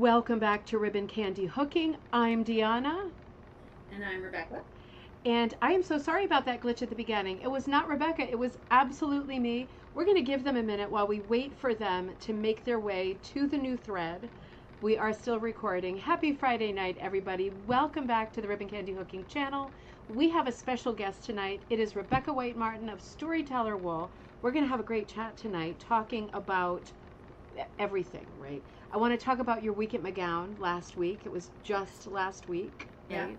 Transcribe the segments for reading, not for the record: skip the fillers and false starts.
Welcome back to Ribbon Candy Hooking. I'm Deanna. And I'm Rebecca. And I am so sorry about that glitch at the beginning. It was not Rebecca, it was absolutely me. We're going to give them a minute while we wait for them to make their way to the new thread. We are still recording. Happy Friday night, everybody. Welcome back to the Ribbon Candy Hooking channel. We have a special guest tonight. It is Rebecca White Martin of Storyteller Wool. We're going to have a great chat tonight talking about everything, right? I want to talk about your week at McGown last week. It was just last week, right?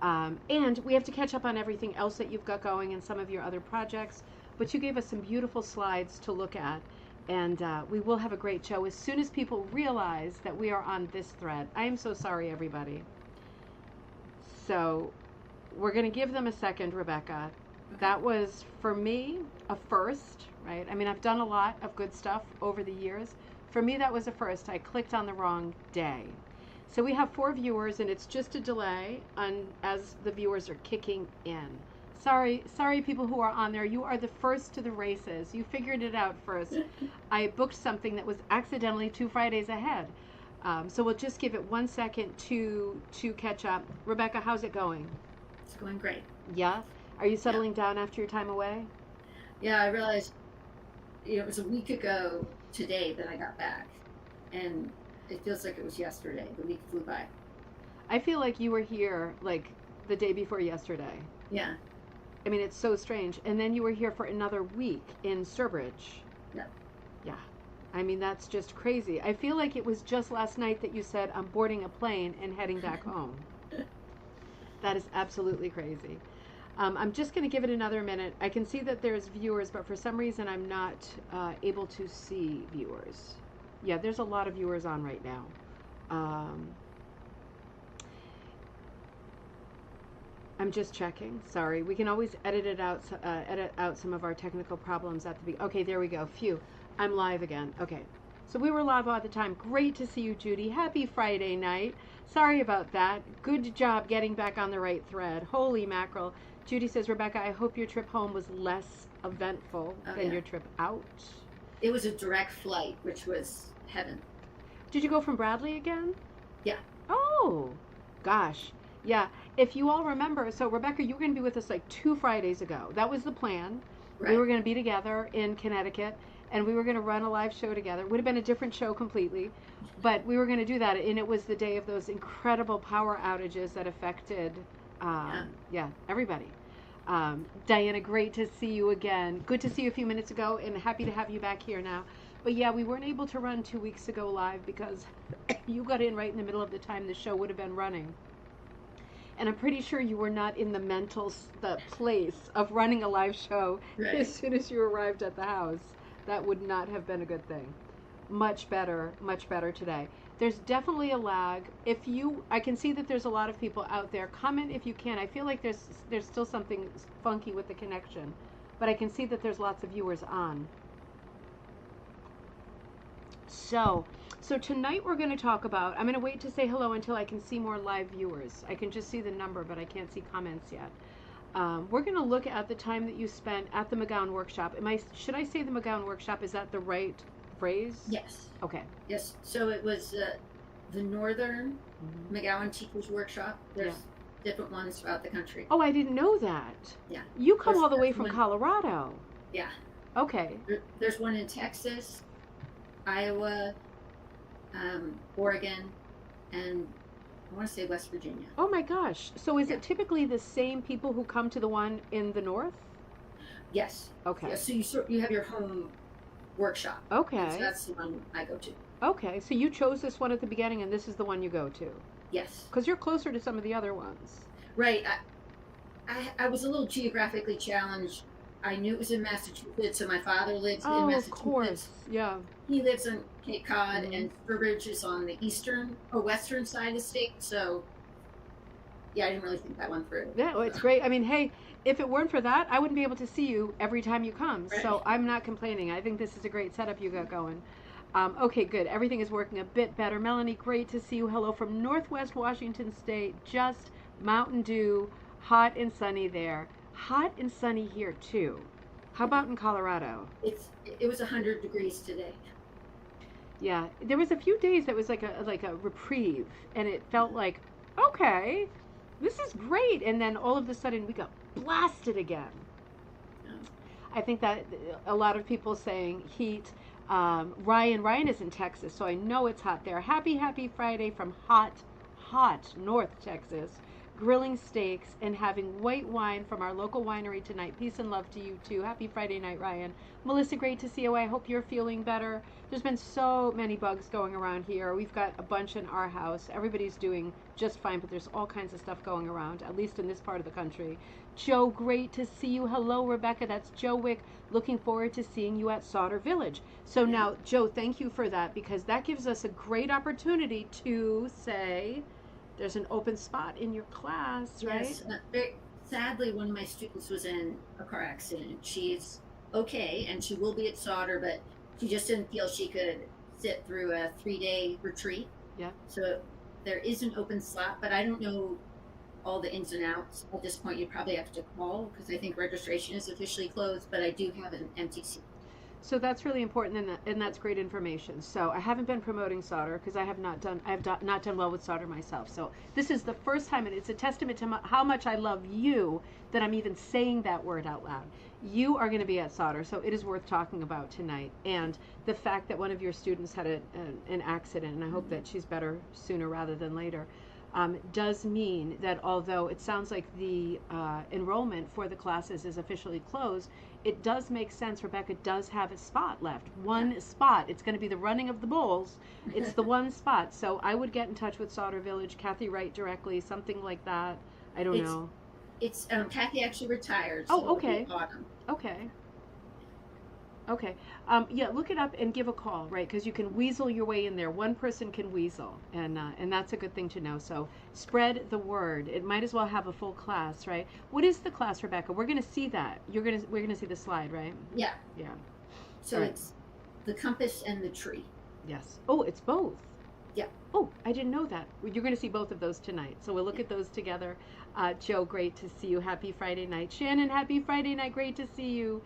And we have to catch up on everything else that you've got going and some of your other projects. But you gave us some beautiful slides to look at, and we will have a great show as soon as people realize that we are on this thread. I am so sorry, everybody. So we're going to give them a second, Rebecca. That was, for me, a first, right? I mean, I've done a lot of good stuff over the years. For me, that was a first. I clicked on the wrong day. So we have 4 viewers, and it's just a delay as the viewers are kicking in. Sorry, people who are on there. You are the first to the races. You figured it out first. I booked something that was accidentally 2 Fridays ahead. So we'll just give it 1 second to catch up. Rebecca, how's it going? It's going great. Yeah? Are you settling down after your time away? Yeah, I realized it was a week ago today that I got back, and it feels like it was yesterday. The week flew by. I feel like you were here like the day before yesterday. Yeah. I mean, it's so strange. And then you were here for another week in Sturbridge. Yeah. Yeah. I mean, that's just crazy. I feel like it was just last night that you said, I'm boarding a plane and heading back home. That is absolutely crazy. I'm just going to give it another minute. I can see that there's viewers, but for some reason I'm not able to see viewers. Yeah, there's a lot of viewers on right now. I'm just checking. Sorry, we can always edit out some of our technical problems at the beginning. Okay, there we go. Phew, I'm live again. Okay, so we were live all the time. Great to see you, Judy. Happy Friday night. Sorry about that. Good job getting back on the right thread. Holy mackerel. Judy says, Rebecca, I hope your trip home was less eventful than your trip out. It was a direct flight, which was heaven. Did you go from Bradley again? Yeah. Oh, gosh. Yeah. If you all remember, so Rebecca, you were going to be with us like 2 Fridays ago. That was the plan. Right. We were going to be together in Connecticut, and we were going to run a live show together. It would have been a different show completely, but we were going to do that, and it was the day of those incredible power outages that affected, everybody. Diana, great to see you again. Good to see you a few minutes ago, and happy to have you back here now. But yeah, we weren't able to run 2 weeks ago live because you got in right in the middle of the time the show would have been running. And I'm pretty sure you were not in the place of running a live show as soon as you arrived at the house. That would not have been a good thing. Much better today. There's definitely a lag. I can see that there's a lot of people out there. Comment if you can. I feel like there's still something funky with the connection, but I can see that there's lots of viewers on. So tonight we're going to talk about, I'm going to wait to say hello until I can see more live viewers. I can just see the number, but I can't see comments yet. We're going to look at the time that you spent at the McGown workshop. Should I say the McGown workshop? Is that the right phrase? Yes. Okay. Yes. So it was the Northern McGowan Teachers Workshop. There's different ones throughout the country. Oh, I didn't know that. Yeah. You come all the way from Colorado. Yeah. Okay. There's one in Texas, Iowa, Oregon, and I want to say West Virginia. Oh my gosh. So is it typically the same people who come to the one in the north? Yes. Okay. Yeah, so you have your home workshop. Okay. So that's the one I go to. Okay. So you chose this one at the beginning, and this is the one you go to? Yes. Because you're closer to some of the other ones. Right. I was a little geographically challenged. I knew it was in Massachusetts, so my father lives in Massachusetts. Of course. Yeah. He lives on Cape Cod, and Sturbridge is on the eastern or western side of the state. So, yeah, I didn't really think that one through. Yeah, well, it's great. I mean, hey, if it weren't for that, I wouldn't be able to see you every time you come. Right. So I'm not complaining. I think this is a great setup you got going. Okay, good. Everything is working a bit better. Melanie, great to see you. Hello from Northwest Washington State. Just Mountain Dew, hot and sunny there. Hot and sunny here too. How about in Colorado? It was 100 degrees today. Yeah, there was a few days that was like a reprieve, and it felt like, okay, this is great, and then all of a sudden we got blasted again. Yeah. I think that a lot of people saying heat. Ryan is in Texas, so I know it's hot there. Happy Friday from hot North Texas. Grilling steaks and having white wine from our local winery tonight. Peace and love to you too. Happy Friday night, Ryan. Melissa, great to see you. I hope you're feeling better. There's been so many bugs going around here. We've got a bunch in our house. Everybody's doing just fine, but there's all kinds of stuff going around, at least in this part of the country. Joe, great to see you. Hello, Rebecca. That's Joe Wick. Looking forward to seeing you at Sauter Village. So now, Joe, thank you for that, because that gives us a great opportunity to say there's an open spot in your class, right? Yes. Sadly, one of my students was in a car accident. She's okay, and she will be at Sauter, but she just didn't feel she could sit through a 3-day retreat. Yeah. So there is an open slot, but I don't know all the ins and outs. At this point, you probably have to call, because I think registration is officially closed, but I do have an empty seat. So that's really important, and that's great information. So I haven't been promoting Sauter because I have not done well with Sauter myself. So this is the first time, and it's a testament to how much I love you that I'm even saying that word out loud. You are going to be at Sauter, so it is worth talking about tonight. And the fact that one of your students had an accident, and I hope that she's better sooner rather than later, does mean that although it sounds like the enrollment for the classes is officially closed, it does make sense. Rebecca does have a spot left. One spot. It's going to be the running of the bulls. It's the one spot. So I would get in touch with Sauter Village, Kathy Wright directly, something like that. I don't know. It's Kathy actually retired. So oh, okay. Autumn. Okay. Okay. Yeah, look it up and give a call, right? Because you can weasel your way in there. One person can weasel, and that's a good thing to know. So spread the word. It might as well have a full class, right? What is the class, Rebecca? We're going to see that. We're gonna see the slide, right? Yeah. Yeah. So it's the compass and the tree. Yes. Oh, it's both. Yeah. Oh, I didn't know that. You're going to see both of those tonight. So we'll look at those together. Joe, great to see you. Happy Friday night. Shannon, happy Friday night. Great to see you.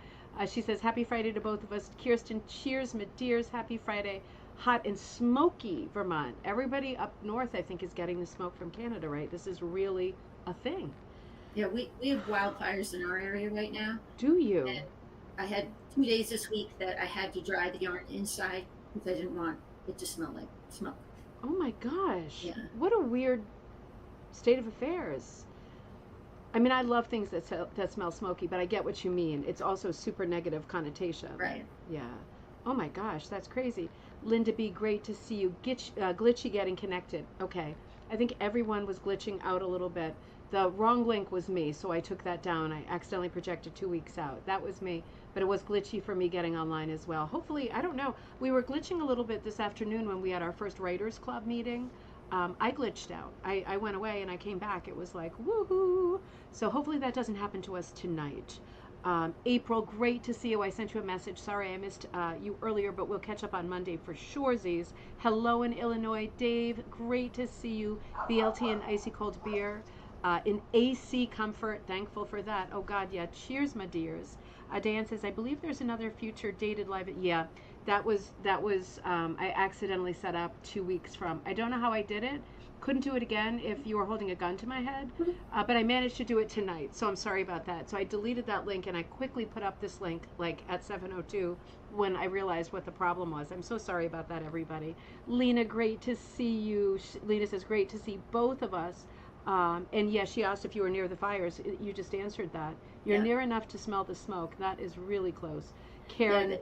She says, happy Friday to both of us. Kirsten, cheers, my dears. Happy Friday. Hot and smoky, Vermont. Everybody up north, I think, is getting the smoke from Canada, right? This is really a thing. Yeah, we have wildfires in our area right now. Do you? And I had 2 days this week that I had to dry the yarn inside because I didn't want it to smell like smoke. Oh my gosh. Yeah. What a weird state of affairs. I mean, I love things that smell smoky, but I get what you mean. It's also super negative connotation. Right. Yeah. Oh my gosh, that's crazy. Linda B., great to see you. Glitchy getting connected. Okay. I think everyone was glitching out a little bit. The wrong link was me, so I took that down. I accidentally projected 2 weeks out. That was me, but it was glitchy for me getting online as well. Hopefully, I don't know. We were glitching a little bit this afternoon when we had our first Writers Club meeting. I glitched out. I went away and I came back. It was like, woohoo. So hopefully that doesn't happen to us tonight. April, great to see you. I sent you a message. Sorry I missed you earlier, but we'll catch up on Monday for surezies. Hello in Illinois. Dave, great to see you. BLT and icy cold beer. In AC comfort, thankful for that. Oh God, yeah. Cheers, my dears. Diane says, I believe there's another future dated live. Yeah, that was I accidentally set up 2 weeks from. I don't know how I did it. Couldn't do it again if you were holding a gun to my head, but I managed to do it tonight. So I'm sorry about that. So I deleted that link and I quickly put up this link like at 7:02 when I realized what the problem was. I'm so sorry about that, everybody. Lena, great to see you. Lena says, great to see both of us. And yes, she asked if you were near the fires. You just answered that. You're near enough to smell the smoke. That is really close. Karen,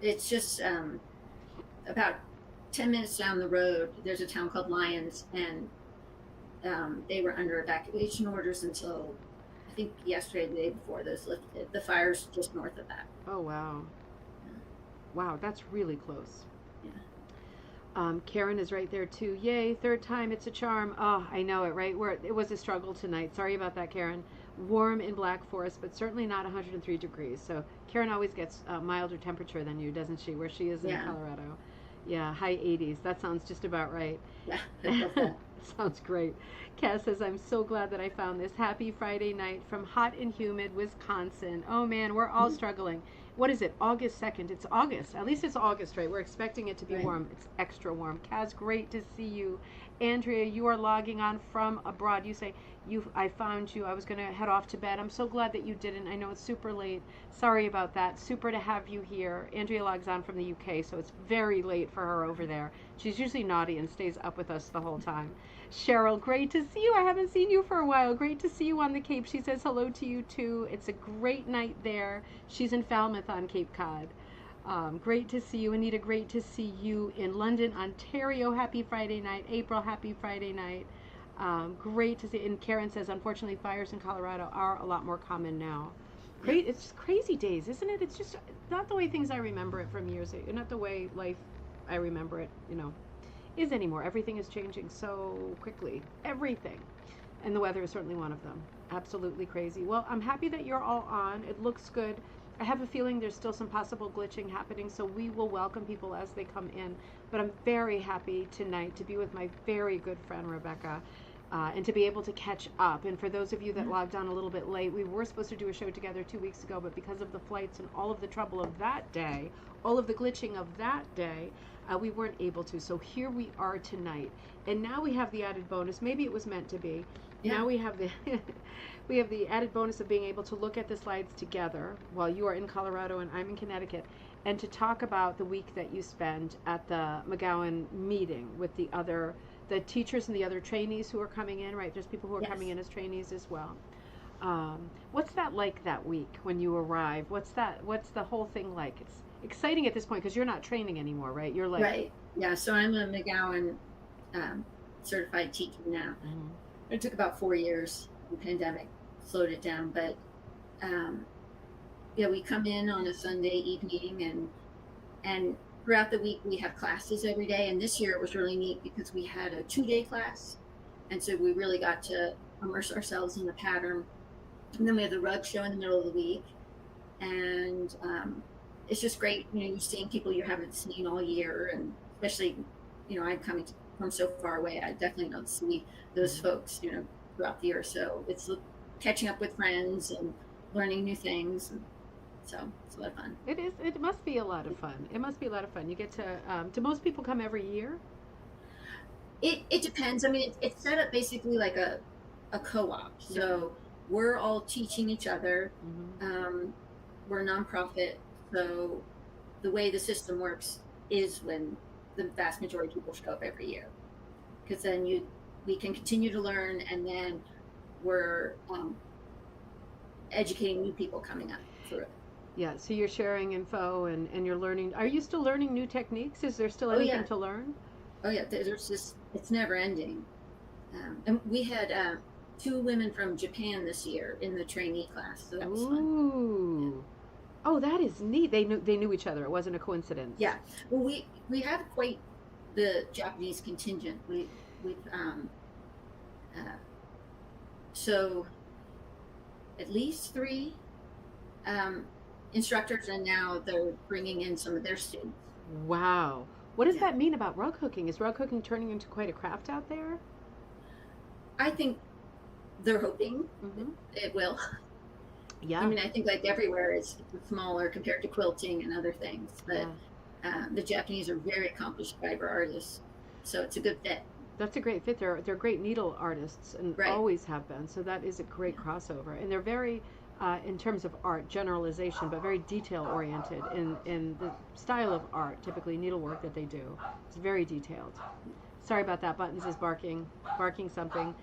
It's just about 10 minutes down the road, there's a town called Lyons, and they were under evacuation orders until, I think, yesterday, the day before those lifted. The fire's just north of that. Oh, wow. Yeah. Wow, that's really close. Yeah. Karen is right there too. Yay, third time, it's a charm. Oh, I know it, right? It was a struggle tonight. Sorry about that, Karen. Warm in Black Forest, but certainly not 103 degrees. So Karen always gets a milder temperature than you, doesn't she, where she is in Colorado? Yeah, high 80s. That sounds just about right. Yeah. Sounds great. Cass says, I'm so glad that I found this. Happy Friday night from hot and humid Wisconsin. Oh man, we're all struggling. What is it? August 2nd. It's August. At least it's August, right? We're expecting it to be Right. warm. It's extra warm. Kaz, great to see you. Andrea, you are logging on from abroad. You say, I found you. I was going to head off to bed. I'm so glad that you didn't. I know it's super late. Sorry about that. Super to have you here. Andrea logs on from the UK, so it's very late for her over there. She's usually naughty and stays up with us the whole time. Cheryl, great to see you. I haven't seen you for a while. Great to see you on the Cape. She says hello to you too. It's a great night there. She's in Falmouth on Cape Cod. Great to see you, Anita. Great to see you in London, Ontario. Happy Friday night. April, happy Friday night. Great to see. And Karen says, unfortunately, fires in Colorado are a lot more common now. Great. It's crazy days, isn't it? It's just not the way things I remember it from years ago. Not the way life I remember it, is anymore. Everything is changing so quickly. Everything. And the weather is certainly one of them. Absolutely crazy. Well, I'm happy that you're all on. It looks good. I have a feeling there's still some possible glitching happening, so we will welcome people as they come in. But I'm very happy tonight to be with my very good friend Rebecca, and to be able to catch up. And for those of you that logged on a little bit late, we were supposed to do a show together 2 weeks ago, but because of the flights and all of the trouble of that day, all of the glitching of that day, we weren't able to. So here we are tonight, and now we have the added bonus. Maybe it was meant to be. Yeah. Now we have the we have the added bonus of being able to look at the slides together while you are in Colorado and I'm in Connecticut, and to talk about the week that you spend at the McGowan meeting with the teachers and the other trainees who are coming in. Right, there's people who are Yes. coming in as trainees as well. What's that like that week when you arrive? What's the whole thing like? It's exciting at this point because you're not training anymore, right? You're like Right. Yeah. So I'm a McGowan certified teacher now. Mhm. It took about 4 years. The pandemic slowed it down, but yeah, we come in on a Sunday evening, and throughout the week we have classes every day. And this year it was really neat because we had a 2-day class, and so we really got to immerse ourselves in the pattern. And then we have the rug show in the middle of the week, and it's just great. You're seeing people you haven't seen all year, and especially, I'm coming from so far away. I definitely don't see those folks, throughout the year. So it's catching up with friends and learning new things. And so it's a lot of fun. It is. It must be a lot of fun. It must be a lot of fun. You get to. Do most people come every year? It depends. I mean, it's set up basically like a co-op. So we're all teaching each other. Mm-hmm. We're a nonprofit. So the way the system works is when the vast majority of people show up every year, because then we can continue to learn, and then we're educating new people coming up through it. Yeah, so you're sharing info and you're learning. Are you still learning new techniques? Is there still anything to learn? Oh yeah, there's just, it's never ending. And we had 2 women from Japan this year in the trainee class, so that was fun. Ooh. Oh, that is neat. They knew each other. It wasn't a coincidence. Yeah. Well, we have quite the Japanese contingent. We've so at least 3 instructors, and now they're bringing in some of their students. Wow. What does that mean about rug hooking? Is rug hooking turning into quite a craft out there? I think they're hoping it will. Yeah. I mean, I think like everywhere it's smaller compared to quilting and other things, but the Japanese are very accomplished fiber artists, so it's a good fit. That's a great fit. They're great needle artists and always have been. So that is a great crossover. And they're very, in terms of art, generalization, but very detail oriented in the style of art, typically needlework that they do. It's very detailed. Sorry about that. Buttons is barking something.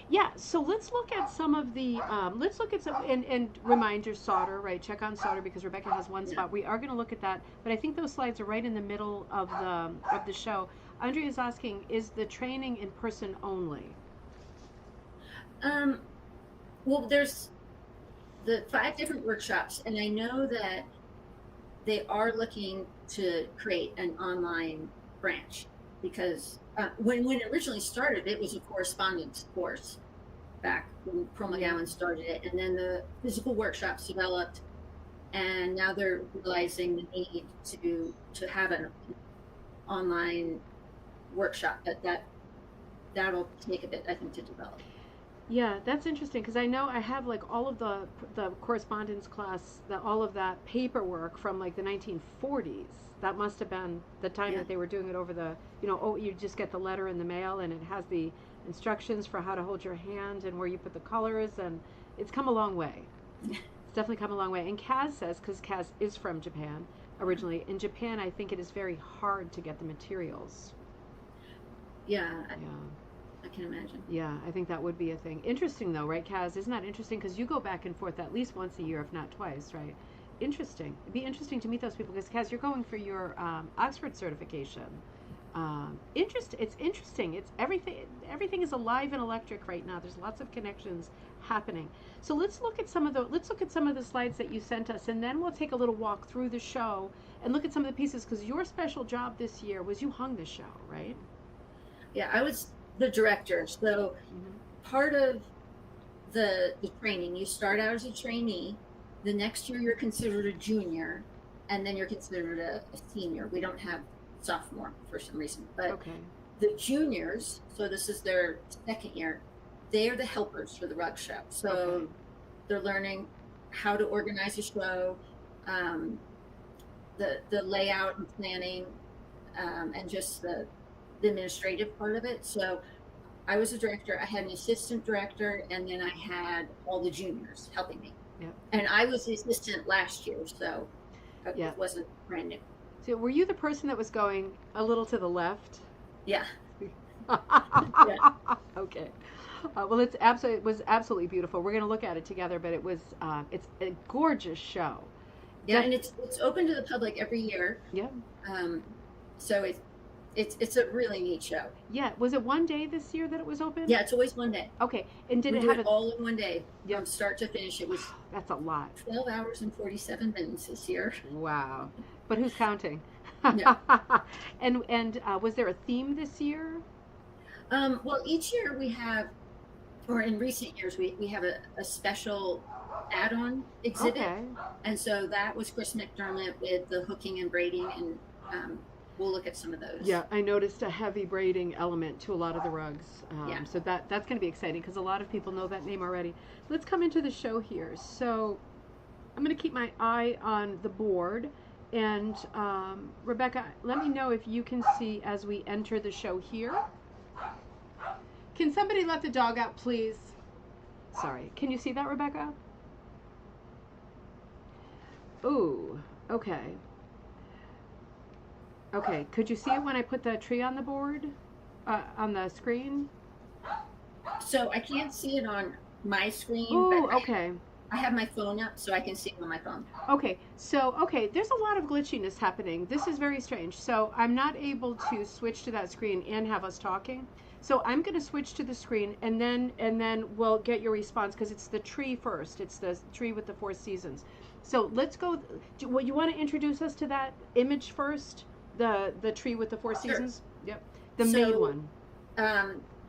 Yeah, so let's look at some of the, and remind your solder, right? Check on solder because Rebecca has one spot. We are going to look at that, but I think those slides are right in the middle of the show. Andrea is asking, is the training in person only? Well, there's the 5 different workshops, and I know that they are looking to create an online branch, because when it originally started, it was a correspondence course back when Pearl McGowan started it, and then the physical workshops developed, and now they're realizing the need to have an online workshop, but that'll take a bit, I think, to develop. Yeah, that's interesting because I know I have like all of the correspondence class, all of that paperwork from like the 1940s. That must have been the time Yeah. that they were doing it over the, oh, you just get the letter in the mail and it has the instructions for how to hold your hand and where you put the colors, and it's come a long way. It's definitely come a long way. And Kaz says, because Kaz is from Japan originally, in Japan I think it is very hard to get the materials. Yeah, Yeah. I can imagine. Yeah, I think that would be a thing. Interesting though, right, Kaz? Isn't that interesting? Because you go back and forth at least once a year, if not twice, right? Interesting. It'd be interesting to meet those people because, Kaz, you're going for your Oxford certification. It's interesting. It's everything. Everything is alive and electric right now. There's lots of connections happening. So let's look at some of the slides that you sent us, and then we'll take a little walk through the show and look at some of the pieces because your special job this year was you hung the show, right? Yeah, I was the director. So part of the training, you start out as a trainee. The next year you're considered a junior, and then you're considered a senior. We don't have sophomore for some reason, but Okay. the juniors, so this is their second year, they are the helpers for the rug show. So Okay. they're learning how to organize a show, um, the layout and planning, and just the administrative part of it. So I was a director, I had an assistant director, and then I had all the juniors helping me. Yep. And I was the assistant last year, so Yeah. it wasn't brand new. So were you the person that was going a little to the left? Yeah. Okay. Well, it was absolutely beautiful. We're going to look at it together, but it's a gorgeous show. Yeah, and it's open to the public every year. Yeah. So it's a really neat show. Yeah. Was it one day this year that it was open? Yeah, it's always one day. Okay. And did we it do have it all in one day, Yep. from start to finish. It was That's a lot. 12 hours and 47 minutes this year. Wow. But who's counting? Yeah. And was there a theme this year? Well, each year we have, or in recent years, we have a special add-on exhibit. Okay. And so that was Chris McDermit with the hooking and braiding, and we'll look at some of those. Yeah, I noticed a heavy braiding element to a lot of the rugs. Yeah. So that's going to be exciting because a lot of people know that name already. Let's come into the show here. So I'm going to keep my eye on the board. And Rebecca, let me know if you can see as we enter the show here. Can somebody let the dog out, please? Sorry. Can you see that, Rebecca? Ooh, okay. Okay, could you see it when I put the tree on the board, on the screen? So I can't see it on my screen, Ooh, but okay. I have my phone up so I can see it on my phone. Okay, so, there's a lot of glitchiness happening. This is very strange. So I'm not able to switch to that screen and have us talking. So I'm going to switch to the screen and then we'll get your response because it's the tree first. It's the tree with the 4 seasons. So let's go. You want to introduce us to that image first? The tree with the 4 seasons? Yep. The main one.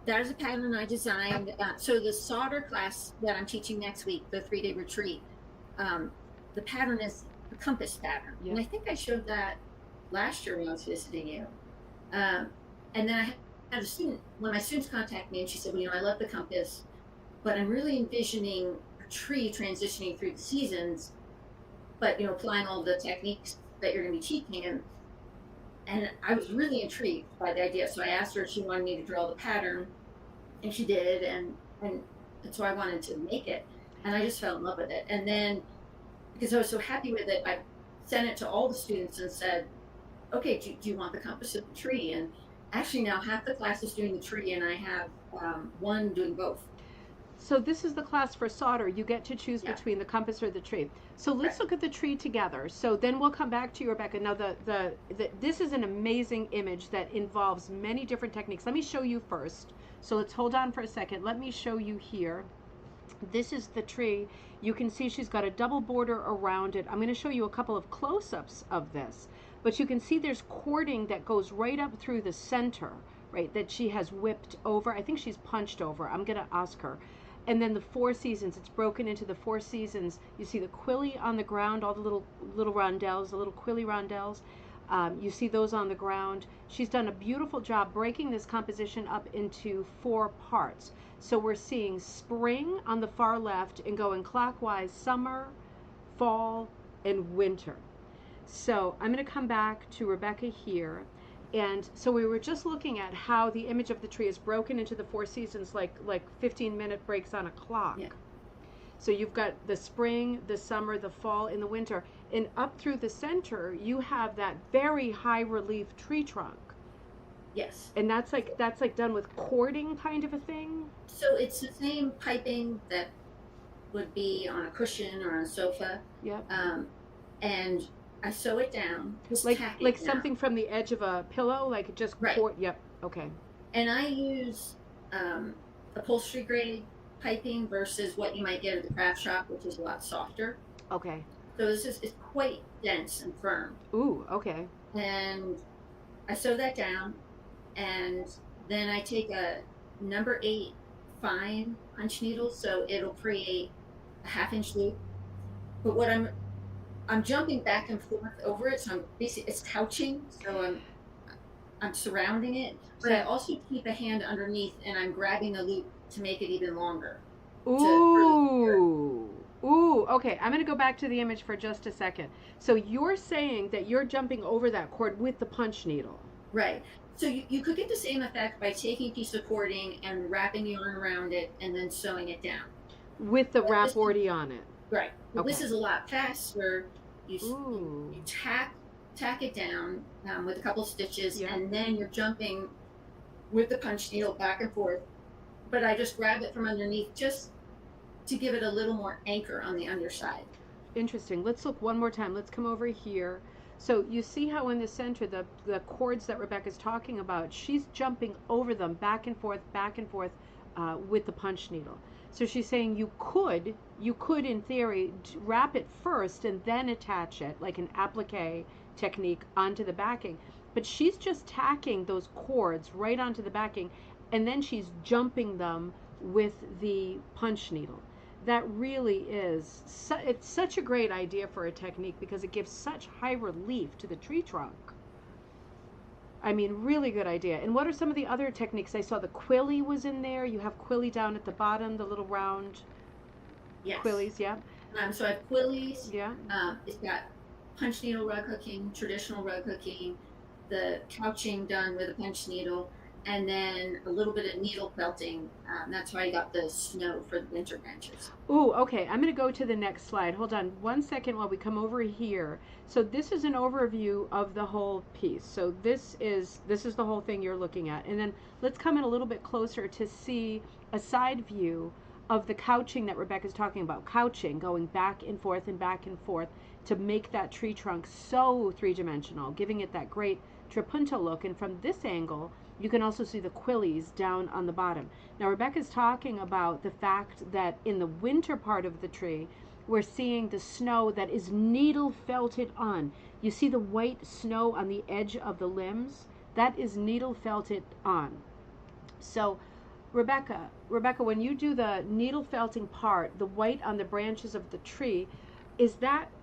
That is a pattern I designed. So the solder class that I'm teaching next week, the 3-day retreat, the pattern is a compass pattern. Yep. And I think I showed that last year when I was visiting you. And then I had a student, one of my students contacted me and she said, well, I love the compass, but I'm really envisioning a tree transitioning through the seasons, but, applying all the techniques that you're going to be teaching. And I was really intrigued by the idea. So I asked her if she wanted me to draw the pattern, and she did. And so I wanted to make it, and I just fell in love with it. And then, because I was so happy with it, I sent it to all the students and said, okay, do you want the compass of the tree? And actually now half the class is doing the tree, and I have one doing both. So this is the class for solder. You get to choose between the compass or the tree. So let's look at the tree together. So then we'll come back to you, Rebecca. Now this is an amazing image that involves many different techniques. Let me show you first. So let's hold on for a second. Let me show you here. This is the tree. You can see she's got a double border around it. I'm going to show you a couple of close-ups of this. But you can see there's cording that goes right up through the center, right, that she has whipped over. I think she's punched over. I'm going to ask her. And then the 4 seasons, it's broken into the 4 seasons. You see the quilly on the ground, all the little rondelles, the little quilly rondelles. You see those on the ground. She's done a beautiful job breaking this composition up into 4 parts. So we're seeing spring on the far left and going clockwise, summer, fall, and winter. So I'm going to come back to Rebecca here. And so we were just looking at how the image of the tree is broken into the 4 seasons, like 15-minute breaks on a clock. Yeah. So you've got the spring, the summer, the fall, and the winter. And up through the center, you have that very high relief tree trunk. Yes. And that's like done with cording kind of a thing? So it's the same piping that would be on a cushion or on a sofa. Yep. And I sew it down. Like something from the edge of a pillow, like just right. cord. Yep. Okay. And I use upholstery grade piping versus what you might get at the craft shop, which is a lot softer. Okay. So it's quite dense and firm. Ooh, okay. And I sew that down, and then I take a number 8 fine punch needle, so it'll create a 1/2 inch loop. But what I'm jumping back and forth over it, so I'm basically it's couching, so I'm surrounding it, but I also keep a hand underneath and I'm grabbing the loop to make it even longer. Ooh. Ooh, okay. I'm going to go back to the image for just a second. So you're saying that you're jumping over that cord with the punch needle. Right. So you could get the same effect by taking a piece of cording and wrapping yarn around it and then sewing it down. With the wrap already on it. Right. Well, Okay. this is a lot faster. You tack it down with a couple of stitches, Yeah. and then you're jumping with the punch needle back and forth. But I just grab it from underneath just to give it a little more anchor on the underside. Interesting. Let's look one more time. Let's come over here. So you see how in the center, the cords that Rebecca's talking about, she's jumping over them back and forth with the punch needle. So she's saying you could in theory wrap it first and then attach it like an applique technique onto the backing. But she's just tacking those cords right onto the backing, and then she's jumping them with the punch needle. That really is, it's such a great idea for a technique because it gives such high relief to the tree trunk. I mean, really good idea. And what are some of the other techniques? I saw the quilly was in there. You have quilly down at the bottom, the little round quillies, yeah. So I have quillies. Yeah. It's got punch needle rug hooking, traditional rug hooking, the couching done with a punch needle, and then a little bit of needle felting. That's why I got the snow for the winter branches. Ooh, okay. I'm going to go to the next slide. Hold on one second while we come over here. So this is an overview of the whole piece. So this is the whole thing you're looking at. And then let's come in a little bit closer to see a side view of the couching that Rebecca's talking about. Couching, going back and forth to make that tree trunk so three-dimensional, giving it that great trapunto look. And from this angle, you can also see the quillies down on the bottom. Now Rebecca's talking about the fact that in the winter part of the tree, we're seeing the snow that is needle felted on. You see the white snow on the edge of the limbs? That is needle felted on. So Rebecca, when you do the needle felting part, the white on the branches of the tree,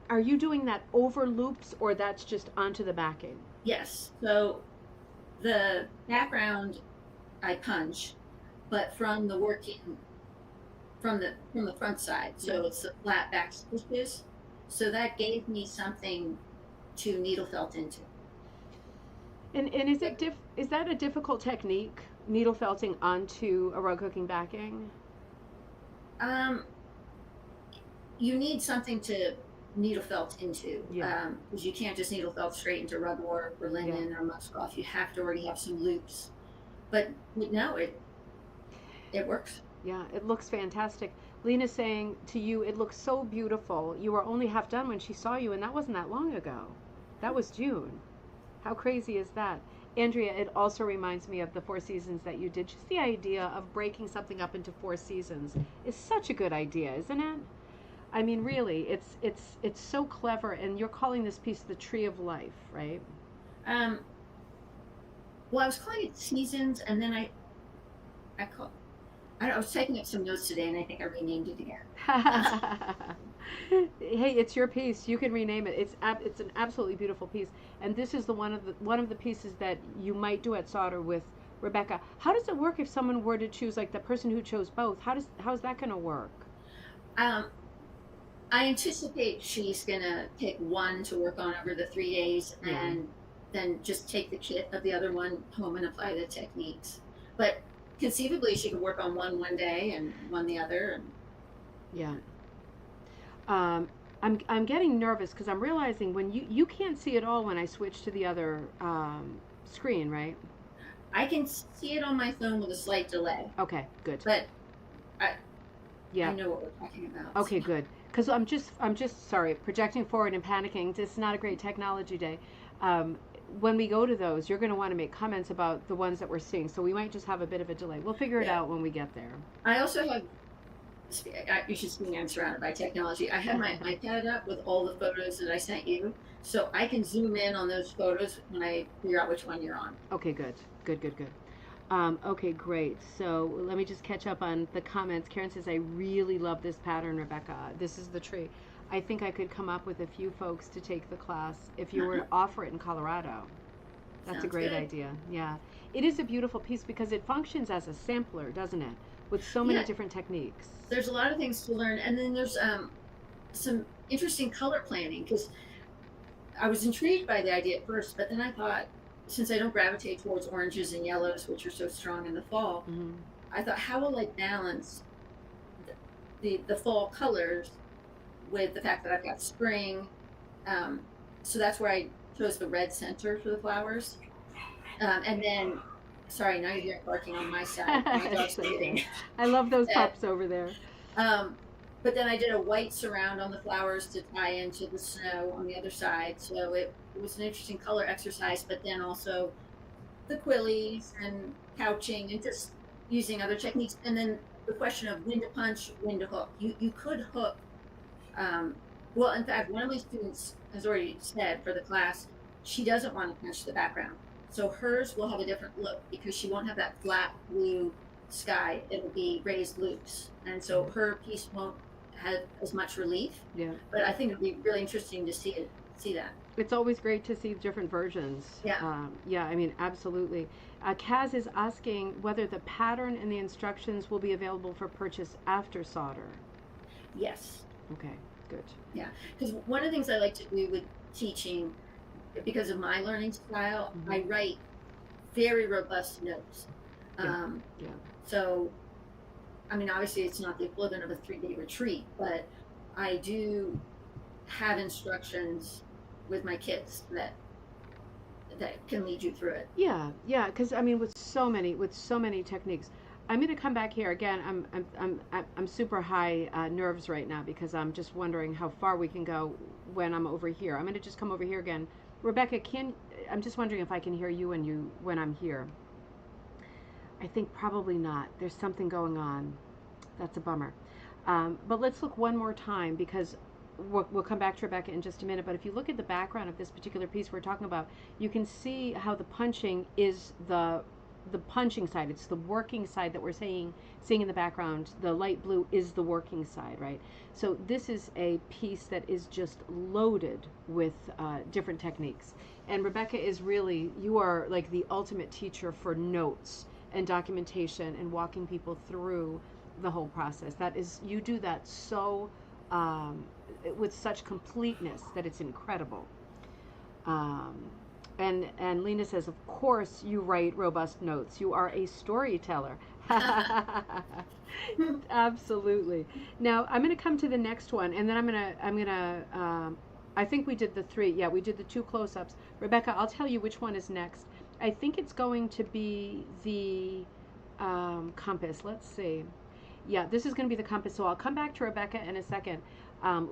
are you doing that over loops or that's just onto the backing? Yes. So the background I punch, but from the front side. So it's the flat back stitches. So that gave me something to needle felt into. And is that a difficult technique, needle felting onto a rug hooking backing? You need something to needle felt into, because you can't just needle felt straight into rugwork or linen or muskcloth. You have to already have some loops. But no, it works. Yeah, it looks fantastic. Lena's saying to you, it looks so beautiful. You were only half done when she saw you, and that wasn't that long ago. That was June. How crazy is that? Andrea, it also reminds me of the 4 seasons that you did. Just the idea of breaking something up into 4 seasons is such a good idea, isn't it? I mean, really, it's so clever, and you're calling this piece the Tree of Life, right? Well, I was calling it Seasons, and then I was typing up some notes today, and I think I renamed it again. Hey, it's your piece. You can rename it. It's an absolutely beautiful piece, and this is the one of the pieces that you might do at solder with Rebecca. How does it work if someone were to choose, like the person who chose both? How's that going to work? Um, I anticipate she's gonna pick one to work on over the 3 days, Yeah. and then just take the kit of the other one home and apply the techniques. But conceivably, she could work on one day and one the other. And Yeah. Um, I'm getting nervous because I'm realizing when you can't see it all when I switch to the other screen, right? I can see it on my phone with a slight delay, Okay, good. but I Yeah. I know what we're talking about. Okay, good. Because I'm just sorry, projecting forward and panicking. This is not a great technology day. Um, when we go to those, you're going to want to make comments about the ones that we're seeing. So we might just have a bit of a delay. We'll figure it Yeah. out when we get there. I also have. You should see me. I'm surrounded by technology. I have my iPad up with all the photos that I sent you, so I can zoom in on those photos when I figure out which one you're on. Okay, good. Good, good, good. Okay, great. So let me just catch up on the comments. Karen says, I really love this pattern, Rebecca. This is the tree. I think I could come up with a few folks to take the class if you were to offer it in Colorado. That's a Sounds great good. idea. Yeah. It is a beautiful piece because it functions as a sampler, doesn't it? With so many Yeah. different techniques. There's a lot of things to learn, and then there's some interesting color planning, because I was intrigued by the idea at first, but then I thought, since I don't gravitate towards oranges and yellows, which are so strong in the fall, Hmm. I thought, how will I balance the fall colors with the fact that I've got spring? Um, so that's where I chose the red center for the flowers. And then, sorry, now you're hearing barking on my side. My dog's So waiting. good. I love those Uh, pups over there. but then I did a white surround on the flowers to tie into the snow on the other side. So it was an interesting color exercise, but then also the quillies and couching and just using other techniques. And then the question of when to punch, when to hook. You could hook. Um, well, in fact, one of my students has already said for the class, she doesn't want to punch the background. So hers will have a different look because she won't have that flat blue sky. It'll be raised loops. And so her piece won't have as much relief. Yeah. But I think it'd be really interesting to see that. It's always great to see different versions. Yeah. Yeah, I mean, absolutely. Kaz is asking whether the pattern and the instructions will be available for purchase after solder. Yes. Okay, good. Yeah. Because one of the things I like to do with teaching, because of my learning style, Mhm. I write very robust notes. Yeah. Yeah. So, I mean, obviously it's not the equivalent of a 3-day retreat, but I do have instructions with my kids that can lead you through it. Yeah, yeah, because I mean, with so many techniques, I'm going to come back here again. I'm super high nerves right now because I'm just wondering how far we can go when I'm over here. I'm going to just come over here again. Rebecca, I'm just wondering if I can hear you when I'm here. I think probably not. There's something going on. That's a bummer. But let's look one more time because we'll come back to Rebecca in just a minute. But if you look at the background of this particular piece we're talking about, you can see how the punching is the punching side. It's the working side that we're seeing in the background. The light blue is the working side, right? So this is a piece that is just loaded with different techniques. And Rebecca is really, you are like the ultimate teacher for notes and documentation and walking people through the whole process. That is, you do that so with such completeness that it's incredible. Um, and Lena says, of course you write robust notes. You are a storyteller. Absolutely. Now I'm going to come to the next one, and then I think we did the three. Yeah, we did the two close-ups. Rebecca, I'll tell you which one is next. I think it's going to be the compass. Let's see. Yeah, this is going to be the compass. So I'll come back to Rebecca in a second.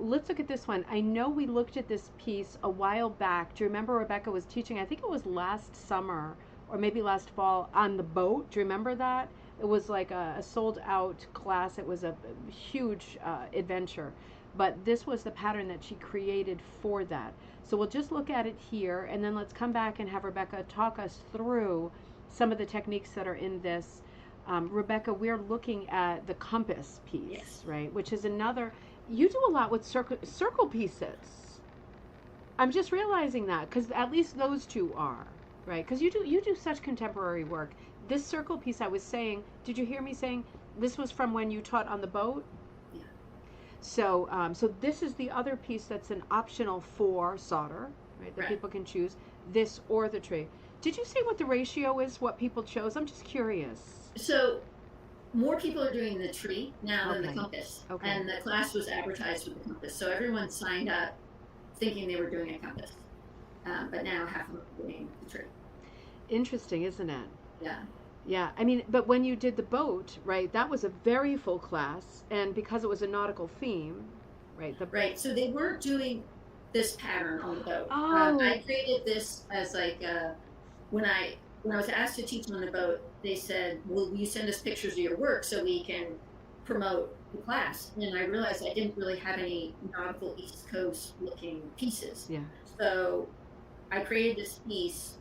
Let's look at this one. I know we looked at this piece a while back. Do you remember Rebecca was teaching? I think it was last summer or maybe last fall on the boat. Do you remember that? It was like a sold out class. It was a huge adventure. But this was the pattern that she created for that. So we'll just look at it here, and then let's come back and have Rebecca talk us through some of the techniques that are in this. Rebecca, we're looking at the compass piece, Yes. right? Which is another, you do a lot with circle pieces. I'm just realizing that because at least those two are right. Because you do such contemporary work. This circle piece, I was saying. Did you hear me saying this was from when you taught on the boat? Yeah. So so this is the other piece that's an optional for solder, right? That people can choose this or the tree. Did you say what the ratio is? What people chose? I'm just curious. So more people are doing the tree now than the Okay. compass. Okay. And the class was advertised with the compass. So everyone signed up thinking they were doing a compass. But now half of them are doing the tree. Interesting, isn't it? Yeah. Yeah, I mean, but when you did the boat, right, that was a very full class, and because it was a nautical theme, right? Right. So they weren't doing this pattern on the boat. Oh, I created this as like when I was asked to teach on the boat, they said, "Will you send us pictures of your work so we can promote the class?" And I realized I didn't really have any nautical East Coast looking pieces. yeah. So I created this piece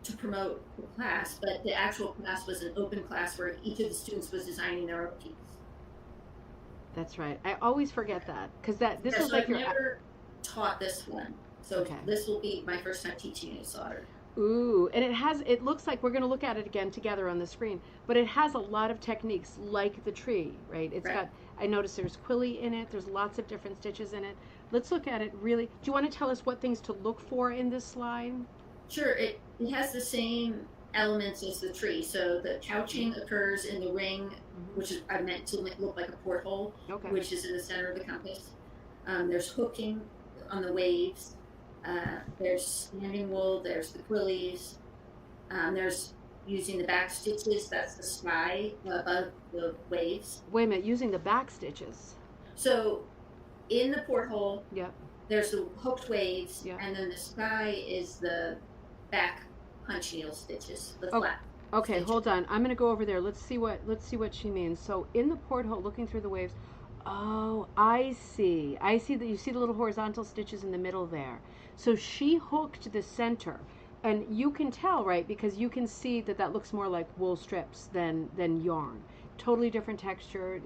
to promote the class, but the actual class was an open class where each of the students was designing their own piece. That's right. I always forget that because this Yeah, was so like I've your never taught this one, so okay. this will be my first time teaching it solder. Ooh, and it looks like we're going to look at it again together on the screen, but it has a lot of techniques like the tree, right? It's got, I noticed there's quilly in it, there's lots of different stitches in it. Let's look at it really. Do you want to tell us what things to look for in this slide? Sure, it has the same elements as the tree. So the couching occurs in the ring, which is I meant to look like a porthole, Okay. which is in the center of the compass. There's hooking on the waves. There's standing wool. There's the quillies. There's using the back stitches. That's the sky above the waves. Wait a minute, using the back stitches. So in the porthole, Yep. there's the hooked waves, Yep. and then the sky is the back punch needle stitches, the flat. Okay, stitches. hold on. I'm going to go over there. Let's see what she means. So in the porthole, looking through the waves. Oh, I see. I see that you see the little horizontal stitches in the middle there. So she hooked the center, and you can tell, right? Because you can see that looks more like wool strips than yarn. Totally different texture.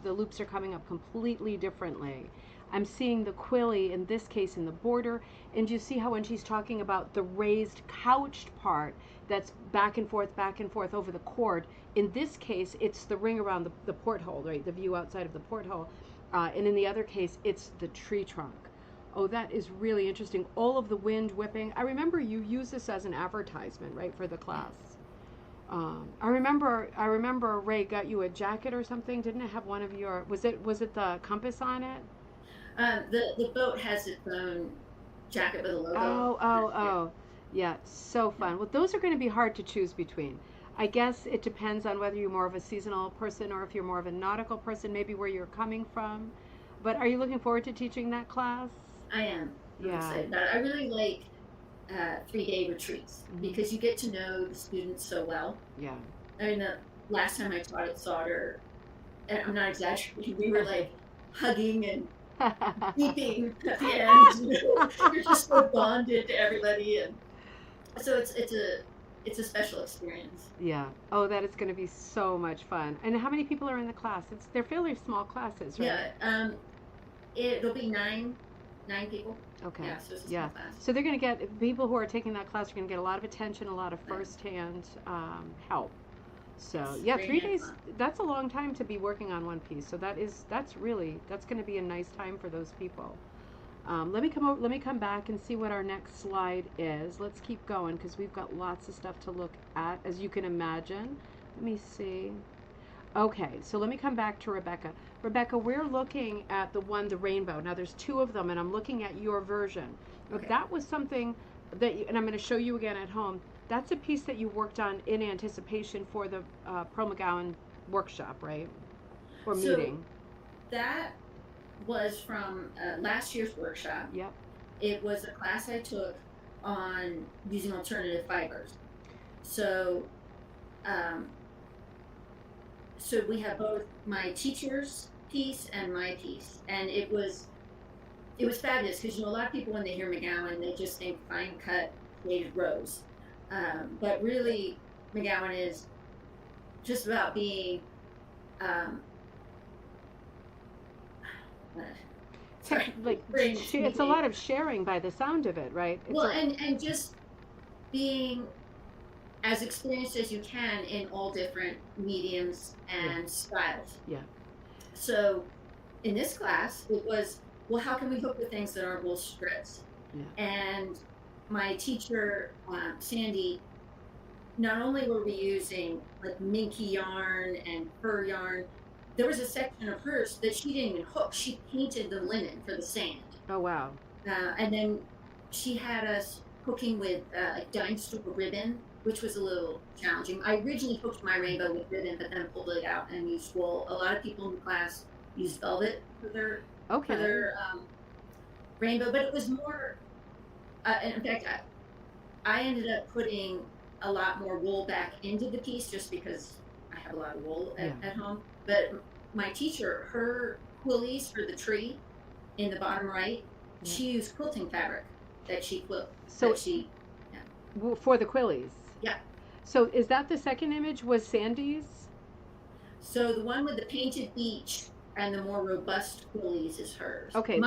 The loops are coming up completely differently. I'm seeing the quilly in this case in the border, and you see how when she's talking about the raised couched part that's back and forth over the cord. In this case, it's the ring around the porthole, right? The view outside of the porthole. And in the other case, it's the tree trunk. Oh, that is really interesting. All of the wind whipping. I remember you used this as an advertisement, right, for the class. I remember Ray got you a jacket or something. Didn't it have one of your? Was it the compass on it? The boat has its own jacket with a logo. Oh. Yeah, so fun. Well, those are going to be hard to choose between. I guess it depends on whether you're more of a seasonal person or if you're more of a nautical person, maybe where you're coming from. But are you looking forward to teaching that class? I am. Yeah. Excited about it. I really like 3-day retreats because you get to know the students so well. Yeah. I mean, the last time I taught at solder, and I'm not exaggerating, we were like hugging and beeping at the end. You're just so bonded to everybody, and so it's a special experience. Yeah. Oh, that is going to be so much fun. And how many people are in the class? They're fairly small classes, right? Yeah. There'll be nine people. Okay. Yeah, so it's a small class. So they're going to get people who are taking that class are going to get a lot of attention, a lot of firsthand help. So yeah, 3 days. Fun. That's a long time to be working on one piece. So that's going to be a nice time for those people. Let me come back and see what our next slide is. Let's keep going because we've got lots of stuff to look at, as you can imagine. Let me see. Okay, so let me come back to Rebecca. Rebecca, we're looking at the rainbow. Now there's two of them, and I'm looking at your version. Okay. That was something that, and I'm going to show you again at home. That's a piece that you worked on in anticipation for the Pro McGown workshop, right? Or meeting. That was from last year's workshop. Yep. It was a class I took on using alternative fibers. So, so we have both my teacher's piece and my piece, and it was fabulous because a lot of people when they hear McGowan they just think fine cut weighted rows, but really McGowan is just about being sorry, Like, it's a lot of sharing by the sound of it, right? Well, and just being as experienced as you can in all different mediums and styles. Yeah. So in this class, it was, well, how can we hook the things that aren't wool strips? Yeah. And my teacher, Sandy, not only were we using like minky yarn and fur yarn, there was a section of hers that she didn't even hook. She painted the linen for the sand. Oh, wow. And then she had us hooking with dime store ribbon, which was a little challenging. I originally hooked my rainbow with ribbon, but then pulled it out and used wool. A lot of people in the class used velvet for their rainbow, but it was more. In fact, I ended up putting a lot more wool back into the piece just because I have a lot of wool at home. But my teacher, her quillies for the tree in the bottom right, she used quilting fabric that she quilt. So for the quillies. Yeah. So is that the second image? Was Sandy's? So the one with the painted beach and the more robust quillies is hers. Okay.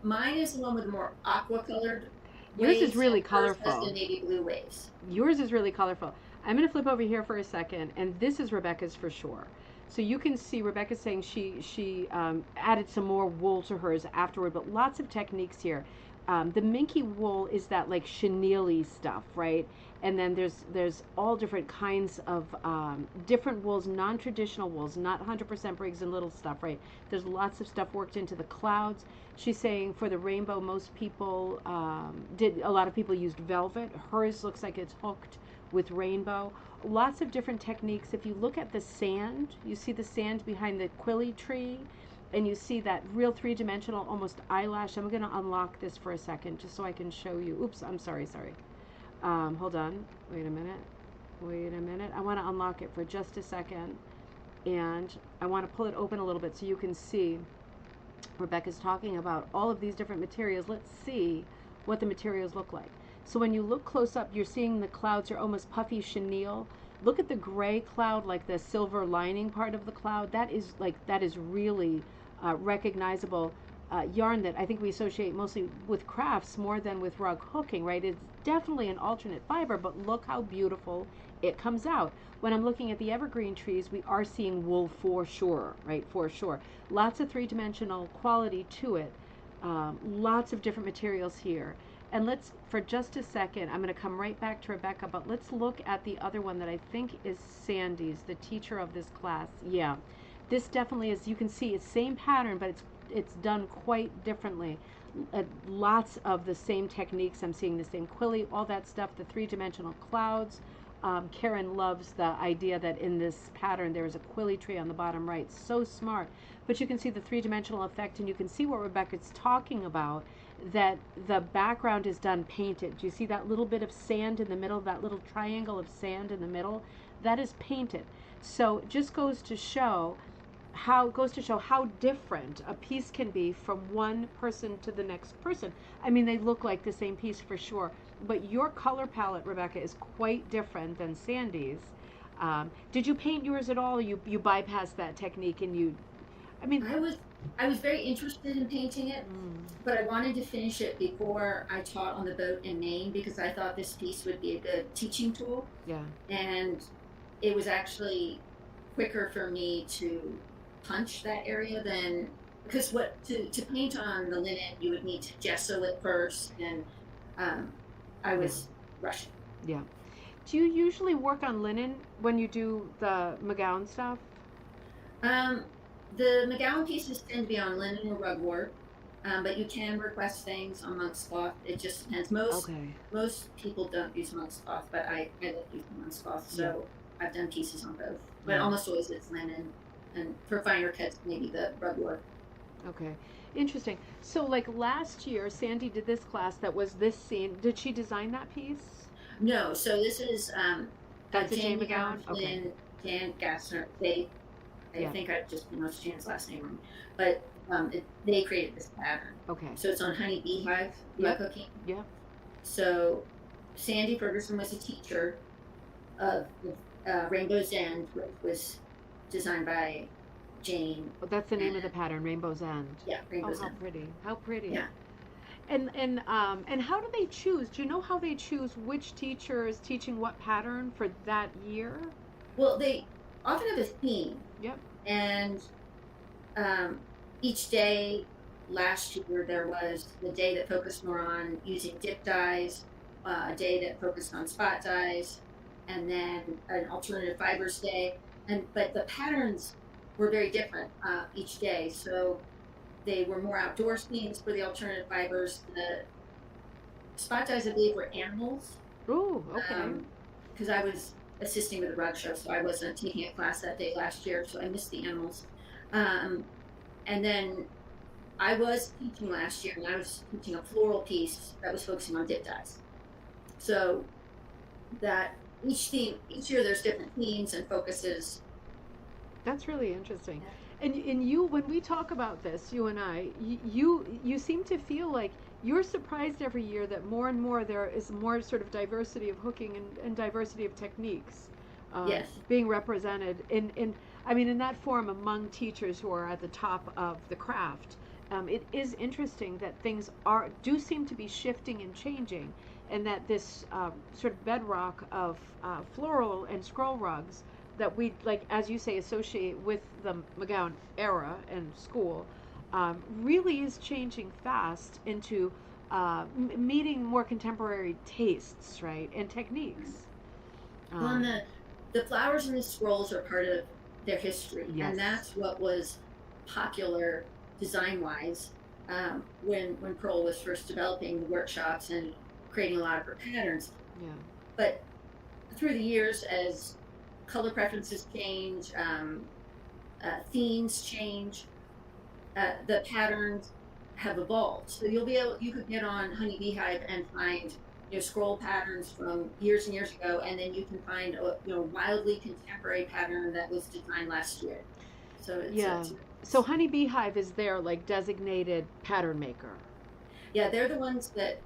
Mine is the one with the more aqua colored. Yours is really colorful. Has the navy blue waves. Yours is really colorful. I'm going to flip over here for a second, and this is Rebecca's for sure. So you can see Rebecca saying she added some more wool to hers afterward, but lots of techniques here. The minky wool is that like chenille stuff, right? And then there's all different kinds of different wools, non-traditional wools, not 100% Briggs and Little stuff, right? There's lots of stuff worked into the clouds. She's saying for the rainbow, most people a lot of people used velvet. Hers looks like it's hooked with rainbow. Lots of different techniques. If you look at the sand, you see the sand behind the quilly tree, and you see that real three-dimensional, almost eyelash. I'm going to unlock this for a second just so I can show you. Oops, I'm sorry. Hold on. Wait a minute. I want to unlock it for just a second, and I want to pull it open a little bit so you can see. Rebecca's talking about all of these different materials. Let's see what the materials look like. So when you look close up, you're seeing the clouds are almost puffy chenille. Look at the gray cloud, like the silver lining part of the cloud. That is really recognizable yarn that I think we associate mostly with crafts more than with rug hooking, right? It's definitely an alternate fiber, but look how beautiful it comes out. When I'm looking at the evergreen trees, we are seeing wool for sure, right? For sure. Lots of three-dimensional quality to it. Lots of different materials here. And let's, for just a second, I'm going to come right back to Rebecca, but let's look at the other one that I think is Sandy's, the teacher of this class. Yeah, this definitely is, you can see it's same pattern, but it's done quite differently. Lots of the same techniques. I'm seeing the same quilly, all that stuff, the three-dimensional clouds. Karen loves the idea that in this pattern there is a quilly tree on the bottom right. So smart. But you can see the three-dimensional effect, and you can see what Rebecca's talking about, that the background is done painted. Do you see that little bit of sand in the middle, that little triangle of sand in the middle? That is painted. So it just goes to show how different a piece can be from one person to the next person. I mean, they look like the same piece for sure, but your color palette, Rebecca, is quite different than Sandy's. Did you paint yours at all? Or you bypassed that technique and you, I mean, I was very interested in painting it, but I wanted to finish it before I taught on the boat in Maine because I thought this piece would be a good teaching tool. Yeah. And it was actually quicker for me to punch that area than, because to paint on the linen you would need to gesso it first, and I was rushing. Yeah. Do you usually work on linen when you do the McGown stuff? The McGowan pieces tend to be on linen or rugwort, but you can request things on monk's cloth. It just depends. Most people don't use monk's cloth, but I love using monk's cloth, so I've done pieces on both. But almost always it's linen, and for finer cuts, maybe the rugwort. Okay, interesting. So like last year, Sandy did this class that was this scene. Did she design that piece? No, so this is that's Jane McGown. Okay. Jan Gassner. I think I just pronounced Jan's last name wrong, but they created this pattern. Okay. So it's on honey beehive cooking. Yeah. So Sandy Ferguson was a teacher of Rainbow's End, which was designed by Jane. Oh, that's the name of the pattern, Rainbow's End. Yeah, Oh, Rainbow's how End. pretty! How pretty! Yeah. And how do they choose? Do you know how they choose which teacher is teaching what pattern for that year? Well, they often have a theme, Yep. and um, each day last year there was the day that focused more on using dip dyes, a day that focused on spot dyes, and then an alternative fibers day. But the patterns were very different each day. So they were more outdoor scenes for the alternative fibers. The spot dyes, I believe, were animals. Ooh, okay. Because I was assisting with the rug show, so I wasn't taking a class that day last year, so I missed the animals. Um, and then I was teaching last year, and I was teaching a floral piece that was focusing on dip dyes. So that each year there's different themes and focuses. That's really interesting. And you, when we talk about this, you and I, you seem to feel like you're surprised every year that more and more there is more sort of diversity of hooking and diversity of techniques Yes. being represented in I mean in that form among teachers who are at the top of the craft. It is interesting that things do seem to be shifting and changing, and that this sort of bedrock of floral and scroll rugs that we, like as you say, associate with the McGown era and school, really is changing fast into meeting more contemporary tastes, right, and techniques. Well, and the flowers and the scrolls are part of their history, Yes. and that's what was popular design-wise when Pearl was first developing the workshops and creating a lot of her patterns. Yeah. But through the years, as color preferences change, themes change, the patterns have evolved. So you could get on Honey Beehive and find scroll patterns from years and years ago, and then you can find a wildly contemporary pattern that was designed last year. So So Honey Beehive is their like designated pattern maker. Yeah, they're the ones that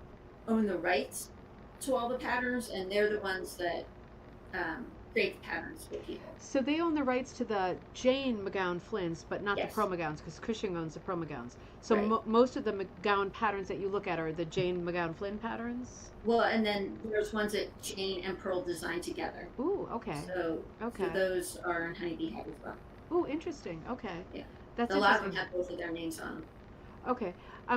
own the rights to all the patterns, and they're the ones that create the patterns for people. So they own the rights to the Jane McGown Flynn's, but not Yes. the Pearl McGowns, because Cushing owns the Pearl McGowns. So Right. most of the McGown patterns that you look at are the Jane McGown Flynn patterns. Well, and then there's ones that Jane and Pearl designed together. Ooh, okay. So Okay. those are in Honey Beehive as well. Ooh, interesting. Okay. Yeah. That's A lot of interesting. them have both of their names on them. Okay.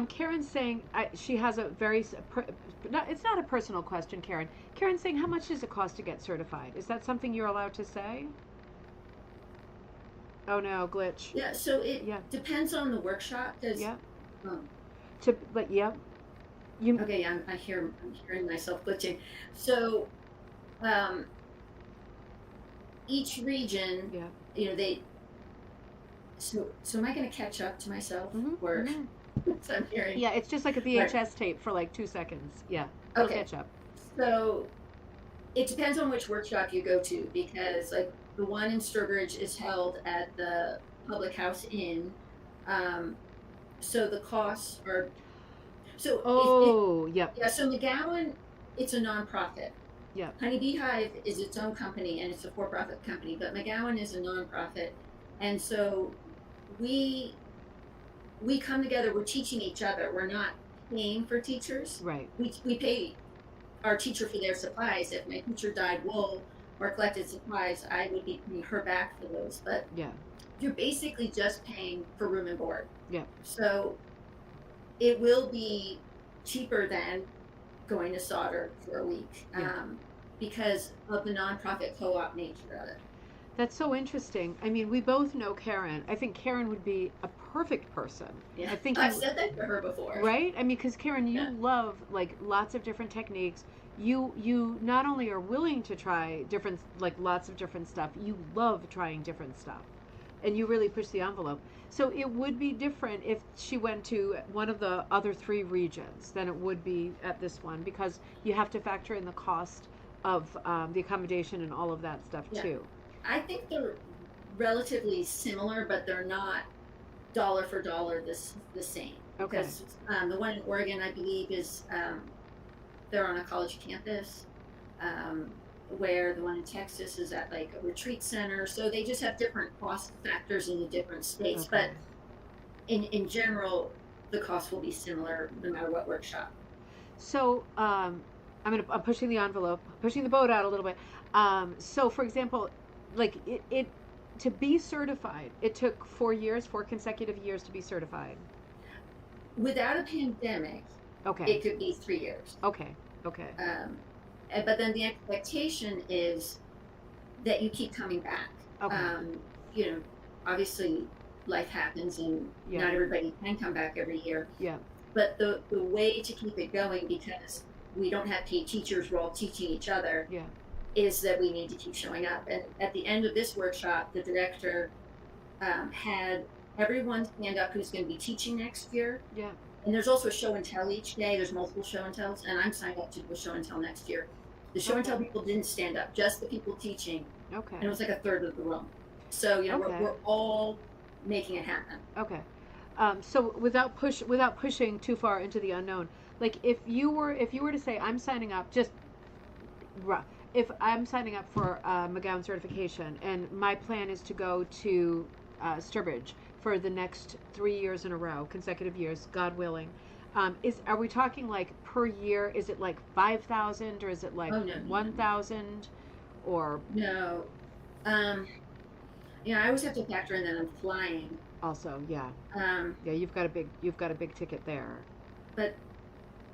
Karen's saying she has a very, it's not a personal question, Karen. Karen's saying, how much does it cost to get certified? Is that something you're allowed to say? Oh no, glitch. Yeah, so it Yeah. depends on the workshop. Yeah. Um, But yeah. You. okay, I'm hearing myself glitching. So each region, Yeah. they. So am I going to catch up to myself, Mhm, or mhm. so I'm hearing? Yeah, it's just like a VHS tape for like 2 seconds. Yeah. Okay. Catch up. So it depends on which workshop you go to, because like the one in Sturbridge is held at the Public House Inn. So the costs are. So Oh, yep. yeah. So McGowan, it's a nonprofit. Yep. Honey Beehive is its own company, and it's a for-profit company, but McGowan is a nonprofit, and so we come together. We're teaching each other. We're not paying for teachers. Right. We pay our teacher for their supplies. If my teacher dyed wool or collected supplies, I would be paying her back for those. But Yeah. you're basically just paying for room and board. Yeah. So it will be cheaper than going to solder for a week, Yeah. because of the nonprofit co-op nature of it. That's so interesting. I mean, we both know Karen. I think Karen would be a perfect person. Yeah, I think I've said that to her before. Right? I mean, because Karen, you Yeah. love like lots of different techniques. You not only are willing to try different, like lots of different stuff, you love trying different stuff, and you really push the envelope. So it would be different if she went to one of the other 3 regions than it would be at this one, because you have to factor in the cost of the accommodation and all of that stuff Yeah. too. I think they're relatively similar, but they're not dollar for dollar the same. Okay. Because the one in Oregon, I believe, is they're on a college campus. where the one in Texas is at like a retreat center. So they just have different cost factors in the different states. Okay. But in general, the cost will be similar no matter what workshop. So I'm pushing the envelope, pushing the boat out a little bit. So for example, like it to be certified, it took 4 years, 4 consecutive years to be certified. Without a pandemic, Okay. it could be 3 years. Okay. Okay. But then the expectation is that you keep coming back. Okay. You know, obviously life happens and Yeah. not everybody can come back every year. Yeah. But the way to keep it going, because we don't have paid teachers, we're all teaching each other, Yeah. is that we need to keep showing up. And at the end of this workshop, the director had everyone stand up who's going to be teaching next year. Yeah. And there's also a show and tell each day. There's multiple show and tells, and I'm signed up to do a show and tell next year. The show and tell people didn't stand up, just the people teaching. Okay. And it was like a third of the room. So Okay. we're all making it happen. Okay. So without pushing too far into the unknown, like if you were to say I'm signing up, just if I'm signing up for McGown certification, and my plan is to go to Sturbridge for the next 3 years in a row, consecutive years, God willing. Are we talking like per year? Is it like 5,000 or is it like 1,000 or no? I always have to factor in that I'm flying. Also, yeah. Yeah, you've got a big ticket there. But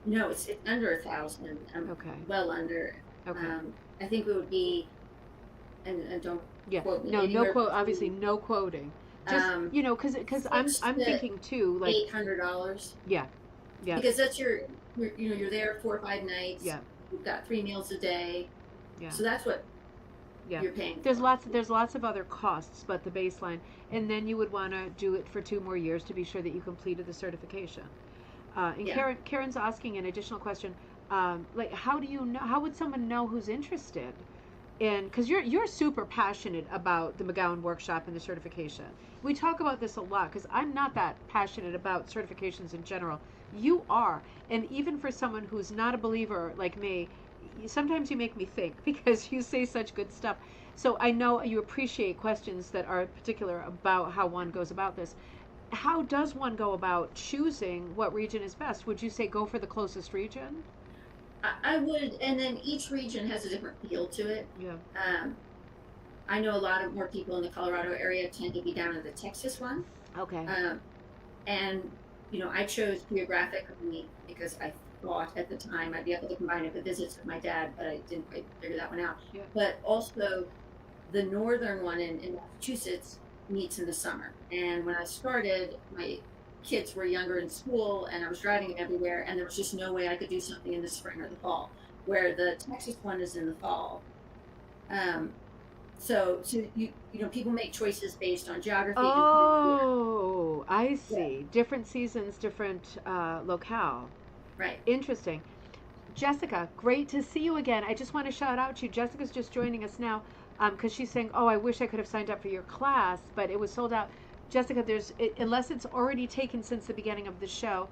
no, it's under 1,000. Okay. Well under. Okay. I think it would be, and don't quote me. No quote. Obviously, no quoting. Just because I'm thinking too, like $800. Yeah. Yeah. Because that's you're there 4 or 5 nights. Yeah. You've got 3 meals a day. Yeah. So that's what Yeah. you're paying. There's lots of other costs, but the baseline, and then you would want to do it for 2 more years to be sure that you completed the certification. And Yeah. Karen's asking an additional question, like how do you know? How would someone know who's interested? And because you're super passionate about the McGowan workshop and the certification. We talk about this a lot because I'm not that passionate about certifications in general. You are, and even for someone who's not a believer like me, sometimes you make me think because you say such good stuff. So I know you appreciate questions that are particular about how one goes about this. How does one go about choosing what region is best? Would you say go for the closest region? I would, and then each region has a different feel to it. Yeah. I know a lot of more people in the Colorado area tend to be down in the Texas one. Okay. And I chose geographically because I thought at the time I'd be able to combine it with visits with my dad, but I didn't quite figure that one out. Yeah. But also, the northern one in Massachusetts meets in the summer. And when I started, my kids were younger in school, and I was driving them everywhere, and there was just no way I could do something in the spring or the fall. Where the Texas one is in the fall. So people make choices based on geography. Oh, I see. Yeah. Different seasons, different locale. Right. Interesting. Jessica, great to see you again. I just want to shout out to you. Jessica's just joining us now because she's saying, "Oh, I wish I could have signed up for your class, but it was sold out." Jessica, unless it's already taken since the beginning of the show,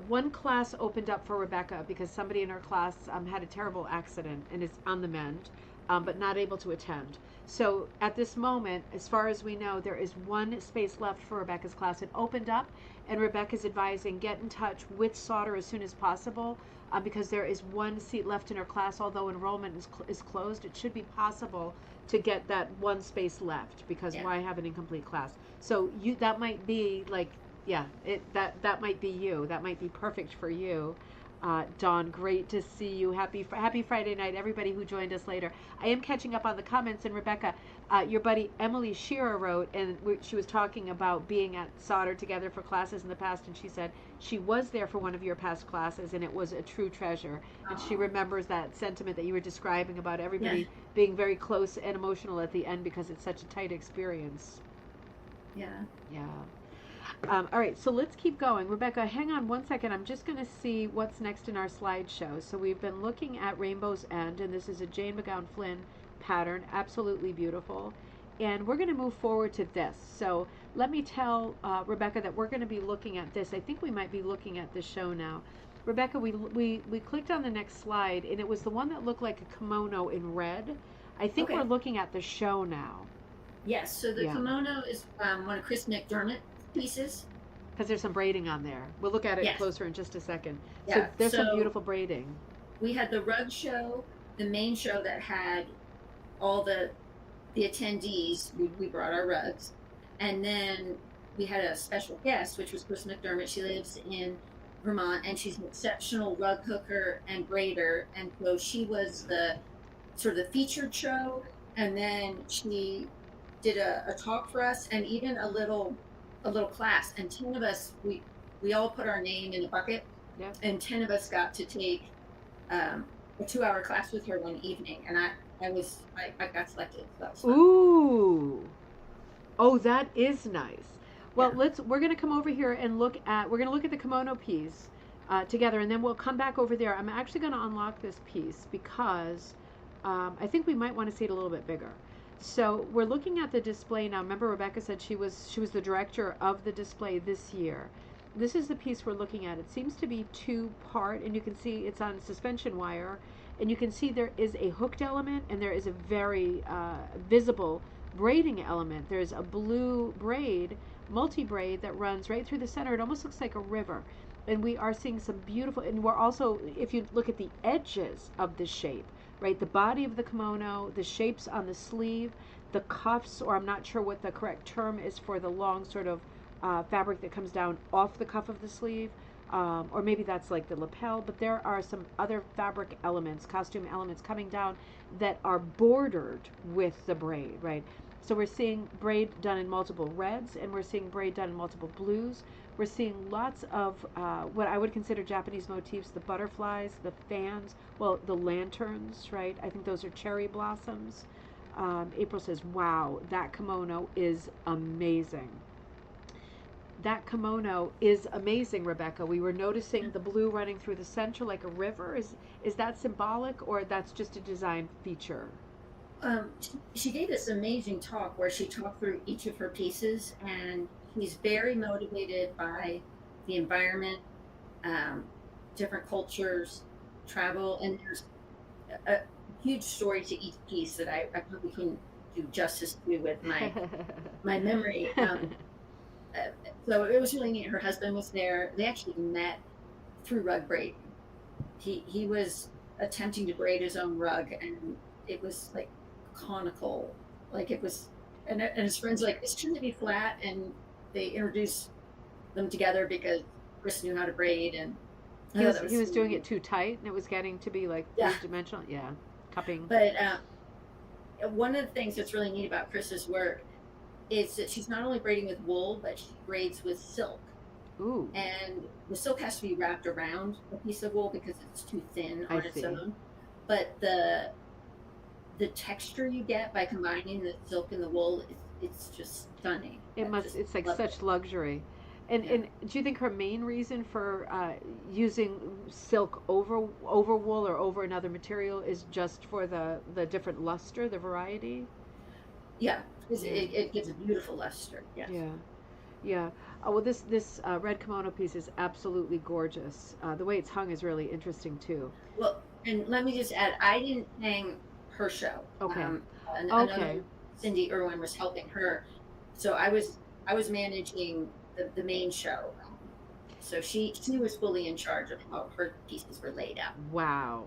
one class opened up for Rebecca because somebody in her class had a terrible accident and is on the mend, but not able to attend. So at this moment, as far as we know, there is one space left for Rebecca's class. It opened up, and Rebecca's advising get in touch with Sauter as soon as possible because there is one seat left in her class. Although enrollment is closed, it should be possible to get that one space left because why have an incomplete class? So that might be like, that might be you. That might be perfect for you. Dawn, great to see you. Happy Friday night, everybody who joined us later. I am catching up on the comments, and Rebecca, your buddy Emily Shearer wrote, and she was talking about being at Sauter together for classes in the past, and she said she was there for one of your past classes, and it was a true treasure. And she remembers that sentiment that you were describing about everybody being very close and emotional at the end because it's such a tight experience. Yeah. Yeah. All right, so let's keep going. Rebecca, hang on one second. I'm just going to see what's next in our slideshow. So we've been looking at Rainbow's End, and this is a Jane McGowan Flynn pattern, absolutely beautiful. And we're going to move forward to this. So let me tell Rebecca that we're going to be looking at this. I think we might be looking at this show now. Rebecca, we clicked on the next slide, and it was the one that looked like a kimono in red. I think Okay. we're looking at the show now. Yes. So the Yeah, kimono is one of Chris McDermott pieces. because there's some braiding on there. We'll look at it Yes. closer in just a second. So Yeah. there's some So beautiful braiding. we had the rug show, the main show that had all the attendees. We brought our rugs, and then we had a special guest, which was Chris McDermott. She lives in Vermont, and she's an exceptional rug hooker and braider, and so she was the sort of the featured show, and then she did a talk for us, and even a little class, and 10 of us we all put our name in a bucket. Yep. And 10 of us got to take a 2-hour class with her one evening, and I got selected. So that was fun. Ooh. Oh, that is nice. Well, Yeah. we're going to come over here and look at the kimono piece together, and then we'll come back over there. I'm actually going to unlock this piece because I think we might want to see it a little bit bigger. So we're looking at the display now. Remember, Rebecca said she was the director of the display this year. This is the piece we're looking at. It seems to be two-part, and you can see it's on suspension wire, and you can see there is a hooked element, and there is a very visible braiding element. There's a blue braid, multi-braid, that runs right through the center. It almost looks like a river. And we are seeing some beautiful, and we're also, if you look at the edges of the shape, right, the body of the kimono, the shapes on the sleeve, the cuffs, or I'm not sure what the correct term is for the long sort of fabric that comes down off the cuff of the sleeve, or maybe that's like the lapel, but there are some other fabric elements, costume elements coming down that are bordered with the braid, right? So we're seeing braid done in multiple reds, and we're seeing braid done in multiple blues. We're seeing lots of what I would consider Japanese motifs, the butterflies, the fans, well, the lanterns, right? I think those are cherry blossoms. April says, wow, that kimono is amazing. That kimono is amazing, Rebecca. We were noticing the blue running through the center like a river. Is that symbolic, or that's just a design feature? She gave this amazing talk where she talked through each of her pieces, and she's very motivated by the environment, um, different cultures, travel, and there's a huge story to each piece that I probably couldn't do justice to with my memory. So it was really neat. Her husband was there. They actually met through rug braiding. He was attempting to braid his own rug, and it was like conical, like it was. And his friends were like, it's trying to be flat, and they introduced them together because Chris knew how to braid, and He was doing it too tight, and it was getting to be like Yeah. three-dimensional. Yeah, cupping. But one of the things that's really neat about Chris's work is that she's not only braiding with wool, but she braids with silk. Ooh, And the silk has to be wrapped around a piece of wool because it's too thin I on its see. own. But the texture you get by combining the silk and the wool, it's just stunning. it I must. just It's like love such it. luxury. Yeah. And do you think her main reason for using silk over wool or over another material is just for the different luster, the variety? Yeah, 'cause Yeah. it gives a beautiful luster. Yes. Yeah. Yeah. Oh, well, this red kimono piece is absolutely gorgeous. The way it's hung is really interesting too. Well, and let me just add, I didn't hang her show. Okay. Another Okay. Cindy Irwin was helping her, so I was managing the main show. So she was fully in charge of how her pieces were laid out. Wow.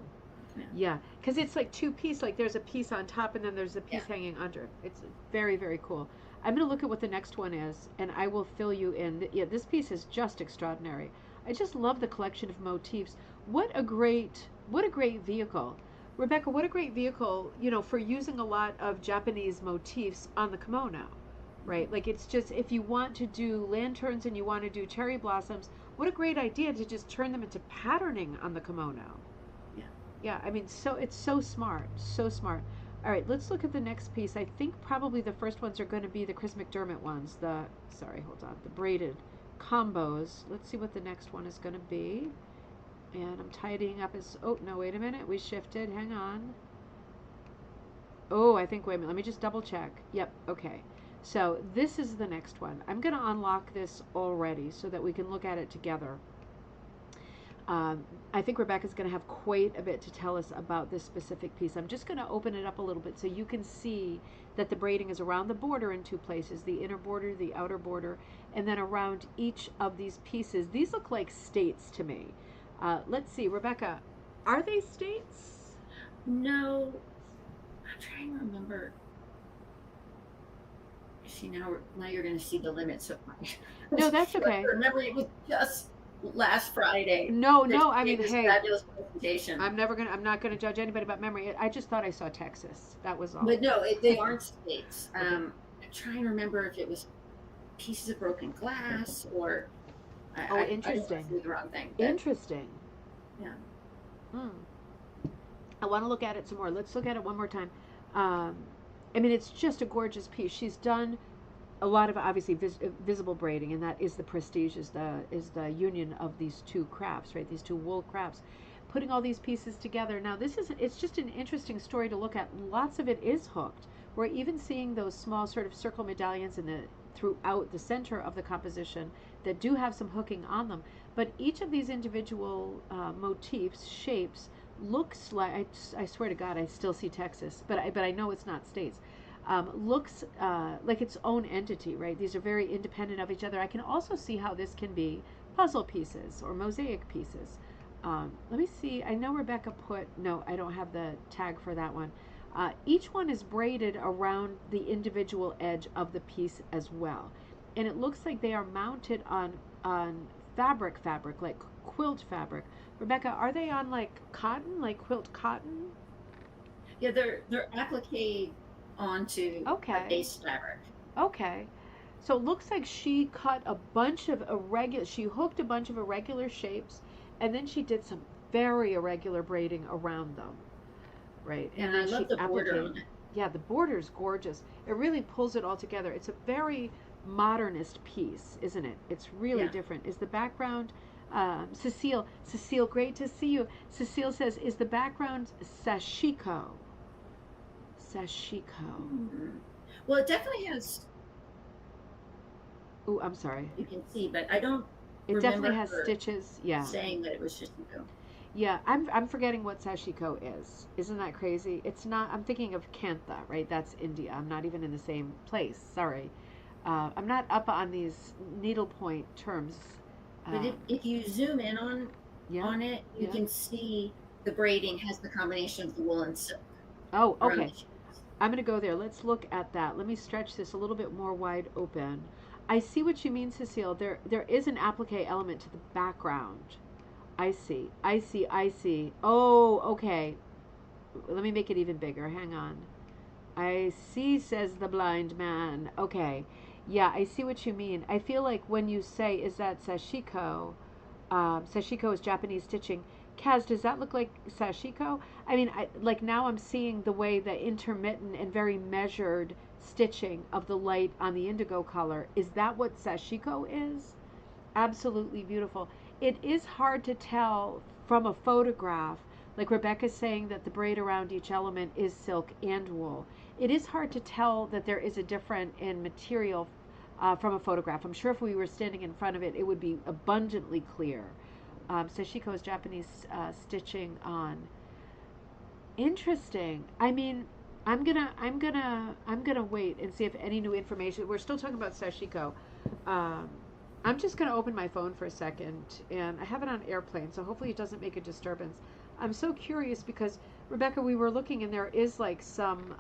Yeah. Yeah, because it's like two piece. Like there's a piece on top, and then there's a piece Yeah. hanging under. It's very, very cool. I'm gonna look at what the next one is, and I will fill you in. Yeah, this piece is just extraordinary. I just love the collection of motifs. What a great vehicle, Rebecca. What a great vehicle. For using a lot of Japanese motifs on the kimono, right? Like it's just if you want to do lanterns and you want to do cherry blossoms, what a great idea to just turn them into patterning on the kimono. Yeah. Yeah, I mean, it's so smart, so smart. All right, let's look at the next piece. I think probably the first ones are going to be the Chris McDermott ones. The braided combos. Let's see what the next one is going to be. And I'm tidying up oh, no, wait a minute. We shifted. Hang on. Oh, wait a minute. Let me just double check. Yep, okay. So this is the next one. I'm going to unlock this already so that we can look at it together. I think Rebecca's going to have quite a bit to tell us about this specific piece. I'm just going to open it up a little bit so you can see that the braiding is around the border in two places, the inner border, the outer border, and then around each of these pieces. These look like states to me. Let's see, Rebecca, are they states? No, I'm trying to remember. See, now you're going to see the limits of my. No, that's okay. Remember, it was just last Friday. No, I mean, this hey, fabulous presentation. I'm not gonna judge anybody about memory. I just thought I saw Texas. That was all. But no, they aren't states. Okay. I'm trying to remember if it was pieces of broken glass or. Interesting. I don't do the wrong thing. Interesting. Yeah. I want to look at it some more. Let's look at it one more time. I mean, it's just a gorgeous piece. She's done a lot of obviously visible braiding, and that is the prestige, is the union of these two crafts, right? These two wool crafts, putting all these pieces together. Now, it's just an interesting story to look at. Lots of it is hooked. We're even seeing those small sort of circle medallions throughout the center of the composition that do have some hooking on them. But each of these individual motifs, shapes, looks like, I swear to God, I still see Texas, but I know it's not states. Looks like its own entity, right? These are very independent of each other. I can also see how this can be puzzle pieces or mosaic pieces. Let me see. I know Rebecca no, I don't have the tag for that one. Each one is braided around the individual edge of the piece as well. And it looks like they are mounted on fabric, like quilt fabric. Rebecca, are they on like cotton, like quilt cotton? Yeah, they're appliqué onto a base fabric. Okay. So it looks like she cut a bunch of she hooked a bunch of irregular shapes, and then she did some very irregular braiding around them, right? And I love the border on it. Yeah, the border's gorgeous. It really pulls it all together. It's a very modernist piece, isn't it? It's really different. Is the background, Cecile, great to see you. Cecile says, is the background sashiko? Mm-hmm. Well, it definitely has. Oh, I'm sorry. You can see, but I don't. It definitely has stitches. Yeah. Saying that it was sashiko. Yeah, I'm forgetting what sashiko is. Isn't that crazy? It's not. I'm thinking of kantha, right? That's India. I'm not even in the same place. Sorry. I'm not up on these needlepoint terms. But if you zoom in on it, you can see the braiding has the combination of the wool and silk. Oh, okay. I'm going to go there. Let's look at that. Let me stretch this a little bit more wide open. I see what you mean, Cecile. There is an applique element to the background. I see. Oh, okay. Let me make it even bigger. Hang on. I see, says the blind man. Okay. Yeah, I see what you mean. I feel like when you say, is that sashiko? Sashiko is Japanese stitching. Kaz, does that look like sashiko? I mean, like now I'm seeing the way the intermittent and very measured stitching of the light on the indigo color. Is that what sashiko is? Absolutely beautiful. It is hard to tell from a photograph, like Rebecca's saying that the braid around each element is silk and wool. It is hard to tell that there is a difference in material from a photograph. I'm sure if we were standing in front of it, it would be abundantly clear. Sashiko is Japanese stitching on. Interesting. I mean, I'm gonna wait and see if any new information. We're still talking about sashiko. I'm just gonna open my phone for a second, and I have it on airplane, so hopefully it doesn't make a disturbance. I'm so curious because Rebecca, we were looking, and there is like some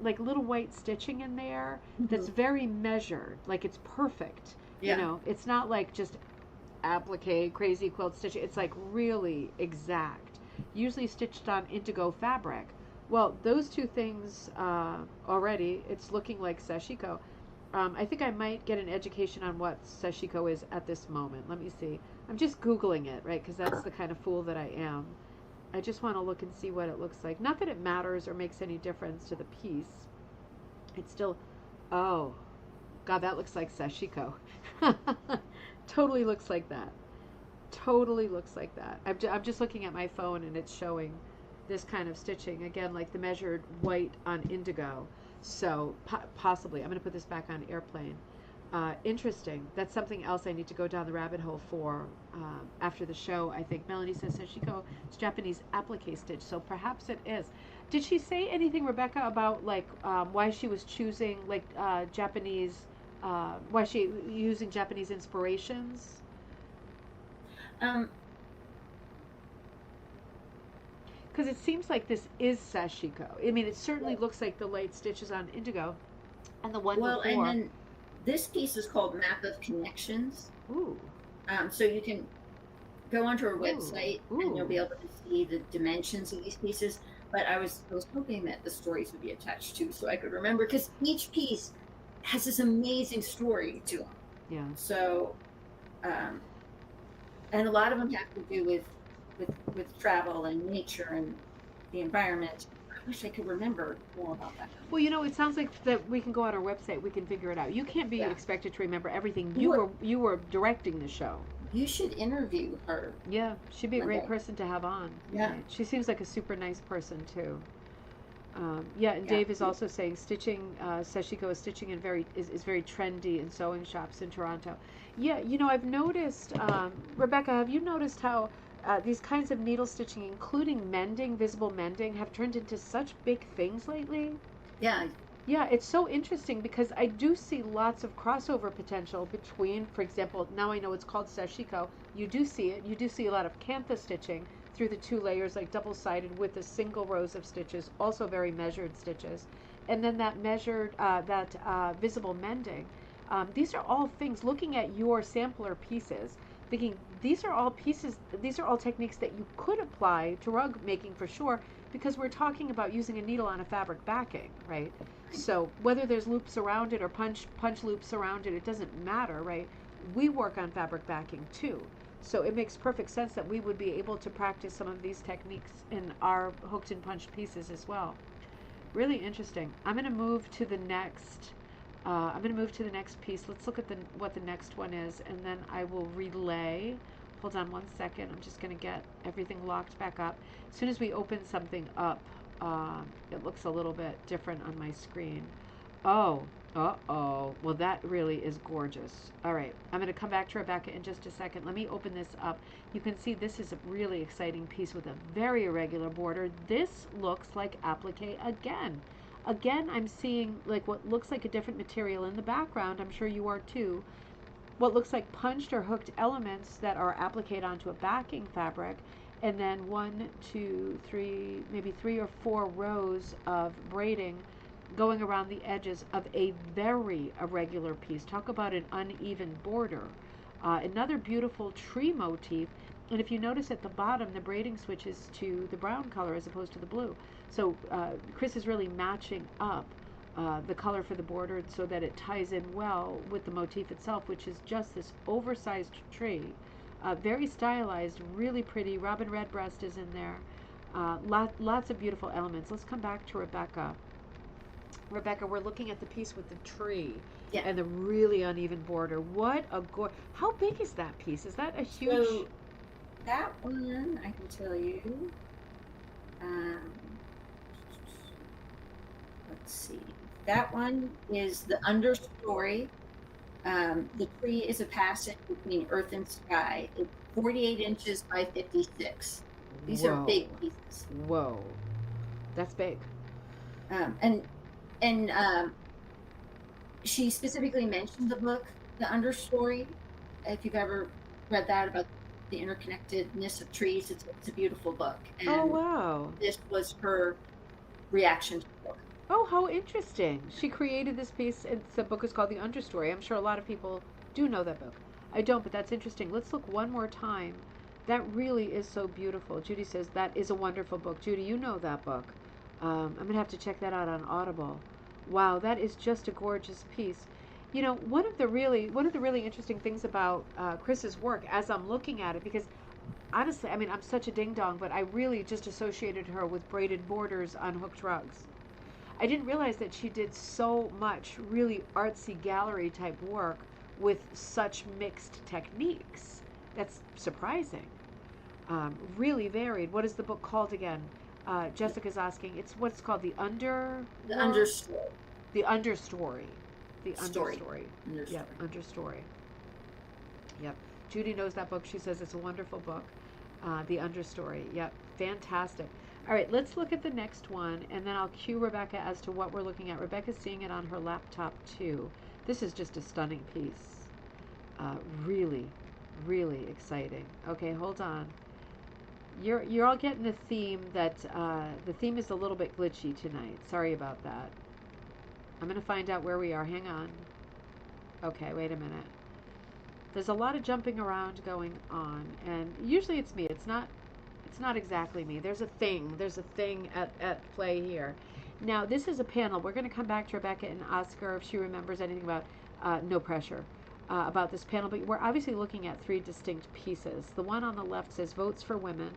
like little white stitching in there that's very measured, like it's perfect. You know, it's not like just applique crazy quilt stitching. It's like really exact, usually stitched on indigo fabric. Well, those two things already, it's looking like sashiko. I think I might get an education on what sashiko is at this moment. Let me see. I'm just Googling it, right? Because that's the kind of fool that I am. I just want to look and see what it looks like. Not that it matters or makes any difference to the piece. It's still, oh, God, that looks like sashiko. Totally looks like that. Totally looks like that. I'm just looking at my phone and it's showing this kind of stitching. Again, like the measured white on indigo. So possibly, I'm going to put this back on airplane. Interesting. That's something else I need to go down the rabbit hole for after the show. I think Melanie says Sashiko is Japanese applique stitch, so perhaps it is. Did she say anything, Rebecca, about like why she was choosing like Japanese? Why she using Japanese inspirations? Um, Because it seems like this is Sashiko. I mean, it certainly looks like the light stitches on indigo, and the one well, and before. then this piece is called Map of Connections. Ooh, So you can go onto our ooh, website and you'll be able to see the dimensions of these pieces. But I was hoping that the stories would be attached too, so I could remember, because each piece has this amazing story to them. Yeah. So, and a lot of them have to do with travel and nature and the environment. I wish I could remember more about that. Well, it sounds like that we can go on our website. We can figure it out. You can't be Yeah. expected to remember everything. You You were directing the show. You should interview her. Yeah, she'd be a One great day. person to have on. Yeah. Right. She seems like a super nice person too. Yeah, and Yeah. Dave is also saying stitching. Sashiko is stitching in is very trendy in sewing shops in Toronto. Yeah, I've noticed. Rebecca, have you noticed how these kinds of needle stitching, including mending, visible mending, have turned into such big things lately? Yeah. Yeah, it's so interesting because I do see lots of crossover potential between, for example, now I know it's called sashiko. You do see it. You do see a lot of kantha stitching through the two layers, like double-sided with the single rows of stitches, also very measured stitches. And then that visible mending. These are all things, looking at your sampler pieces, thinking these are all pieces, these are all techniques that you could apply to rug making for sure, because we're talking about using a needle on a fabric backing, right? So whether there's loops around it or punch loops around it, it doesn't matter, right? We work on fabric backing too. So it makes perfect sense that we would be able to practice some of these techniques in our hooked and punched pieces as well. Really interesting. I'm going to move to the next. I'm going to move to the next piece. Let's look at what the next one is, and then I will relay. Hold on one second. I'm just going to get everything locked back up. As soon as we open something up, it looks a little bit different on my screen. Oh, uh-oh. Well, that really is gorgeous. All right, I'm going to come back to Rebecca in just a second. Let me open this up. You can see this is a really exciting piece with a very irregular border. This looks like applique again. Again, I'm seeing like what looks like a different material in the background. I'm sure you are too. What looks like punched or hooked elements that are appliqued onto a backing fabric, and then 1, 2, 3, maybe 3 or 4 rows of braiding going around the edges of a very irregular piece. Talk about an uneven border. Another beautiful tree motif. And if you notice at the bottom, the braiding switches to the brown color as opposed to the blue. So Chris is really matching up the color for the border so that it ties in well with the motif itself, which is just this oversized tree. Very stylized, really pretty. Robin Redbreast is in there. Lots of beautiful elements. Let's come back to Rebecca. Rebecca, we're looking at the piece with the tree and the really uneven border. What a How big is that piece? Is that a huge... So that one, I can tell you. Let's see. That one is the understory. The tree is a passage between earth and sky. It's 48 inches by 56. These are big pieces. Whoa. That's big. And she specifically mentioned the book, The Understory. If you've ever read that about the interconnectedness of trees, it's a beautiful book. And oh, wow. This was her reaction to the book. Oh, how interesting. She created this piece. The book is called The Understory. I'm sure a lot of people do know that book. I don't, but that's interesting. Let's look one more time. That really is so beautiful. Judy says that is a wonderful book. Judy, you know that book. I'm going to have to check that out on Audible. Wow, that is just a gorgeous piece. One of the really interesting things about Chris's work as I'm looking at it, because honestly, I mean, I'm such a ding-dong, but I really just associated her with braided borders on hooked rugs. I didn't realize that she did so much really artsy gallery type work with such mixed techniques. That's surprising. Really varied. What is the book called again? Jessica's asking. It's what's called the understory. The Understory. The Story. Understory. Understory. Yep, Understory. Yep. Judy knows that book. She says it's a wonderful book. The Understory. Yep. Fantastic. All right, let's look at the next one, and then I'll cue Rebecca as to what we're looking at. Rebecca's seeing it on her laptop, too. This is just a stunning piece. Really, really exciting. Okay, hold on. You're all getting the theme that the theme is a little bit glitchy tonight. Sorry about that. I'm going to find out where we are. Hang on. Okay, wait a minute. There's a lot of jumping around going on, and usually it's me. It's not exactly me. There's a thing at play here. Now, this is a panel. We're going to come back to Rebecca and ask her if she remembers anything about no pressure about this panel, but we're obviously looking at three distinct pieces. The one on the left says votes for women.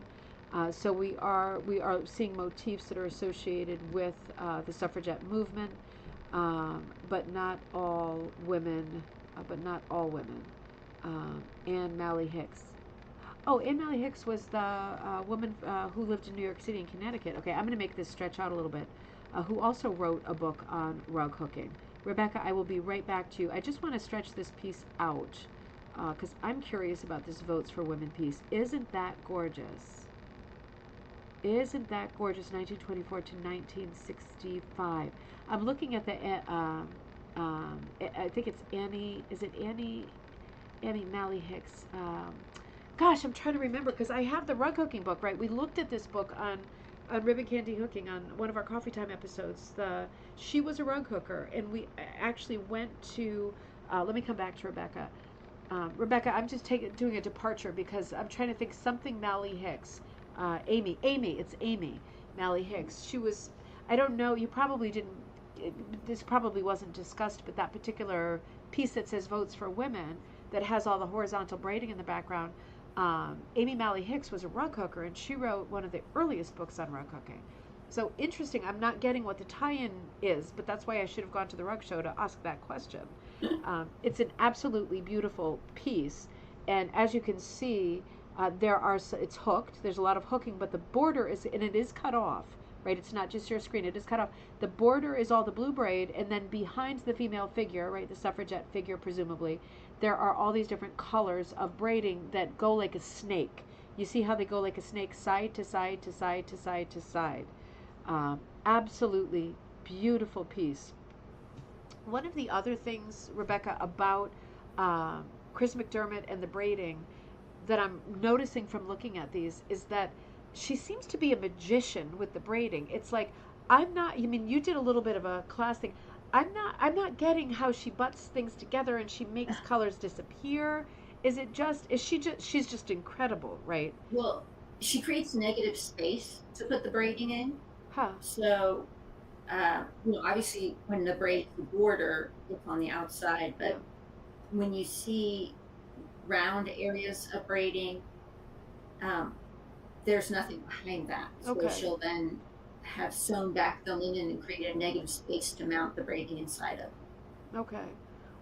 So we are seeing motifs that are associated with the suffragette movement, but not all women. Anne Malley Hicks. Oh, Anne Malley Hicks was the woman who lived in New York City and Connecticut. Okay, I'm going to make this stretch out a little bit. Who also wrote a book on rug hooking. Rebecca, I will be right back to you. I just want to stretch this piece out because I'm curious about this Votes for Women piece. Isn't that gorgeous? Isn't that gorgeous? 1924 to 1965. I'm looking at the, I think it's Annie, is it Annie Malley Hicks? Gosh, I'm trying to remember because I have the rug hooking book, right? We looked at this book on Ribbon Candy Hooking on one of our Coffee Time episodes. She was a rug hooker, and we actually went to, let me come back to Rebecca. Rebecca, I'm just doing a departure because I'm trying to think something Malley Hicks. It's Amy Malley Hicks. She was, I don't know, you probably didn't, this probably wasn't discussed, but that particular piece that says Votes for Women that has all the horizontal braiding in the background, Amy Malley Hicks was a rug hooker, and she wrote one of the earliest books on rug hooking. So interesting. I'm not getting what the tie-in is, but that's why I should have gone to the rug show to ask that question. It's an absolutely beautiful piece, and as you can see, it's hooked. There's a lot of hooking, but the border is, and it is cut off, right? It's not just your screen. It is cut off. The border is all the blue braid, and then behind the female figure, right, the suffragette figure presumably, there are all these different colors of braiding that go like a snake. You see how they go like a snake, side to side to side to side to side. Absolutely beautiful piece. One of the other things, Rebecca, about Chris McDermit and the braiding that I'm noticing from looking at these is that she seems to be a magician with the braiding. It's like, you did a little bit of a class thing. I'm not getting how she butts things together and she makes colors disappear. She's just incredible, right? Well, she creates negative space to put the braiding in. Huh. So, obviously when the border, it's on the outside, but when you see round areas of braiding, there's nothing behind that. So she'll then have sewn back the linen and create a negative space to mount the braiding inside of. Okay.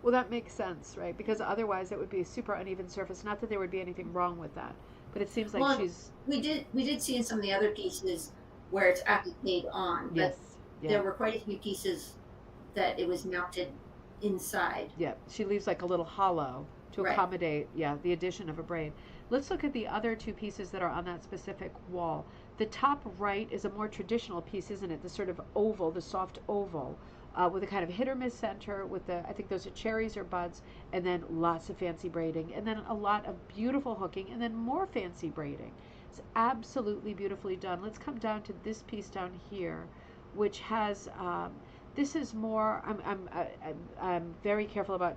Well, that makes sense, right? Because otherwise it would be a super uneven surface. Not that there would be anything wrong with that, but it seems like we did see in some of the other pieces where it's appliqued on, but there were quite a few pieces that it was mounted inside. Yeah, she leaves like a little hollow to accommodate, the addition of a braid. Let's look at the other two pieces that are on that specific wall. The top right is a more traditional piece, isn't it? The sort of oval, the soft oval, with a kind of hit or miss center with I think those are cherries or buds, and then lots of fancy braiding, and then a lot of beautiful hooking, and then more fancy braiding. It's absolutely beautifully done. Let's come down to this piece down here, which has, this is more, I'm very careful about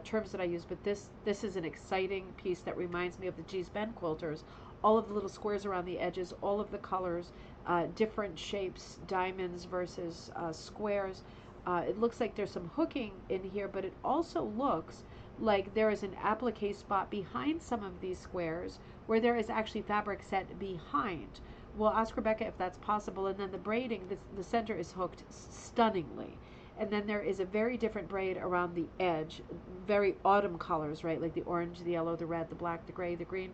terms that I use, but this is an exciting piece that reminds me of the G's Ben quilters. All of the little squares around the edges, all of the colors, different shapes, diamonds versus squares. It looks like there's some hooking in here, but it also looks like there is an applique spot behind some of these squares where there is actually fabric set behind. We'll ask Rebecca if that's possible. And then the braiding, the center is hooked stunningly. And then there is a very different braid around the edge, very autumn colors, right? Like the orange, the yellow, the red, the black, the gray, the green.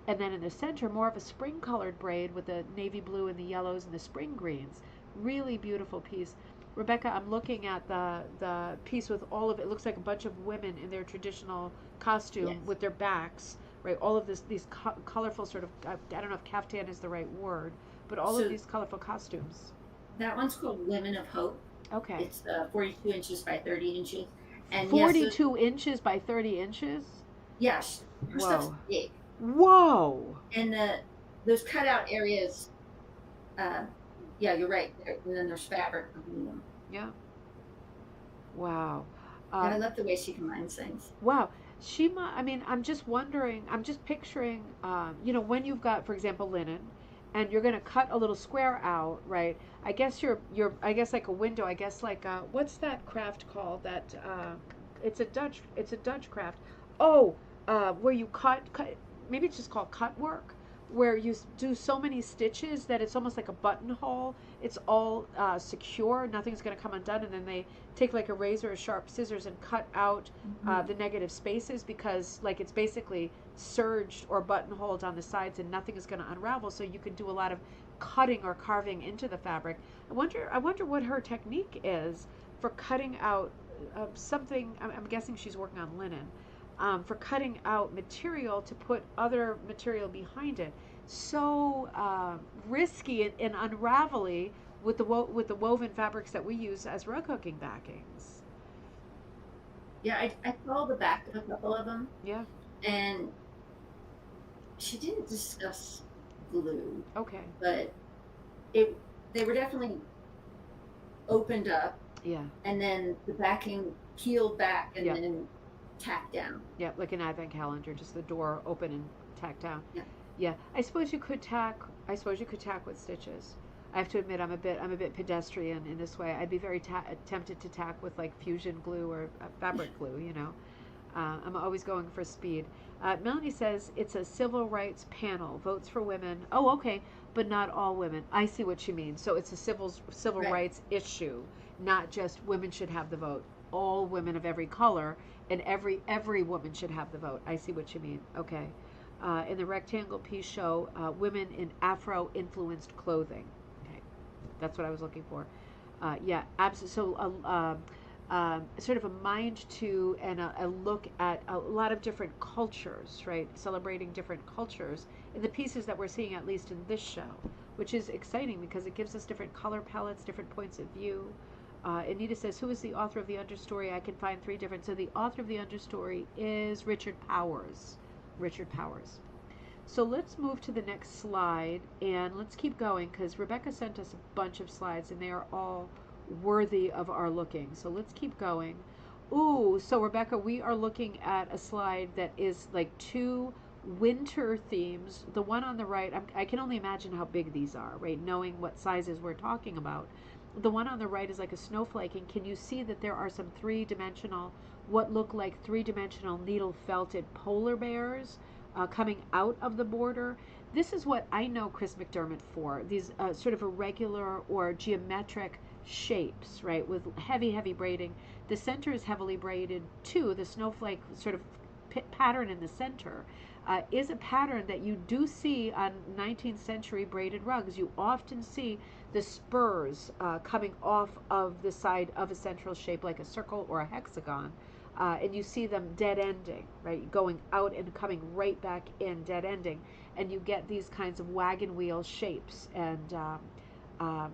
And then in the center, more of a spring-colored braid with the navy blue and the yellows and the spring greens. Really beautiful piece. Rebecca, I'm looking at the piece with all of it. It looks like a bunch of women in their traditional costume Yes. with their backs, right? All of these colorful sort of, I don't know if caftan is the right word, but all of So these colorful costumes. that one's called Women of Hope. Okay. It's 42 inches by 30 inches. And yes, 42 inches by 30 inches? yes, her stuff's Whoa. big. Whoa. And those cutout areas, uh, yeah, you're right. And then there's fabric between them. Yeah. Wow. And I Um, love the way she combines things. wow. I mean, I'm just wondering, I'm just picturing, when you've got, for example, linen, and you're going to cut a little square out, right? I guess like a window, I guess like, what's that craft called? It's a Dutch craft. Oh, where you cut, maybe it's just called cut work, where you do so many stitches that it's almost like a buttonhole. It's all secure, nothing's going to come undone, and then they take like a razor or sharp scissors and cut out Mm-hmm. the negative spaces, because like it's basically serged or buttonholed on the sides and nothing is going to unravel, so you can do a lot of cutting or carving into the fabric. I wonder what her technique is for cutting out something. I'm guessing she's working on linen, for cutting out material to put other material behind it. So risky and unravelly with with the woven fabrics that we use as rug hooking backings. Yeah, I saw the back of a couple of them, Yeah. and she didn't discuss glue, Okay. but it they were definitely opened up, Yeah. and then the backing peeled back and Yeah. then tacked down. Yeah. Like an advent calendar, just the door open and tacked down. Yeah. Yeah. I suppose you could tack with stitches. I have to admit, I'm a bit pedestrian in this way. I'd be very tempted to tack with like fusion glue or fabric glue. I'm always going for speed. Melanie says it's a civil rights panel. Votes for women. Oh, okay, but not all women. I see what she means. So it's a civil Right. rights issue, not just women should have the vote. All women of every color and every woman should have the vote. I see what you mean. Okay. In the rectangle piece show women in Afro influenced clothing. Okay, that's what I was looking for. Yeah, absolutely. So sort of a mind to and a look at a lot of different cultures, right? Celebrating different cultures in the pieces that we're seeing, at least in this show, which is exciting because it gives us different color palettes, different points of view. Anita says, who is the author of the understory? I can find three different. So the author of the understory is Richard Powers. Richard Powers. So let's move to the next slide and let's keep going because Rebecca sent us a bunch of slides and they are all worthy of our looking. So let's keep going. Ooh, so Rebecca, we are looking at a slide that is like two winter themes. The one on the right, I can only imagine how big these are, right? Knowing what sizes we're talking about. The one on the right is like a snowflake, and can you see that there are some three-dimensional, what look like three-dimensional needle felted polar bears coming out of the border? This is what I know Chris McDermott for, these sort of irregular or geometric shapes, right, with heavy, heavy braiding. The center is heavily braided too. The snowflake sort of pattern in the center is a pattern that you do see on 19th century braided rugs. You often see the spurs coming off of the side of a central shape like a circle or a hexagon. And you see them dead ending, right? Going out and coming right back in, dead ending. And you get these kinds of wagon wheel shapes and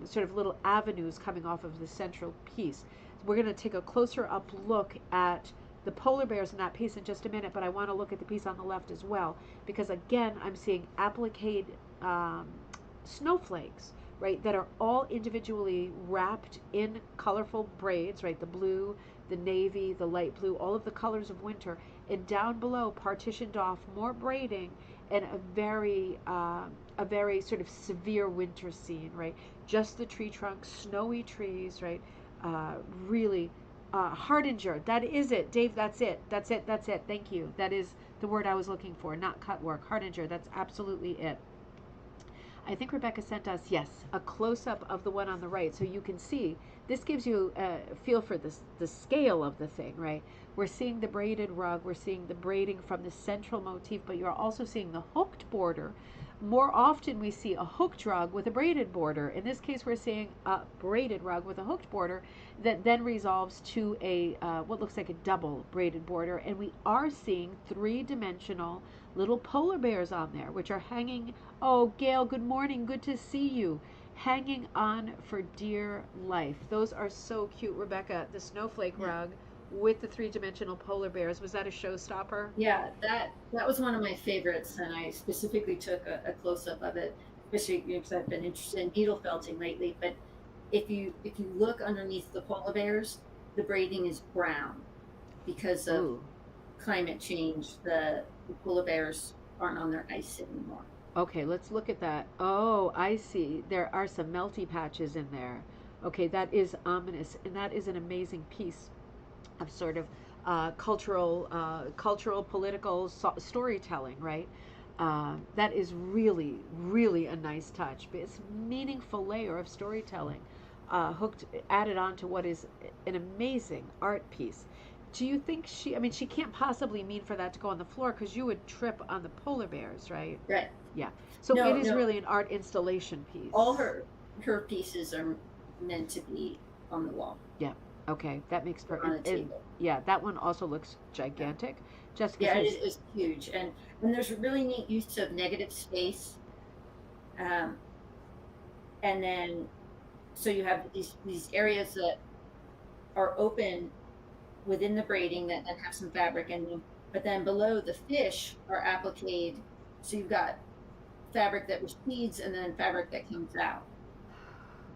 sort of little avenues coming off of the central piece. We're going to take a closer up look at the polar bears in that piece in just a minute, but I want to look at the piece on the left as well, because again, I'm seeing applique snowflakes, right, that are all individually wrapped in colorful braids, right, the blue, the navy, the light blue, all of the colors of winter, and down below, partitioned off, more braiding, and a very sort of severe winter scene, right, just the tree trunks, snowy trees, right, really hardinger. That is it, Dave. That's it. That's it. That's it. Thank you. That is the word I was looking for. Not cut work. Hardinger. That's absolutely it. I think Rebecca sent us, yes, a close up of the one on the right, so you can see. This gives you a feel for the scale of the thing, right? We're seeing the braided rug. We're seeing the braiding from the central motif, but you're also seeing the hooked border more often we see a hooked rug with a braided border. In this case, we're seeing a braided rug with a hooked border that then resolves to a what looks like a double braided border. And we are seeing three-dimensional little polar bears on there, which are hanging. Oh, Gail, good morning. Good to see you. Hanging on for dear life. Those are so cute, Rebecca. The snowflake rug with the three-dimensional polar bears. Was that a showstopper? Yeah, that was one of my favorites, and I specifically took a close up of it, especially because I've been interested in beetle felting lately. But if you look underneath the polar bears, the braiding is brown because of Ooh. climate change. The polar bears aren't on their ice anymore. Okay, let's look at that. Oh, I see. There are some melty patches in there. Okay, that is ominous, and that is an amazing piece of sort of cultural, political storytelling, right? That is really, really a nice touch. But it's a meaningful layer of storytelling, hooked, added on to what is an amazing art piece. Do you think she? I mean, she can't possibly mean for that to go on the floor because you would trip on the polar bears, right? Right. Yeah. So No, it is no. really an art installation piece. All her pieces are meant to be on the wall. Yeah. Okay, that makes On a table. yeah, that one also looks gigantic. Jessica Yeah, says, it is huge, and there's a really neat use of negative space, um, and then so you have these areas that are open within the braiding that then have some fabric in them, but then below the fish are appliqued, so you've got fabric that recedes and then fabric that comes out,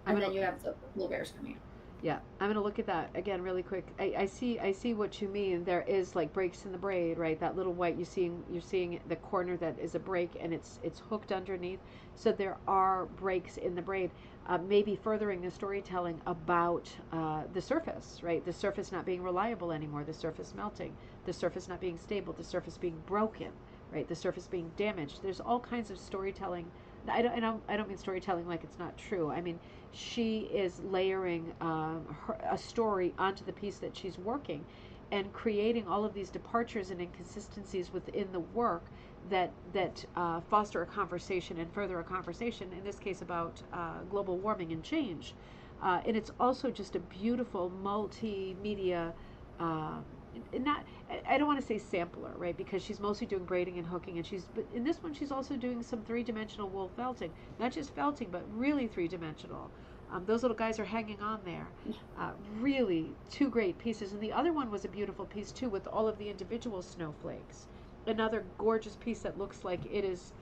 I'm and gonna, then you have the blue bears coming out. yeah, I'm gonna look at that again really quick. I see what you mean. There is like breaks in the braid, right? That little white you're seeing the corner that is a break and it's hooked underneath. So there are breaks in the braid, maybe furthering the storytelling about the surface, right? The surface not being reliable anymore, the surface melting, the surface not being stable, the surface being broken, right? The surface being damaged. There's all kinds of storytelling. I don't mean storytelling like it's not true. I mean she is layering a story onto the piece that she's working and creating all of these departures and inconsistencies within the work that foster a conversation and further a conversation, in this case about global warming and change. And it's also just a beautiful multimedia uh, not I don't want to say sampler, right? Because she's mostly doing braiding and hooking, and but in this one she's also doing some three-dimensional wool felting, not just felting, but really three-dimensional. Those little guys are hanging on there. Really, two great pieces, and the other one was a beautiful piece too, with all of the individual snowflakes. Another gorgeous piece that looks like it is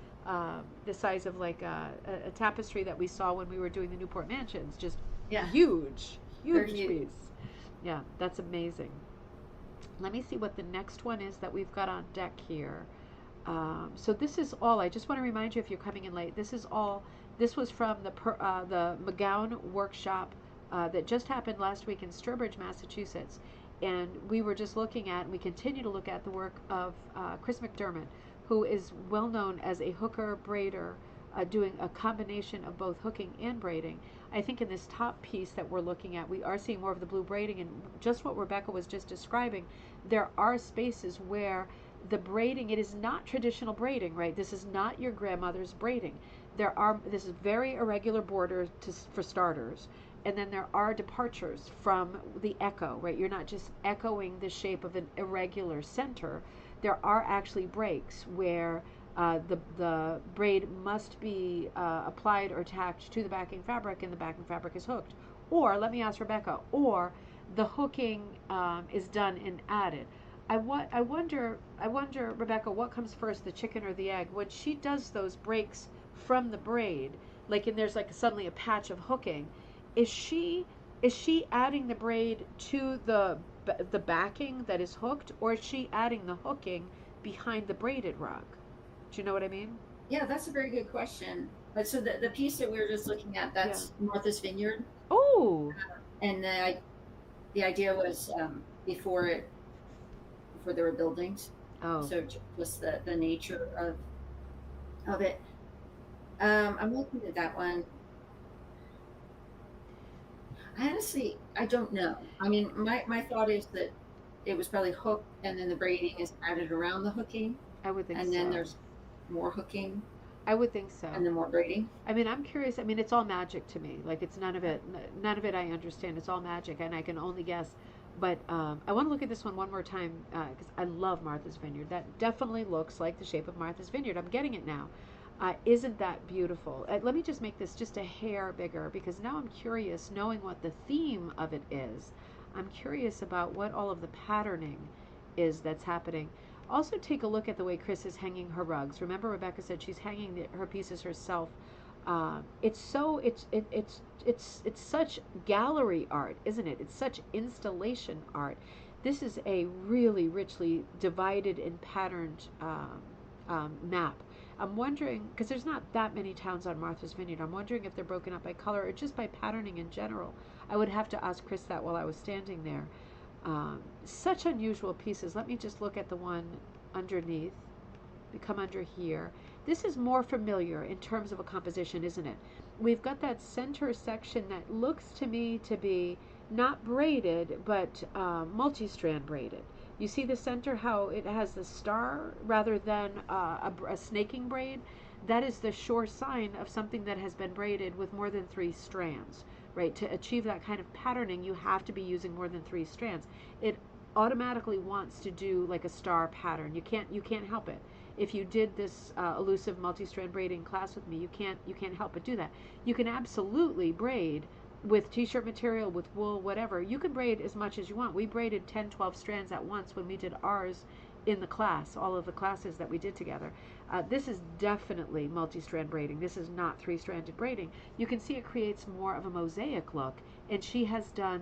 the size of like a tapestry that we saw when we were doing the Newport Mansions. Just Yeah, huge huge. piece. Yeah, that's amazing. Let me see what the next one is that we've got on deck here. So this is all. I just want to remind you, if you're coming in late, this is all. This was from the McGown workshop that just happened last week in Sturbridge, Massachusetts, and we were just looking at, and we continue to look at the work of Chris McDermit, who is well known as a hooker braider, doing a combination of both hooking and braiding. I think in this top piece that we're looking at, we are seeing more of the blue braiding, and just what Rebecca was just describing, there are spaces where the braiding, it is not traditional braiding, right? This is not your grandmother's braiding. This is very irregular border for starters, and then there are departures from the echo, right? You're not just echoing the shape of an irregular center. There are actually breaks where the braid must be applied or tacked to the backing fabric, and the backing fabric is hooked. Or, let me ask Rebecca, or the hooking is done and added. I wonder, Rebecca, what comes first, the chicken or the egg? When she does those breaks from the braid, like, and there's like suddenly a patch of hooking, is she adding the braid to the backing that is hooked, or is she adding the hooking behind the braided rug? Do you know what I mean? Yeah, that's a very good question. But so the piece that we were just looking at, Yeah. that's Martha's Vineyard, Oh, and the idea was before there were buildings, oh, so just the nature of it. I'm looking at that one. I don't know. I mean, my thought is that it was probably hooked, and then the braiding is added around the hooking, I would think and so. then there's more hooking. I would think so. and then more braiding. I mean, I'm curious. I mean, it's all magic to me. Like, it's none of it I understand. It's all magic, and I can only guess. But I want to look at this one more time because I love Martha's Vineyard. That definitely looks like the shape of Martha's Vineyard. I'm getting it now. Isn't that beautiful? Let me just make this just a hair bigger because now I'm curious, knowing what the theme of it is. I'm curious about what all of the patterning is that's happening. Also, take a look at the way Chris is hanging her rugs. Remember, Rebecca said she's hanging her pieces herself. It's such gallery art, isn't it? It's such installation art. This is a really richly divided and patterned map. I'm wondering, because there's not that many towns on Martha's Vineyard, I'm wondering if they're broken up by color or just by patterning in general. I would have to ask Chris that while I was standing there. Such unusual pieces. Let me just look at the one underneath. We come under here. This is more familiar in terms of a composition, isn't it? We've got that center section that looks to me to be not braided, but multi-strand braided. You see the center, how it has the star rather than a snaking braid? That is the sure sign of something that has been braided with more than 3 strands, right? To achieve that kind of patterning, you have to be using more than 3 strands. It automatically wants to do like a star pattern. You can't help it. If you did this elusive multi-strand braiding class with me, you can't help but do that. You can absolutely braid with t-shirt material, with wool, whatever. You can braid as much as you want. We braided 10, 12 strands at once when we did ours in the class, all of the classes that we did together. This is definitely multi-strand braiding. This is not 3-stranded braiding. You can see it creates more of a mosaic look, and she has done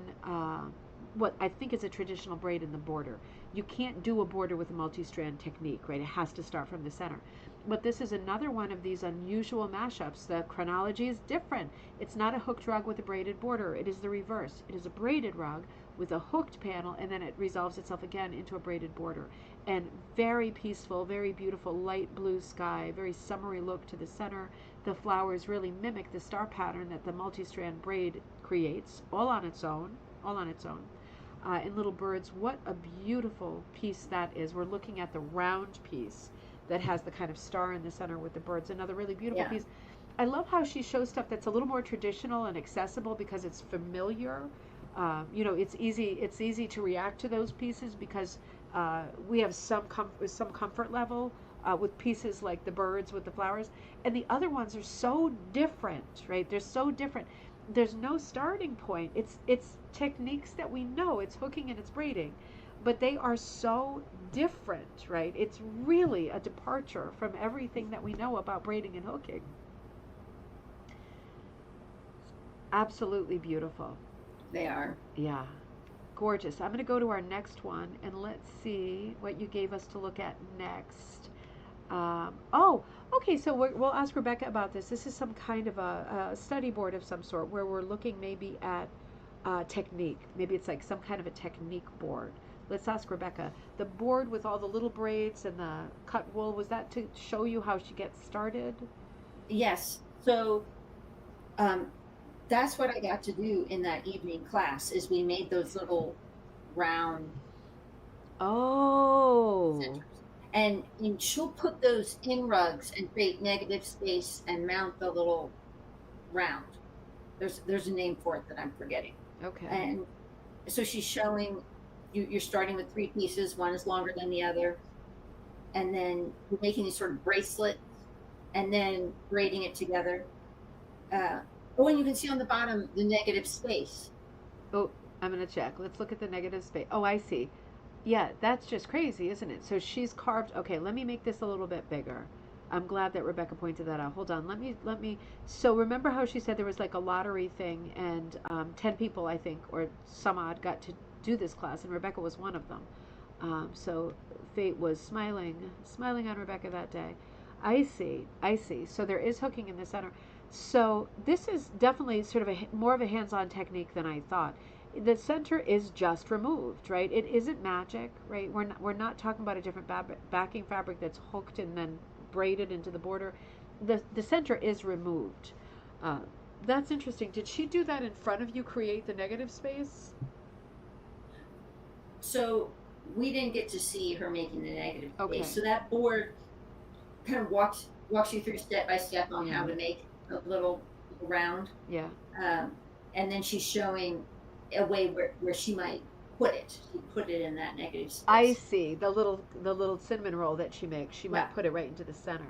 what I think is a traditional braid in the border. You can't do a border with a multi-strand technique, right? It has to start from the center. But this is another one of these unusual mashups. The chronology is different. It's not a hooked rug with a braided border. It is the reverse. It is a braided rug with a hooked panel, and then it resolves itself again into a braided border. And very peaceful, very beautiful, light blue sky, very summery look to the center. The flowers really mimic the star pattern that the multi-strand braid creates, all on its own. And little birds, what a beautiful piece that is. We're looking at the round piece that has the kind of star in the center with the birds. Another really beautiful piece. I love how she shows stuff that's a little more traditional and accessible because it's familiar. It's easy to react to those pieces because we have some comfort level with pieces like the birds with the flowers, and the other ones are so different, right? They're so different. There's no starting point. It's techniques that we know. It's hooking and it's braiding, but they are so different, right? It's really a departure from everything that we know about braiding and hooking. Absolutely beautiful. They are. Yeah. Gorgeous. I'm going to go to our next one and let's see what you gave us to look at next. Okay, so we'll ask Rebecca about this. This is some kind of a study board of some sort where we're looking maybe at technique. Maybe it's like some kind of a technique board. Let's ask Rebecca. The board with all the little braids and the cut wool, was that to show you how she gets started? Yes. So that's what I got to do in that evening class is we made those little round centers. And she'll put those in rugs and create negative space and mount the little round. There's a name for it that I'm forgetting. Okay. And so she's showing you're starting with 3 pieces, one is longer than the other, and then you're making these sort of bracelets and then braiding it together. And you can see on the bottom the negative space. Oh, I'm going to check. Let's look at the negative space. Oh, I see. Yeah, that's just crazy, isn't it? So she's carved. Okay, let me make this a little bit bigger. I'm glad that Rebecca pointed that out. Hold on. Let me. So remember how she said there was like a lottery thing and 10 people, I think, or some odd got to do this class, and Rebecca was one of them. So fate was smiling on Rebecca that day. I see. So there is hooking in the center. So this is definitely sort of more of a hands-on technique than I thought. The center is just removed, right? It isn't magic, right? We're not talking about a different backing fabric that's hooked and then braided into the border. The center is removed. That's interesting. Did she do that in front of you, create the negative space? So we didn't get to see her making the negative Okay. space. So that board kind of walks walks you through step by step on how Yeah. to make a little round. Yeah. Um, and then she's showing a way where she might put it. She put it in that negative I space. see the little cinnamon roll that she makes. She Yeah. might put it right into the center.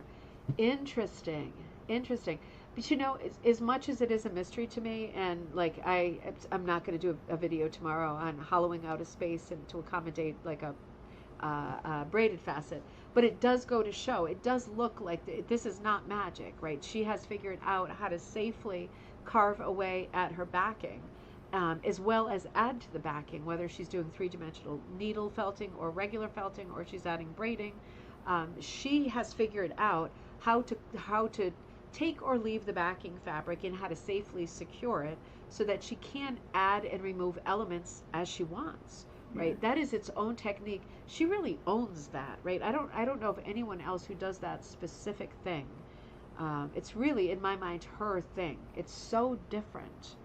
Interesting, interesting. But you know, as much as it is a mystery to me, and like I'm not going to do a video tomorrow on hollowing out a space and to accommodate like a braided facet, but it does go to show. It does look like this is not magic, right? She has figured out how to safely carve away at her backing, as well as add to the backing, whether she's doing three-dimensional needle felting or regular felting, or she's adding braiding. She has figured out how to take or leave the backing fabric and how to safely secure it so that she can add and remove elements as she wants. Yeah. Right, that is its own technique. She really owns that, right? I don't know of anyone else who does that specific thing. It's really, in my mind, her thing. It's so different.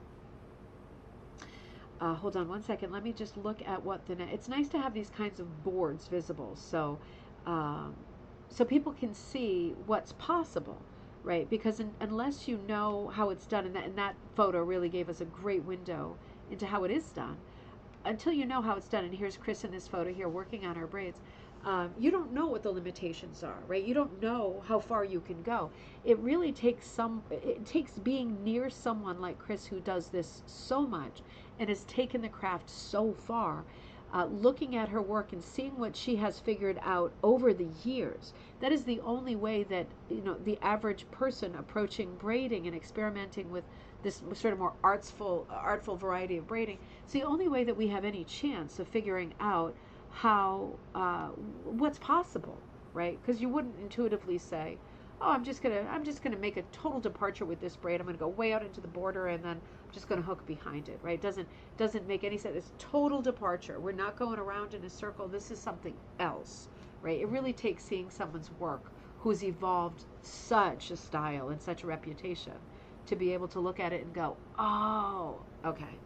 Hold on one second. Let me just look at what it's nice to have these kinds of boards visible, so um, so people can see what's possible, right? Because unless you know how it's done, and that photo really gave us a great window into how it is done. Until you know how it's done, and here's Chris in this photo here working on her braids. You don't know what the limitations are, right? You don't know how far you can go. It really takes it takes being near someone like Chris who does this so much and has taken the craft so far, looking at her work and seeing what she has figured out over the years. That is the only way that, you know, the average person approaching braiding and experimenting with this sort of more artful variety of braiding. It's the only way that we have any chance of figuring out how what's possible, right? Because you wouldn't intuitively say, "Oh, I'm just gonna make a total departure with this braid. I'm gonna go way out into the border, and then I'm just gonna hook behind it." Right? Doesn't make any sense. It's total departure. We're not going around in a circle. This is something else, right? It really takes seeing someone's work who's evolved such a style and such a reputation to be able to look at it and go, "Oh, okay,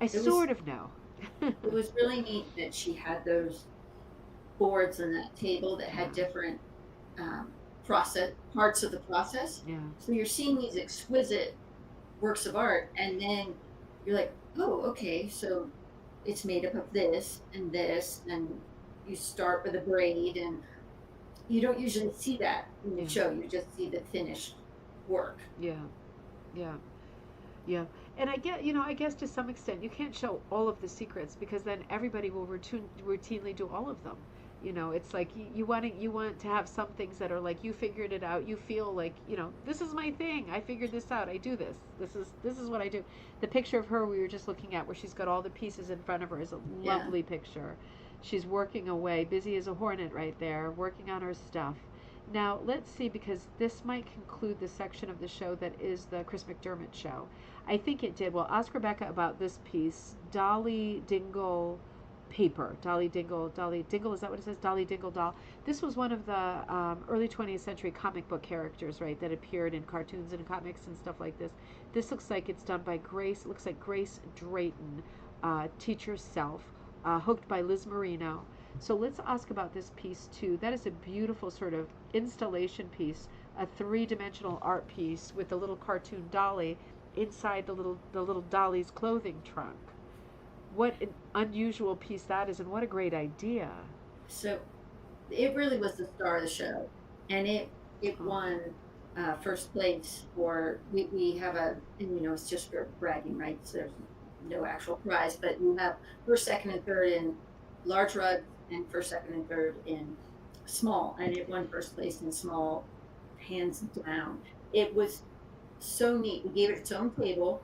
I It was sort of know." it was really neat that she had those boards and that table that Yeah, had different process parts of the process. yeah, So you're seeing these exquisite works of art, and then you're like, oh, okay, so it's made up of this, and you start with a braid, and you don't usually see that in the yeah, show. You just see the finished work. yeah, yeah. Yeah, and I guess to some extent, you can't show all of the secrets because then everybody will routinely do all of them. You know, it's like you want to have some things that are like you figured it out. You feel like, you know, this is my thing. I figured this out. I do this. This is what I do. The picture of her we were just looking at, where she's got all the pieces in front of her, is a Yeah. lovely picture. She's working away, busy as a hornet right there, working on her stuff. Now, let's see, because this might conclude the section of the show that is the Chris McDermott show. I think it did. Well, ask Rebecca about this piece, Dolly Dingle paper. Dolly Dingle, is that what it says? Dolly Dingle doll. This was one of the early 20th century comic book characters, right, that appeared in cartoons and comics and stuff like this. This looks like it's done by Grace, it looks like Grace Drayton, teacher self, hooked by Liz Marino. So let's ask about this piece too. That is a beautiful sort of installation piece, a three-dimensional art piece with a little cartoon dolly inside the little dolly's clothing trunk. What an unusual piece that is, and what a great idea. So it really was the star of the show, and it Oh, won first place for we have and it's just for bragging rights. There's no actual prize, but you have first, second, and third in large rugs, and first, second, and third in small, and it won first place in small, hands down. It was so neat. We gave it its own table,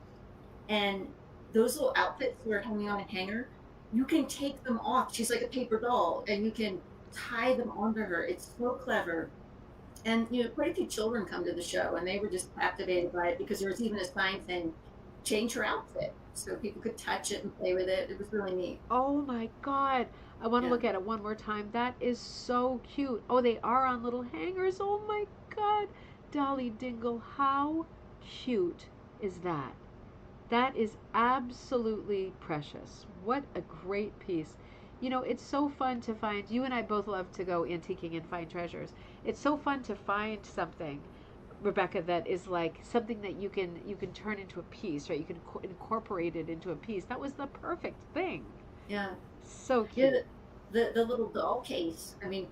and those little outfits that are hanging on a hanger, you can take them off. She's like a paper doll, and you can tie them onto her. It's so clever. And quite a few children come to the show, and they were just captivated by it because there was even a sign saying, "Change her outfit," so people could touch it and play with it. It was really neat. oh my God. I want to Yeah. look at it one more time. That is so cute. Oh, they are on little hangers. Oh my God. Dolly Dingle, how cute is that? That is absolutely precious. What a great piece. You know, it's so fun to find. You and I both love to go antiquing and find treasures. It's so fun to find something, Rebecca, that is like something that you can turn into a piece, right? You can incorporate it into a piece. That was the perfect thing. Yeah. So Yeah, cute. the little doll case. I mean,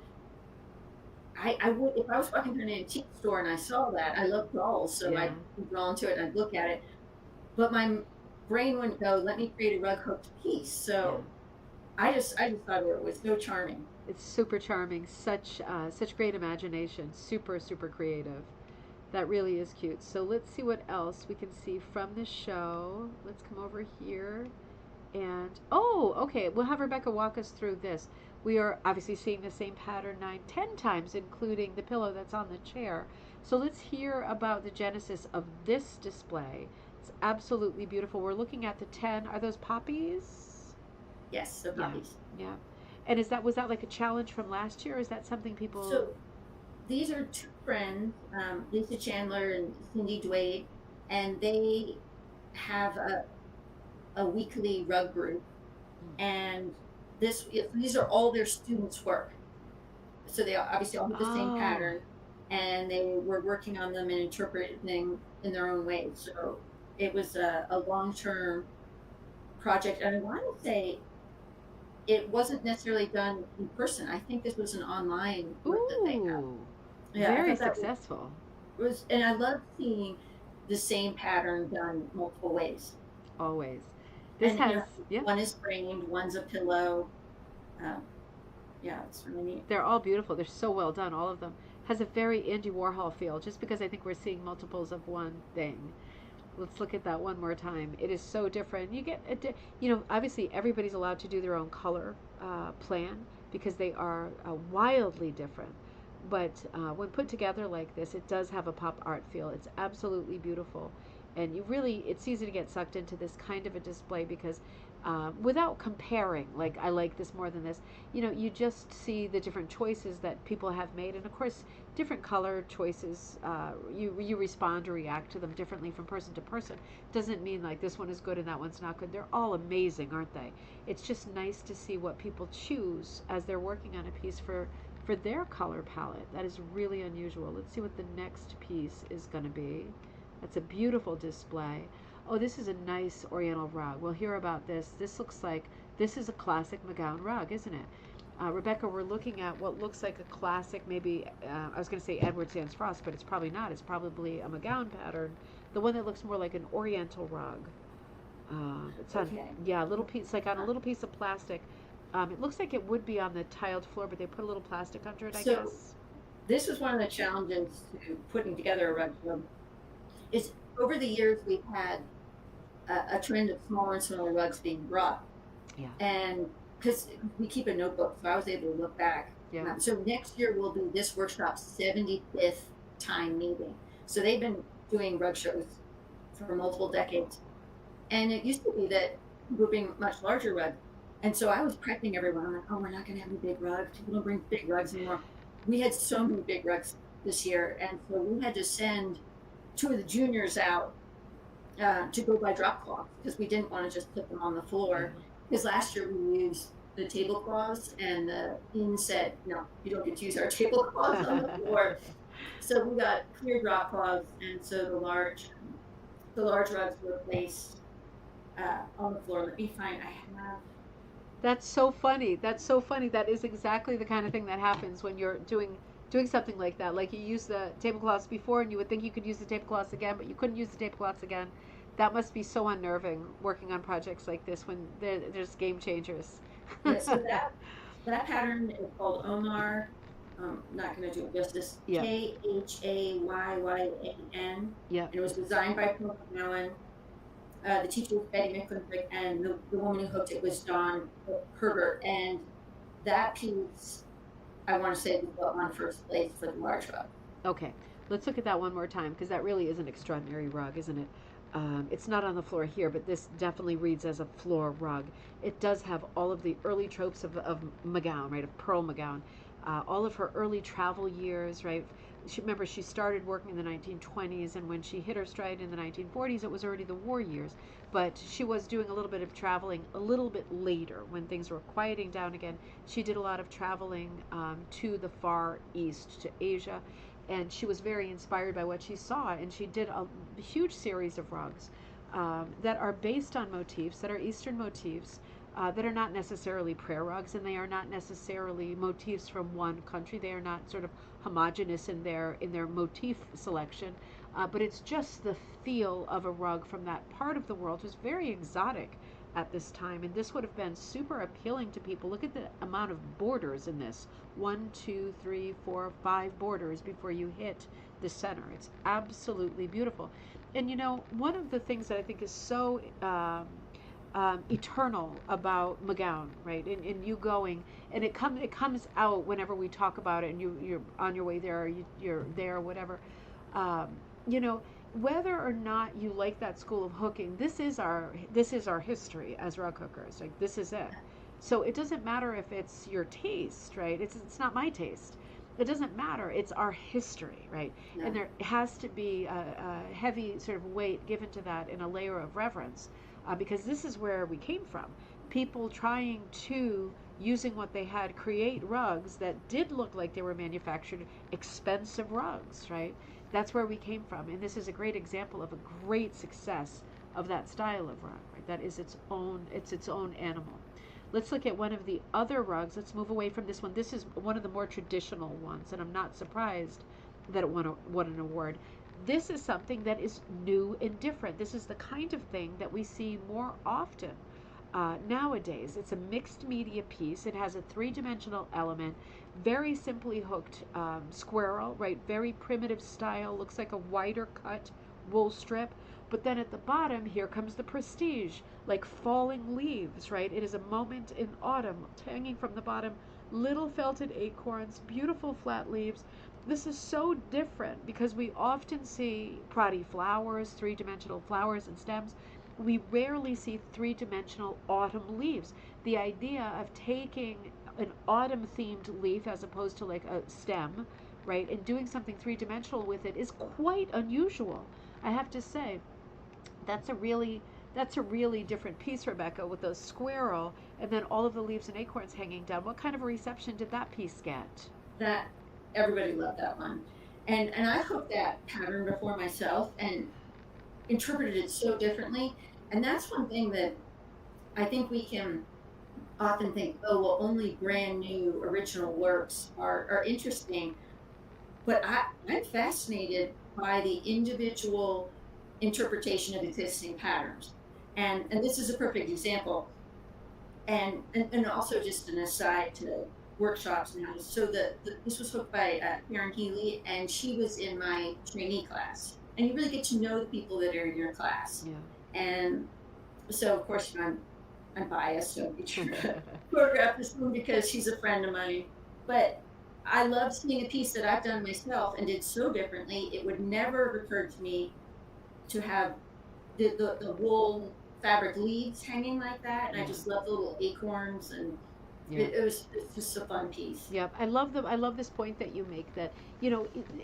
I would, if I was walking through an antique store and I saw that, I love dolls, so Yeah. I'd be drawn to it and I'd look at it. But my brain wouldn't go, let me create a rug hooked piece. Yeah. So I just thought it was so charming. It's super charming. Such great imagination. Super super creative. That really is cute. So let's see what else we can see from the show. Let's come over here. And oh, okay, we'll have Rebecca walk us through this. We are obviously seeing the same pattern 9, 10 times, including the pillow that's on the chair. So let's hear about the genesis of this display. It's absolutely beautiful. We're looking at the 10. Are those poppies? Yes, the Yeah, puppies. yeah. And was that like a challenge from last year, or is that something people? So these are two friends, Lisa Chandler and Cindy Dwade, and they have a weekly rug group. And these are all their students' work. So they obviously all have the same Oh, pattern, and they were working on them and interpreting in their own way. So it was a long-term project, and I want to say it wasn't necessarily done in person. I think this was an online group that they have. ooh, Yeah, I very thought that successful. was, and I love seeing the same pattern done multiple ways. Always. This And has, yeah, one is framed, one's a pillow. Um, yeah, it's really neat. they're all beautiful. They're so well done, all of them. Has a very Andy Warhol feel, just because I think we're seeing multiples of one thing. Let's look at that one more time. It is so different. You get, obviously everybody's allowed to do their own color plan because they are wildly different. But when put together like this, it does have a pop art feel. It's absolutely beautiful. And it's easy to get sucked into this kind of a display because without comparing, like I like this more than this, you just see the different choices that people have made. And of course, different color choices, you respond or react to them differently from person to person. Doesn't mean like this one is good and that one's not good. They're all amazing, aren't they? It's just nice to see what people choose as they're working on a piece for their color palette. That is really unusual. Let's see what the next piece is going to be. That's a beautiful display. Oh, this is a nice oriental rug. We'll hear about this. This is a classic McGown rug, isn't it? Rebecca, we're looking at what looks like a classic, maybe, I was going to say Edward Sands Frost, but it's probably not. It's probably a McGown pattern. The one that looks more like an oriental rug. It's on, Okay. yeah, a little piece, like on a little piece of plastic. It looks like it would be on the tiled floor, but they put a little plastic under it, I So guess. this was one of the challenges to putting together a rug club. Is over the years we've had a trend of smaller and smaller rugs being brought, Yeah, and because we keep a notebook, so I was able to look back. yeah. So next year will be this workshop's 75th time meeting. So they've been doing rug shows for multiple decades, and it used to be that people would bring much larger rugs. And so I was prepping everyone. I'm like, oh, we're not going to have any big rugs. People don't bring big rugs anymore. We had so many big rugs this year, and so we had to send two of the juniors out to go buy drop cloths because we didn't want to just put them on the floor. Because last year we used the tablecloths, and the inn said, no, you don't get to use our tablecloths on the floor. So we got clear drop cloths, and so the large rugs were placed on the floor. Let me find. I have. That's so funny. That's so funny. That is exactly the kind of thing that happens when you're doing something like that. Like you used the tablecloths before, and you would think you could use the tablecloths again, but you couldn't use the tablecloths again. That must be so unnerving working on projects like this when there's game changers. Yeah, so that pattern is called Omar. Not going to do it justice. Yep. Khayyyan. Yep. And it was designed by Paul McGowan. The teacher was Betty McClintock, and the woman who hooked it was Dawn Herbert. And that piece, I want to say, was won first place for the large rug. Okay, let's look at that one more time because that really is an extraordinary rug, isn't it? It's not on the floor here, but this definitely reads as a floor rug. It does have all of the early tropes of McGown, right? Of Pearl McGown. All of her early travel years, right? she started working in the 1920s, and when she hit her stride in the 1940s, it was already the war years. But she was doing a little bit of traveling a little bit later when things were quieting down again. She did a lot of traveling to the Far East, to Asia, and she was very inspired by what she saw. And she did a huge series of rugs that are based on motifs that are Eastern motifs. That are not necessarily prayer rugs, and they are not necessarily motifs from one country. They are not sort of homogenous in their motif selection, but it's just the feel of a rug from that part of the world. It was very exotic at this time, and this would have been super appealing to people. Look at the amount of borders in this: 1, 2, 3, 4, 5 borders before you hit the center. It's absolutely beautiful. And one of the things that I think is so eternal about McGown, right? And you going, and it comes out whenever we talk about it, and you're on your way there, or you're there, or whatever. Um, you know, whether or not you like that school of hooking, this is our history as rug hookers. Like, this is it. So it doesn't matter if it's your taste, right? It's not my taste. It doesn't matter. It's our history, right? Yeah. And there has to be a heavy sort of weight given to that in a layer of reverence, because this is where we came from. People trying to, using what they had, create rugs that did look like they were manufactured expensive rugs, right? That's where we came from. And this is a great example of a great success of that style of rug, right? That is its own animal. Let's look at one of the other rugs. Let's move away from this one. This is one of the more traditional ones, and I'm not surprised that it won an award. This is something that is new and different. This is the kind of thing that we see more often nowadays. It's a mixed media piece. It has a three-dimensional element, very simply hooked squirrel, right? Very primitive style. Looks like a wider cut wool strip. But then at the bottom, here comes the prestige, like falling leaves, right? It is a moment in autumn, hanging from the bottom, little felted acorns, beautiful flat leaves. This is so different because we often see proddy flowers, three-dimensional flowers and stems. We rarely see three-dimensional autumn leaves. The idea of taking an autumn-themed leaf as opposed to like a stem, right, and doing something three-dimensional with it is quite unusual, I have to say. That's a really different piece, Rebecca, with those squirrel and then all of the leaves and acorns hanging down. What kind of a reception did that piece get? That everybody loved that one, and I hooked that pattern before myself and interpreted it so differently. And that's one thing that I think we can often think, oh well, only brand new original works are interesting. But I'm fascinated by the individual interpretation of existing patterns. And this is a perfect example. And also just an aside to workshops now. So this was hooked by Karen Healy, and she was in my trainee class. And you really get to know the people that are in your class. Yeah. And so, of course, I'm biased, so be sure to photograph this one because she's a friend of mine. But I love seeing a piece that I've done myself and did so differently. It would never have occurred to me to have the wool fabric leaves hanging like that. And I just love the little acorns, and it's just a fun piece. Yeah, I love this point that you make, that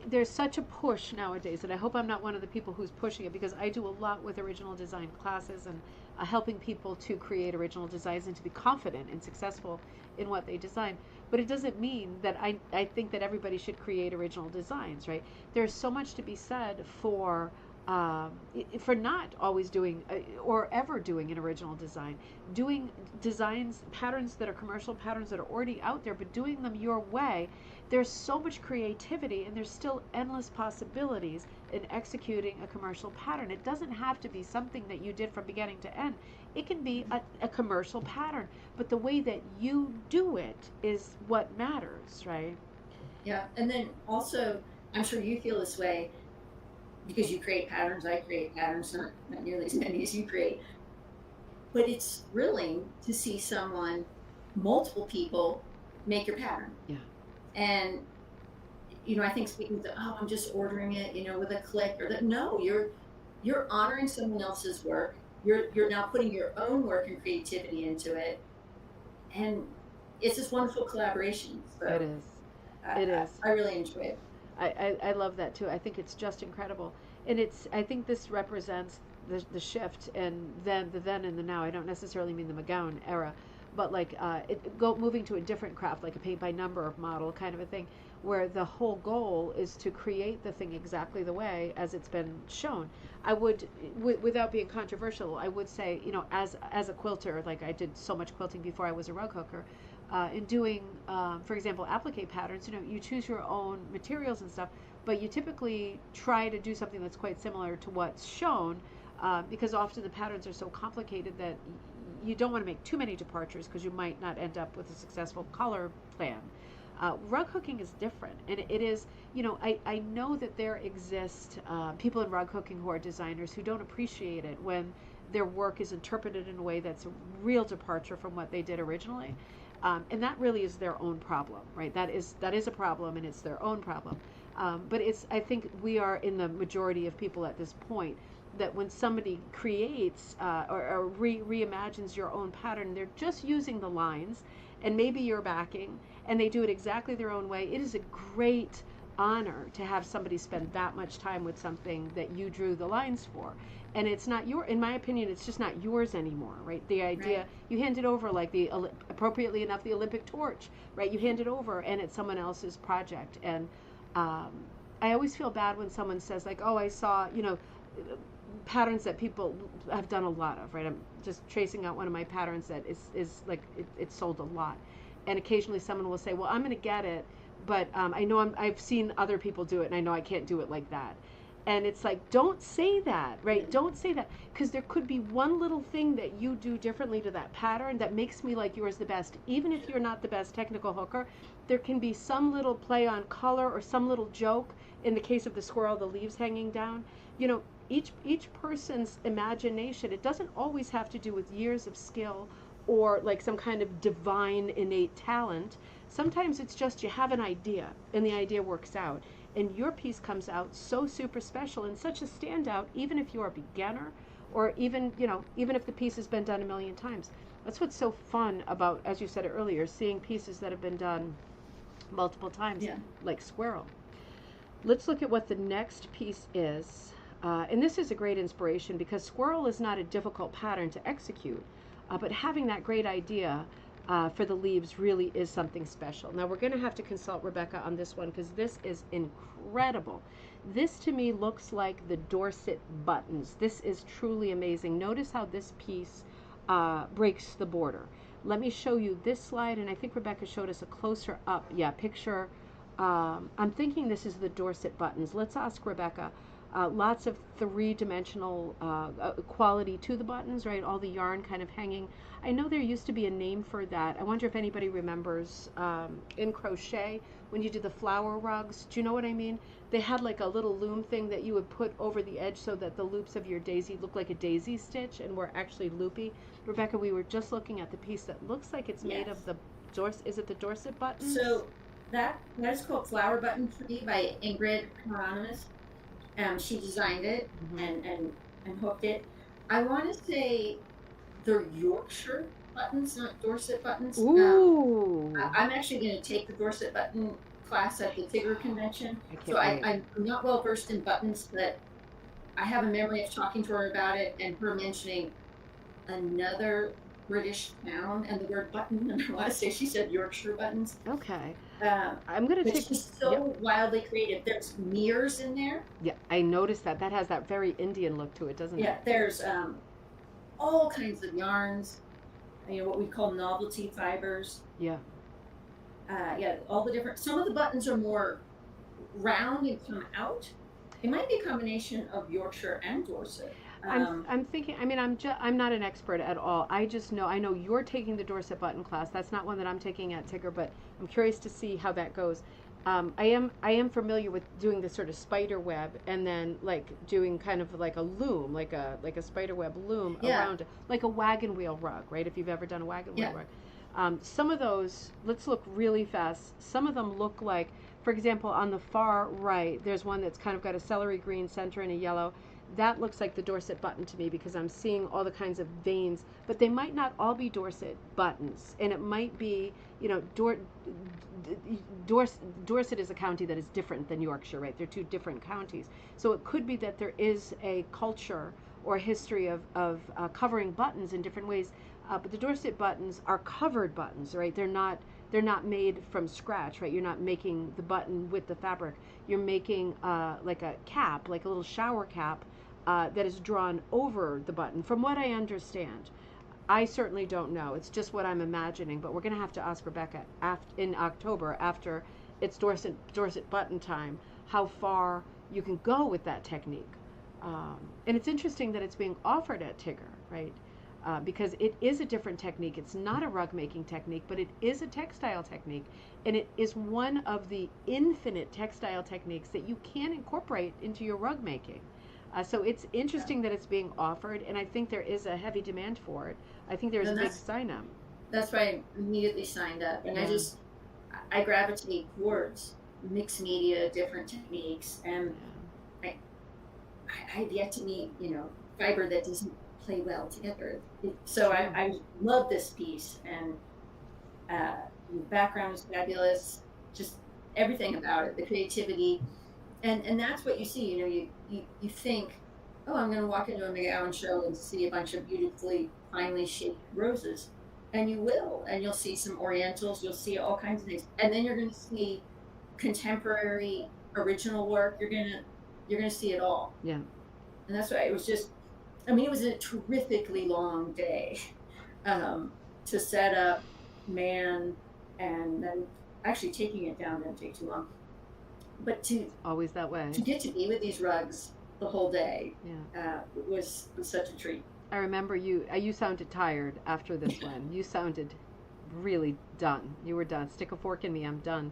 there's such a push nowadays, and I hope I'm not one of the people who's pushing it, because I do a lot with original design classes and helping people to create original designs and to be confident and successful in what they design. But it doesn't mean that I think that everybody should create original designs, right? There's so much to be said for not always doing or ever doing an original design, doing designs, patterns that are commercial patterns that are already out there, but doing them your way. There's so much creativity, and there's still endless possibilities in executing a commercial pattern. It doesn't have to be something that you did from beginning to end. It can be a commercial pattern, but the way that you do it is what matters, right? Yeah, and then also, I'm sure you feel this way, because you create patterns, I create patterns, not nearly as many as you create. But it's thrilling to see multiple people make your pattern. Yeah. And, I think speaking to, oh, I'm just ordering it, with a click or that. No, you're honoring someone else's work. You're now putting your own work and creativity into it. And it's this wonderful collaboration. So It is. It is. I really enjoy it. I love that too. I think it's just incredible, and I think this represents the shift, and then the then and the now. I don't necessarily mean the McGown era, but like moving to a different craft, like a paint by number model kind of a thing, where the whole goal is to create the thing exactly the way as it's been shown. I would, without being controversial, I would say, as a quilter, like I did so much quilting before I was a rug hooker. In doing, for example, applique patterns, you choose your own materials and stuff, but you typically try to do something that's quite similar to what's shown, because often the patterns are so complicated that you don't want to make too many departures because you might not end up with a successful color plan. Rug hooking is different, and it is, I know that there exist people in rug hooking who are designers who don't appreciate it when their work is interpreted in a way that's a real departure from what they did originally. And that really is their own problem, right? That is a problem, and it's their own problem. But I think we are in the majority of people at this point, that when somebody creates or reimagines your own pattern, they're just using the lines, and maybe you're backing, and they do it exactly their own way. It is a great honor to have somebody spend that much time with something that you drew the lines for. And it's not in my opinion, it's just not yours anymore, right? The idea, right. You hand it over like appropriately enough, the Olympic torch, right? You hand it over and it's someone else's project. And I always feel bad when someone says like, oh, I saw, patterns that people have done a lot of, right? I'm just tracing out one of my patterns that is like, it's sold a lot. And occasionally someone will say, well, I'm going to get it, but I know I've seen other people do it, and I know I can't do it like that. And it's like, don't say that, right? Don't say that, because there could be one little thing that you do differently to that pattern that makes me like yours the best. Even if you're not the best technical hooker, there can be some little play on color or some little joke. In the case of the squirrel, the leaves hanging down, each person's imagination, it doesn't always have to do with years of skill or like some kind of divine innate talent. Sometimes it's just you have an idea and the idea works out, and your piece comes out so super special and such a standout, even if you're a beginner, or even if the piece has been done a million times. That's what's so fun about, as you said earlier, seeing pieces that have been done multiple times, like Squirrel. Let's look at what the next piece is. And this is a great inspiration because Squirrel is not a difficult pattern to execute, but having that great idea for the leaves really is something special. Now we're going to have to consult Rebecca on this one because this is incredible. This to me looks like the Dorset buttons. This is truly amazing. Notice how this piece breaks the border. Let me show you this slide, and I think Rebecca showed us a closer up picture. I'm thinking this is the Dorset buttons. Let's ask Rebecca. Lots of three-dimensional quality to the buttons, right? All the yarn kind of hanging. I know there used to be a name for that. I wonder if anybody remembers in crochet when you did the flower rugs. Do you know what I mean? They had like a little loom thing that you would put over the edge so that the loops of your daisy look like a daisy stitch and were actually loopy. Rebecca, we were just looking at the piece that looks like it's made of the is it the Dorset buttons? So that is called Flower Button Tree by Ingrid Hieronymus. She designed it and hooked it. I want to say they're Yorkshire buttons, not Dorset buttons. Ooh. I'm actually going to take the Dorset button class at the Tigger convention. I'm not well versed in buttons, but I have a memory of talking to her about it and her mentioning another British town and the word button, and I want to say she said Yorkshire buttons. Okay. I'm going to take. She's so wildly creative. There's mirrors in there. Yeah, I noticed that. That has that very Indian look to it, doesn't it? Yeah, there's all kinds of yarns. What we call novelty fibers. Yeah. All the different. Some of the buttons are more round and come out. It might be a combination of Yorkshire and Dorset. I'm thinking. I mean, I'm not an expert at all. I know you're taking the Dorset button class. That's not one that I'm taking at Tigger, but I'm curious to see how that goes. I am familiar with doing this sort of spider web and then like doing kind of like a loom, like a spider web loom around it, like a wagon wheel rug, right? If you've ever done a wagon wheel rug. Some of those, let's look really fast. Some of them look like, for example, on the far right, there's one that's kind of got a celery green center and a yellow. that looks like the Dorset button to me because I'm seeing all the kinds of veins, but they might not all be Dorset buttons. And it might be, you know, Dorset is a county that is different than Yorkshire, right? They're two different counties. So it could be that there is a culture or a history of covering buttons in different ways. But the Dorset buttons are covered buttons, right? They're not made from scratch, right? You're not making the button with the fabric. You're making like a cap, like a little shower cap that is drawn over the button, from what I understand. I certainly don't know. It's just what I'm imagining. But we're going to have to ask Rebecca in October, after it's Dorset button time, how far you can go with that technique. And it's interesting that it's being offered at Tigger, right? Because it is a different technique. It's not a rug making technique, but it is a textile technique. And it is one of the infinite textile techniques that you can incorporate into your rug making. So it's interesting that it's being offered, and I think there is a heavy demand for it. I think there's a big sign up. That's why I immediately signed up. And I gravitate towards mixed media, different techniques, and I've yet to meet, fiber that doesn't play well together. So I love this piece, and the background is fabulous. Just everything about it, the creativity, and that's what you see. You think, oh, I'm going to walk into a McGown show and see a bunch of beautifully finely shaped roses, and you will, and you'll see some orientals, you'll see all kinds of things, and then you're going to see contemporary original work. You're gonna see it all. Yeah. And that's why it was just, it was a terrifically long day to set up, man, and then actually taking it down didn't take too long. But always that way. To get to be with these rugs the whole day, was such a treat. I remember you sounded tired after this one. You sounded really done. You were done. Stick a fork in me, I'm done.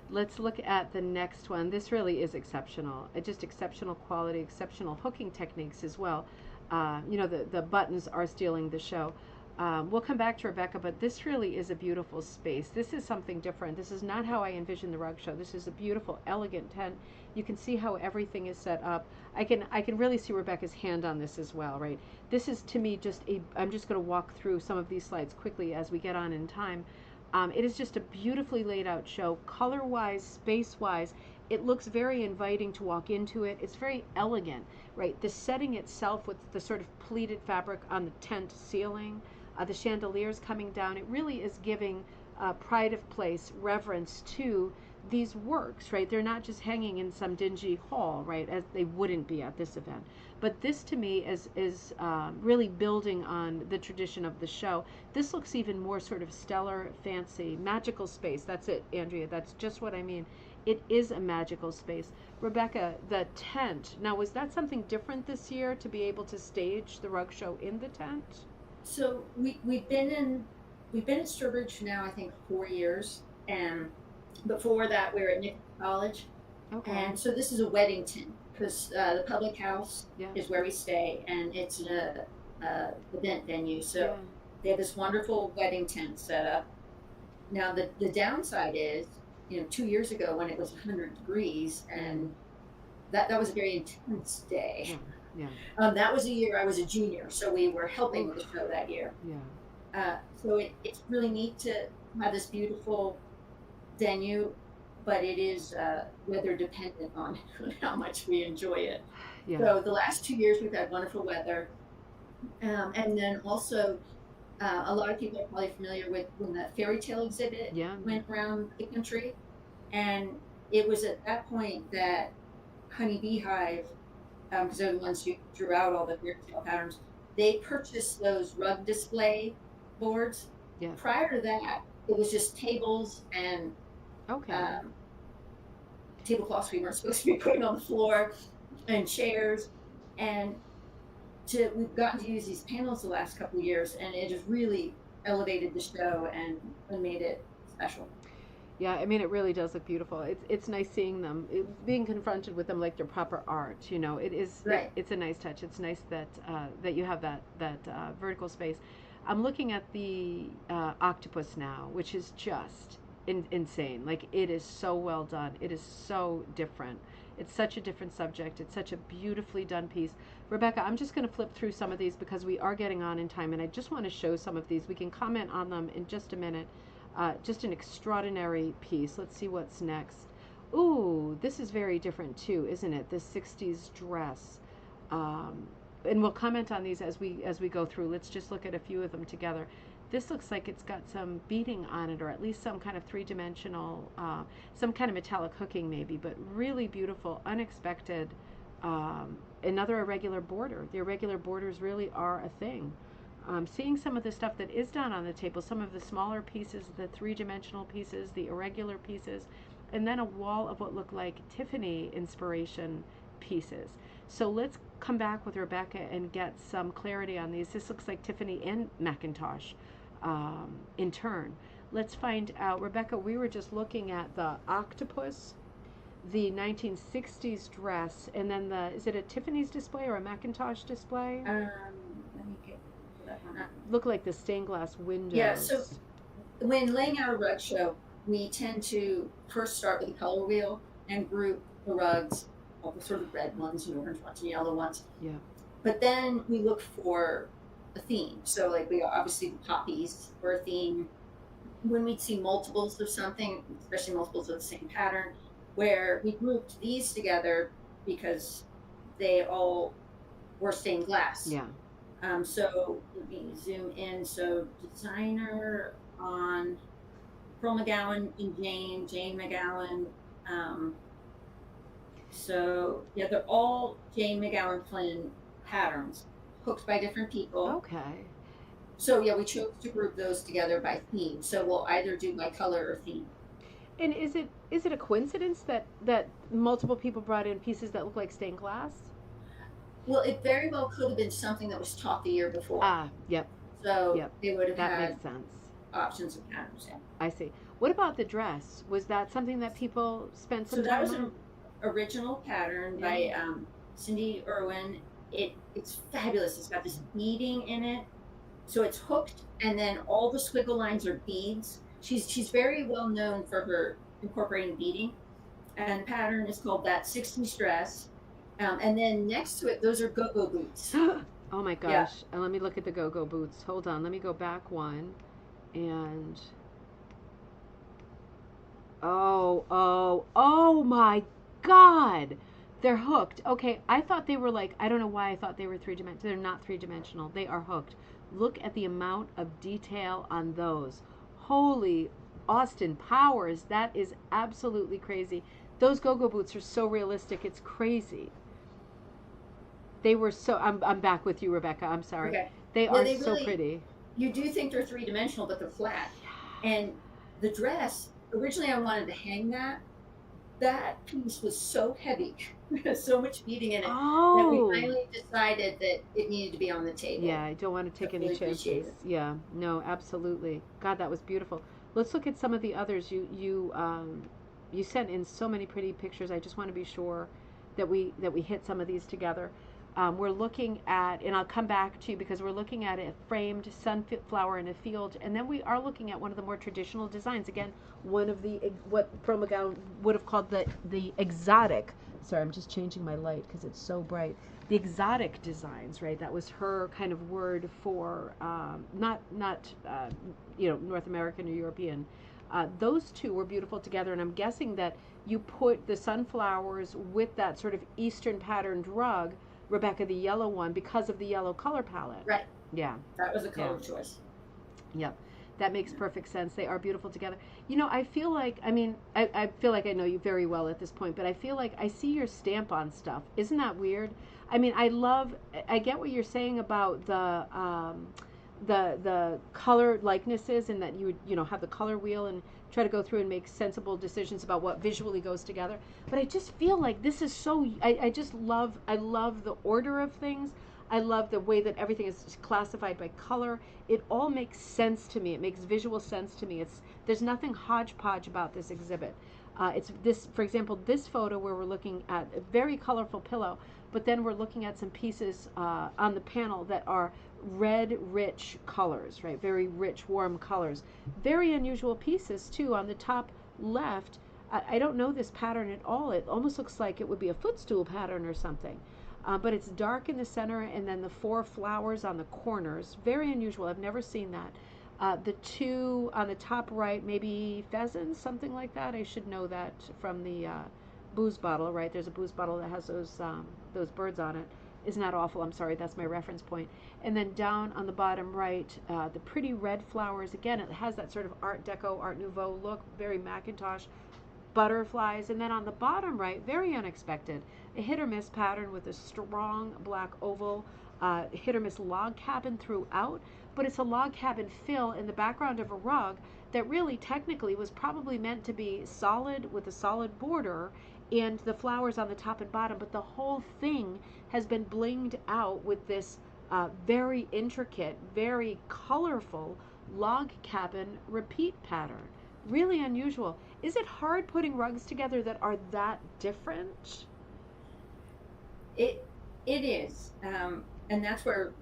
Let's look at the next one. This really is exceptional. Just exceptional quality, exceptional hooking techniques as well. The buttons are stealing the show. We'll come back to Rebecca, but this really is a beautiful space. This is something different. This is not how I envision the rug show. This is a beautiful, elegant tent. You can see how everything is set up. I can really see Rebecca's hand on this as well, right? This is, to me, I'm just going to walk through some of these slides quickly as we get on in time. It is just a beautifully laid out show, color-wise, space-wise. It looks very inviting to walk into it. It's very elegant, right? The setting itself with the sort of pleated fabric on the tent ceiling, the chandeliers coming down, it really is giving pride of place, reverence to these works, right? They're not just hanging in some dingy hall, right, as they wouldn't be at this event. But this, to me, is really building on the tradition of the show. This looks even more sort of stellar, fancy, magical space. That's it, Andrea. That's just what I mean. It is a magical space. Rebecca, the tent. Now, was that something different this year, to be able to stage the rug show in the tent? So we've been in Sturbridge now, I think, 4 years, and before that we were at Nichols College. Okay. And so this is a wedding tent, because the public house is where we stay, and it's an event venue. So they have this wonderful wedding tent set up. Now the downside is, 2 years ago when it was 100 degrees, and that was a very intense day. Yeah. That was the year I was a junior, so we were helping with the show that year. Yeah. So it's really neat to have this beautiful venue, but it is weather dependent on how much we enjoy it. Yeah. So the last 2 years we've had wonderful weather, and then also a lot of people are probably familiar with when the fairy tale exhibit went around the country, and it was at that point that Honey Beehive, because they're the ones who drew out all the fairy tale patterns, they purchased those rug display boards. Yeah. Prior to that, it was just tables and tablecloths we weren't supposed to be putting on the floor, and chairs, and we've gotten to use these panels the last couple of years, and it has really elevated the show and made it special. Yeah, it really does look beautiful. It's nice seeing them, being confronted with them like they're proper art. It is. Right. It's a nice touch. It's nice that you have that vertical space. I'm looking at the octopus now, which is just insane. Like, it is so well done. It is so different. It's such a different subject. It's such a beautifully done piece. Rebecca, I'm just going to flip through some of these because we are getting on in time, and I just want to show some of these. We can comment on them in just a minute. Just an extraordinary piece. Let's see what's next. Ooh, this is very different too, isn't it? The 60s dress. Um, and we'll comment on these as we go through. Let's just look at a few of them together. This looks like it's got some beading on it, or at least some kind of three-dimensional, some kind of metallic hooking maybe, but really beautiful, unexpected. Another irregular border. The irregular borders really are a thing. Seeing some of the stuff that is done on the table, some of the smaller pieces, the three-dimensional pieces, the irregular pieces, and then a wall of what look like Tiffany inspiration pieces. So let's come back with Rebecca and get some clarity on these. This looks like Tiffany and Macintosh in turn. Let's find out. Rebecca, we were just looking at the octopus, the 1960s dress, and then is it a Tiffany's display or a Macintosh display? Let me get that one up. Look like the stained glass windows. Yeah, so when laying out a rug show, we tend to first start with a color wheel and group the rugs, all the sort of red ones and orange ones and yellow ones. Yeah. But then we look for a theme. So like we obviously the poppies for a theme. When we'd see multiples of something, especially multiples of the same pattern, where we grouped these together because they all were stained glass. Yeah. So let me zoom in. So designer on Pearl McGowan and Jane McGowan. So yeah, they're all Jane McGowan Flynn patterns, hooked by different people. Okay. So yeah, we chose to group those together by theme. So we'll either do by color or theme. And is it a coincidence that multiple people brought in pieces that look like stained glass? Well, it very well could have been something that was taught the year before. Ah, yep. So Yep. they would have That had makes sense. options of patterns. Yeah. I see. What about the dress? Was that something that people spent some So that time was on? an original pattern by Cindy Irwin. It's fabulous. It's got this beading in it, so it's hooked, and then all the squiggle lines are beads. She's very well known for her incorporating beading, and the pattern is called That 60s Dress. And then next to it, those are go-go boots. Oh my gosh. Yeah. And let me look at the go-go boots. Hold on. Let me go back one. And oh my God. They're hooked. Okay, I thought they were like, I don't know why I thought they were three-dimensional. They're not three-dimensional. They are hooked. Look at the amount of detail on those. Holy Austin Powers. That is absolutely crazy. Those go-go boots are so realistic. It's crazy. They were so. I'm back with you, Rebecca. I'm sorry. Okay. They Well, are they so really- pretty. You do think they're three-dimensional, but they're flat. And the dress, originally I wanted to hang that. That piece was so heavy. There's so much beading in it that Oh. we finally decided that it needed to be on the table. Yeah, I don't want to take any Really appreciate chances. Yeah, no, absolutely. God, that was beautiful. Let's look at some of the others. You sent in so many pretty pictures. I just want to be sure that we hit some of these together. We're looking at, and I'll come back to you because we're looking at a framed sunflower in a field, and then we are looking at one of the more traditional designs. Again, one of the what Pearl McGown would have called the exotic. Sorry, I'm just changing my light because it's so bright. The exotic designs, right? That was her kind of word for not North American or European. Those two were beautiful together, and I'm guessing that you put the sunflowers with that sort of Eastern patterned rug, Rebecca, the yellow one, because of the yellow color palette. Right. Yeah. That was a color choice. Yep. That makes perfect sense. They are beautiful together. You know, I feel like, I feel like I know you very well at this point, but I feel like I see your stamp on stuff. Isn't that weird? I mean, I get what you're saying about the color likenesses, and that you would, have the color wheel and try to go through and make sensible decisions about what visually goes together. But I just feel like this is so, I love the order of things. I love the way that everything is classified by color. It all makes sense to me. It makes visual sense to me. There's nothing hodgepodge about this exhibit. It's this, for example, this photo where we're looking at a very colorful pillow, but then we're looking at some pieces on the panel that are red, rich colors, right? Very rich, warm colors. Very unusual pieces too. On the top left, I don't know this pattern at all. It almost looks like it would be a footstool pattern or something. But it's dark in the center and then the 4 flowers on the corners. Very unusual. I've never seen that. The 2 on the top right, maybe pheasants, something like that. I should know that from the booze bottle, right? There's a booze bottle that has those birds on it. Isn't that awful? I'm sorry, that's my reference point. And then down on the bottom right, the pretty red flowers. Again, it has that sort of Art Deco, Art Nouveau look, very Macintosh. Butterflies. And then on the bottom right, very unexpected, a hit or miss pattern with a strong black oval, hit or miss log cabin throughout. But it's a log cabin fill in the background of a rug that really technically was probably meant to be solid with a solid border and the flowers on the top and bottom, but the whole thing has been blinged out with this very intricate, very colorful log cabin repeat pattern. Really unusual. Is it hard putting rugs together that are that different? It is, and that's where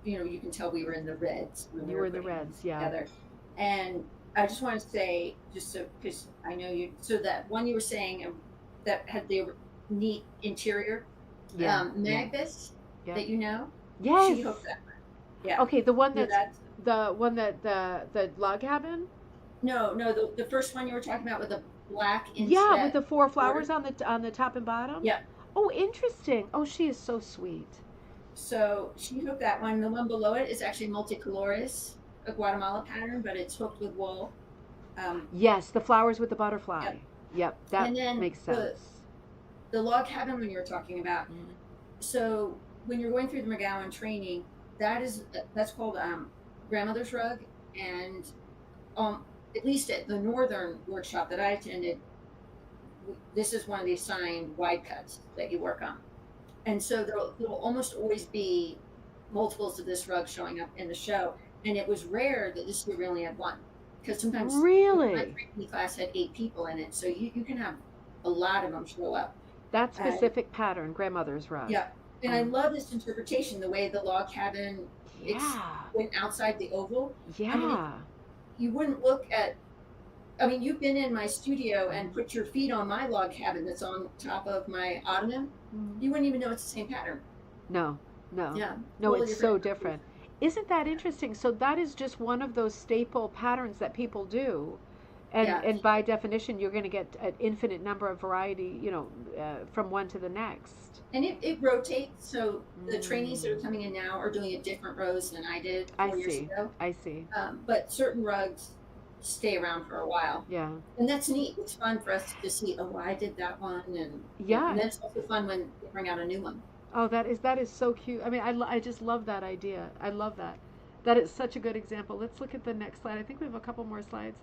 you can tell we were in the reds when we You were were in the putting reds, these yeah. together. And I just want to say, just so because I know you, so that one you were saying that had the neat interior, Yeah. Magnus, Yeah. that Yes. she hooked that one. Yeah. Okay, the one So that's the one that the log cabin? no, the first one you were talking about with the black inset. Yeah, with the 4 border. flowers on the top and bottom? Yeah. Oh, interesting. Oh, she is so sweet. So she hooked that one. The one below it is actually multicolores, a Guatemala pattern, but it's hooked with wool. Yes, the flowers with the butterfly. Yep. Yep, that And then makes sense. The log cabin when you were talking about. So when you're going through the McGowan training, that's called grandmother's rug, and at least at the northern workshop that I attended, this is one of the assigned wide cuts that you work on. And so there'll almost always be multiples of this rug showing up in the show. And it was rare that this year we only had one. Because sometimes Really? my training class had 8 people in it. So you can have a lot of them show up. That specific pattern, grandmother's rug. Yeah. And I love this interpretation, the way the log cabin went outside the oval. Yeah. I mean, you wouldn't look at, you've been in my studio and put your feet on my log cabin that's on top of my ottoman. You wouldn't even know it's the same pattern. No. Yeah. No, Totally it's so different. Isn't that interesting? So that is just one of those staple patterns that people do. And by definition, you're going to get an infinite number of variety, from one to the next. And it rotates. So the trainees that are coming in now are doing a different rows than I did 4 years ago. I see. But certain rugs stay around for a while. Yeah. And that's neat. It's fun for us to see, I did that one. And yeah. And then it's also fun when they bring out a new one. Oh, that is so cute. I mean, I just love that idea. I love that. That is such a good example. Let's look at the next slide. I think we have a couple more slides.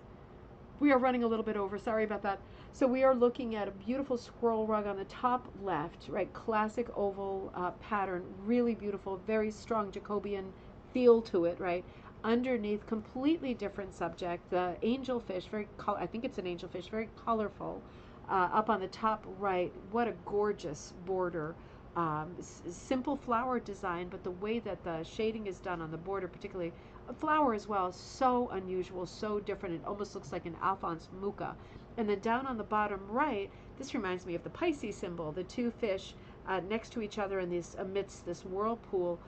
We are running a little bit over. Sorry about that. So we are looking at a beautiful scroll rug on the top left, right? Classic oval pattern, really beautiful, very strong Jacobean feel to it, right? Underneath, completely different subject. The angelfish, I think it's an angelfish, very colorful. Up on the top right, what a gorgeous border. Simple flower design, but the way that the shading is done on the border, particularly a flower as well, so unusual, so different. It almost looks like an Alphonse Mucha. And then down on the bottom right, this reminds me of the Pisces symbol, the 2 fish next to each other in amidst this whirlpool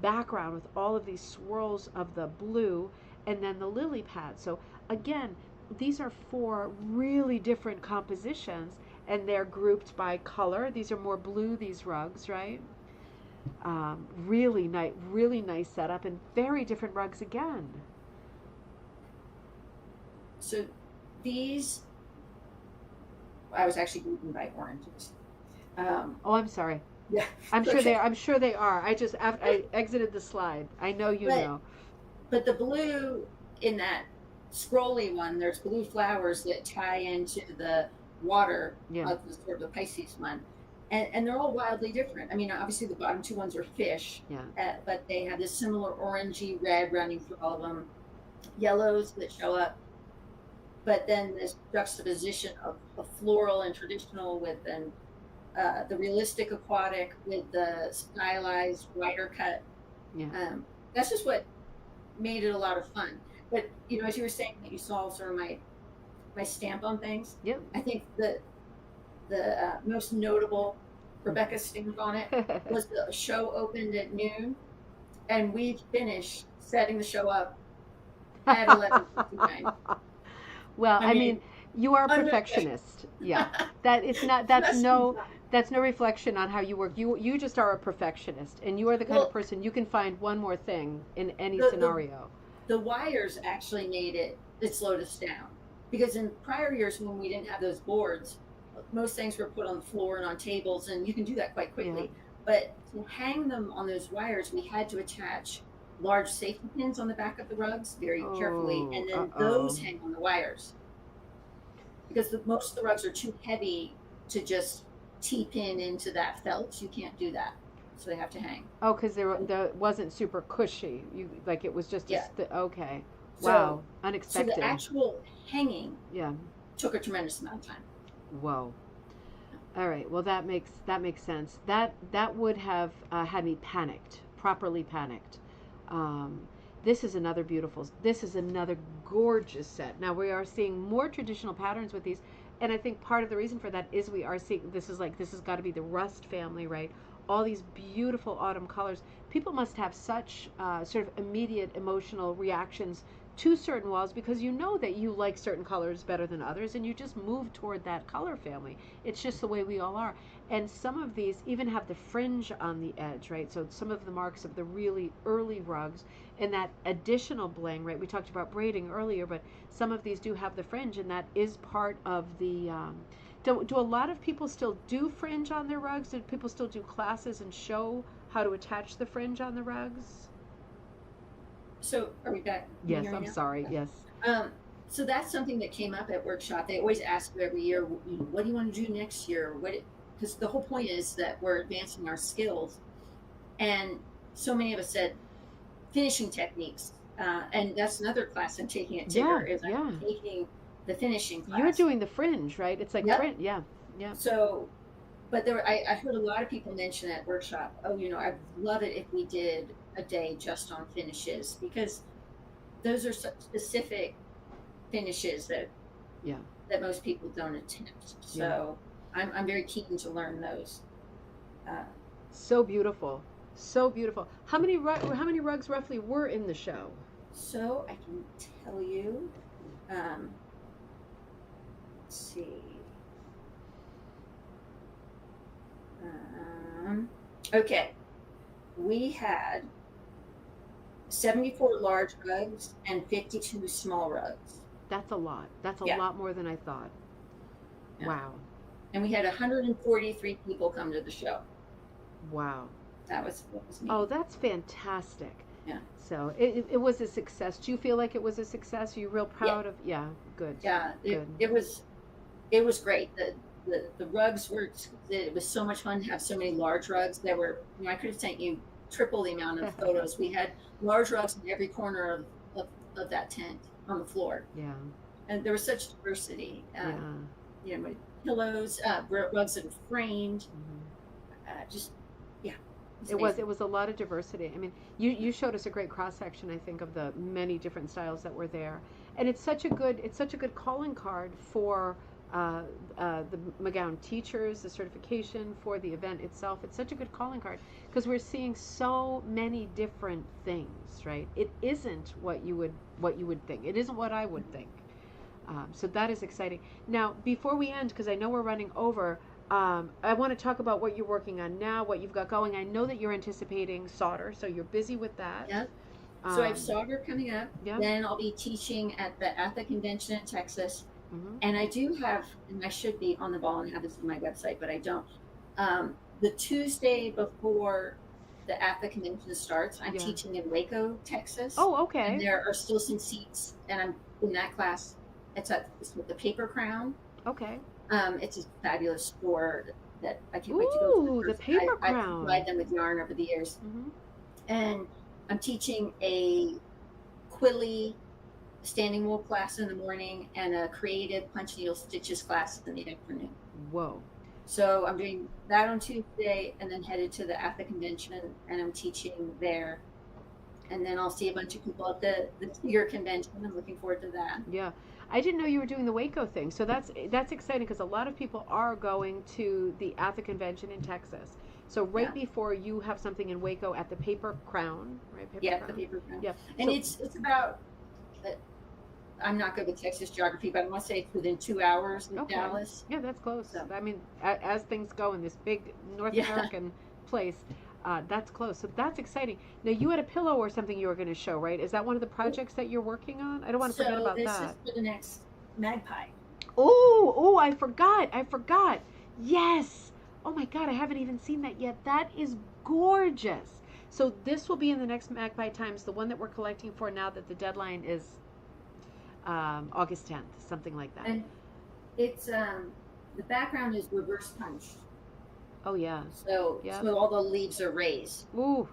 background with all of these swirls of the blue, and then the lily pad. So again, these are 4 really different compositions, and they're grouped by color. These are more blue, these rugs, right? Really nice setup, and very different rugs again. So these, I was actually grouping by oranges. I'm sorry. Yeah, I'm sure they are. I exited the slide. I know you know. But the blue in that scrolly one, there's blue flowers that tie into the water of the sort of the Pisces one. And they're all wildly different. I mean, obviously the bottom 2 ones are fish, but they have this similar orangey red running through all of them, yellows that show up, but then this juxtaposition of floral and traditional with the realistic aquatic with the stylized wider cut. That's just what made it a lot of fun. But as you were saying that you saw sort of my my stamp on things. Yep. I think the most notable Rebecca stamp on it was the show opened at noon, and we finished setting the show up at 11:59. Well, I I mean, mean, you are a under perfectionist. Yeah. That it's not just in time. that's no reflection on how you work. You just are a perfectionist, and you are the kind of Well, person you can find one more thing in any the, the scenario. the wires actually it slowed us down, because in prior years when we didn't have those boards, most things were put on the floor and on tables, and you can do that quite Yeah. quickly. But to hang them on those wires, we had to attach large safety pins on the back of the rugs very carefully, Oh, and then uh-oh. those hang on the wires, because most of the rugs are too heavy to just T-pin into that felt. You can't do that, so they have to hang. Oh, because there wasn't super cushy. You like it was just Yeah. okay. Wow, So so the unexpected. actual hanging Yeah. took a tremendous amount of time. Whoa. All right. Well, that makes sense. That would have had me panicked, properly panicked. Um, this is another beautiful. This is another gorgeous set. Now we are seeing more traditional patterns with these, and I think part of the reason for that is we are seeing this has got to be the rust family, right? All these beautiful autumn colors. People must have such sort of immediate emotional reactions to certain walls because you know that you like certain colors better than others, and you just move toward that color family. It's just the way we all are. And some of these even have the fringe on the edge, right? So some of the marks of the really early rugs and that additional bling, right? We talked about braiding earlier, but some of these do have the fringe, and that is part of the. Do a lot of people still do fringe on their rugs? Do people still do classes and show how to attach the fringe on the rugs? So are we back? Can you Yes, hear me I'm now? sorry. Yes. Um, so that's something that came up at workshop. They always ask you every year, what do you want to do next year? Because the whole point is that we're advancing our skills, and so many of us said finishing techniques, and that's another class I'm taking at Yeah, Tigger. Is I'm yeah. taking the finishing You're class. doing the fringe, right? It's like Yep. fringe. Yeah, yeah. So, but I heard a lot of people mention at workshop, oh, I'd love it if we did a day just on finishes, because those are such specific finishes Yeah, that most people don't attempt. yeah. So I'm very keen to learn those. Uh, So beautiful, so beautiful. How many rugs roughly were in the show? so I can tell you, um, let's see. Um, okay, we had 74 large rugs and 52 small rugs. That's a lot. That's a Yeah, lot more than I thought. yeah. Wow, And we had 143 people come to the show. wow. That was Oh, neat. that's fantastic. Yeah, So it was a success. Do you feel like it was a success? Are you real yeah, proud of? Yeah, good, yeah. good. It was great. The rugs were exquisite. It was so much fun to have so many large rugs. There were, I could have sent you triple the amount of photos. We had large rugs in every corner of that tent on the floor, Yeah, and there was such diversity. yeah. With pillows, rugs that were framed. Hmm. Just yeah, it's It was amazing. it was a lot of diversity. I mean, you showed us a great cross section, I think, of the many different styles that were there, and it's such a good calling card for uh, the McGown teachers, the certification for the event itself. It's such a good calling card because we're seeing so many different things, right? It isn't what you would think. It isn't what I would think. So that is exciting. Now, before we end, because I know we're running over, I want to talk about what you're working on now, what you've got going. I know that you're anticipating solder, so you're busy with that. Yeah. So I have Um, solder coming up. yeah. Then I'll be teaching at the convention in Texas, Hmm. and I do have, and I should be on the ball and have this on my website, but I don't. The Tuesday before the at the convention starts, I'm Yeah. teaching in Waco, Texas, Oh, and okay. there are still some seats, and I'm in that class. It's with the Paper Crown. Okay. It's a fabulous store that I can't wait to go to in Ooh, the person. paper I crown. supplied them with yarn over the years, Hmm. and I'm teaching a Quilly standing wool class in the morning and a creative punch needle stitches class in the afternoon. Whoa. So I'm doing that on Tuesday, and then headed to the at the convention, and I'm teaching there. and then I'll see a bunch of people at the Tiger convention. I'm looking forward to that. Yeah. I didn't know you were doing the Waco thing. So that's exciting because a lot of people are going to the at the convention in Texas. So right Yeah. before you have something in Waco at the Paper Crown, right? Paper Yeah, the Crown. paper crown. Yeah. And So it's about. I'm not good with Texas geography, but I want to say it's within 2 hours of okay. Dallas. Yeah, that's close. So I mean, as things go in this big North yeah. American place, that's close. So that's exciting. Now you had a pillow or something you were going to show, right? Is that one of the projects that you're working on? I don't want to forget So about this is that. for the next Magpie. Oh, oh, I forgot. I forgot. Yes. Oh my God, I haven't even seen that yet. That is gorgeous. So this will be in the next Magpie Times, the one that we're collecting for now that the deadline is August 10th, something like that. And it's the background is reverse punched. Oh yeah. So Yeah. so all the leaves are raised. Ooh,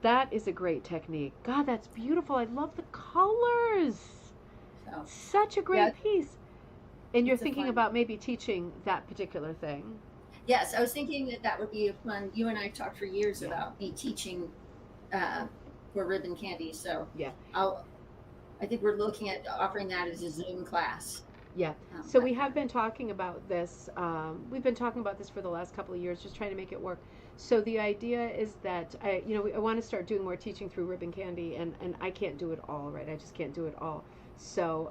that is a great technique. God, that's beautiful. I love the colors. So Such a yeah, great piece. And you're it's a thinking fun. about maybe teaching that particular thing. Yes, I was thinking that that would be a fun. You and I talked for years Yeah. about me teaching uh, for ribbon candy. So Yeah. I'll. I think we're looking at offering that as a Zoom class. Yeah. So Like we that. have been talking about this. We've been talking about this for the last couple of years, just trying to make it work. So the idea is that I want to start doing more teaching through ribbon candy, and I can't do it all, right? I just can't do it all. So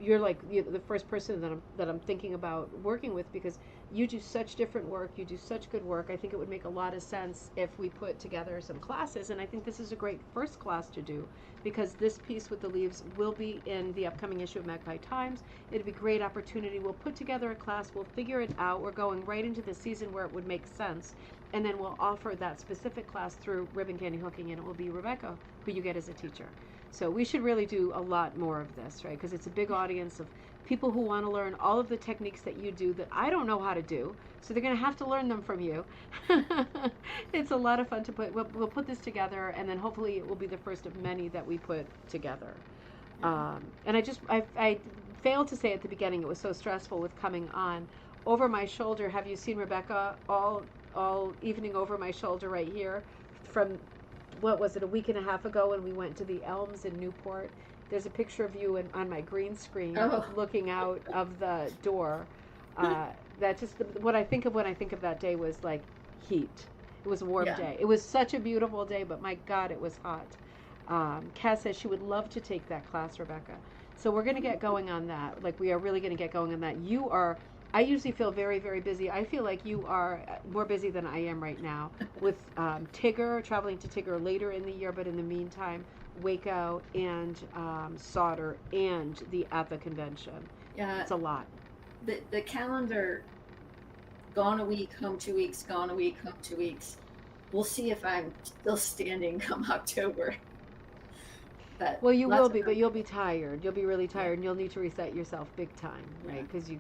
you're like the first person that I'm thinking about working with because you do such different work. You do such good work. I think it would make a lot of sense if we put together some classes, and I think this is a great first class to do because this piece with the leaves will be in the upcoming issue of Magpie Times. It'd be a great opportunity. We'll put together a class. We'll figure it out. We're going right into the season where it would make sense. And then we'll offer that specific class through ribbon candy hooking, and it will be Rebecca, who you get as a teacher. So we should really do a lot more of this, right? Because it's a big audience of people who want to learn all of the techniques that you do that I don't know how to do. So they're going to have to learn them from you. It's a lot of fun to put. We'll put this together, and then hopefully it will be the first of many that we put together. And I failed to say at the beginning, it was so stressful with coming on. Over my shoulder, have you seen Rebecca all evening over my shoulder right here? From, what was it, a week and a half ago when we went to the Elms in Newport? There's a picture of you on my green screen Oh, looking out of the door. That just, what I think of when I think of that day was like heat. It was a warm yeah. day. It was such a beautiful day, but my God, it was hot. Cass says she would love to take that class, Rebecca. So we're going to get going on that. Like, we are really going to get going on that. You are, I usually feel very, very busy. I feel like you are more busy than I am right now with Tigger, traveling to Tigger later in the year, but in the meantime, Waco and Solder and the at the convention. Yeah. It's a lot. The calendar, gone a week, home 2 weeks, gone a week, home 2 weeks. We'll see if I'm still standing come October. But Well, you lots will of be, fun. but you'll be tired. You'll be really Yeah. tired, and you'll need to reset yourself big time, Yeah. right? Because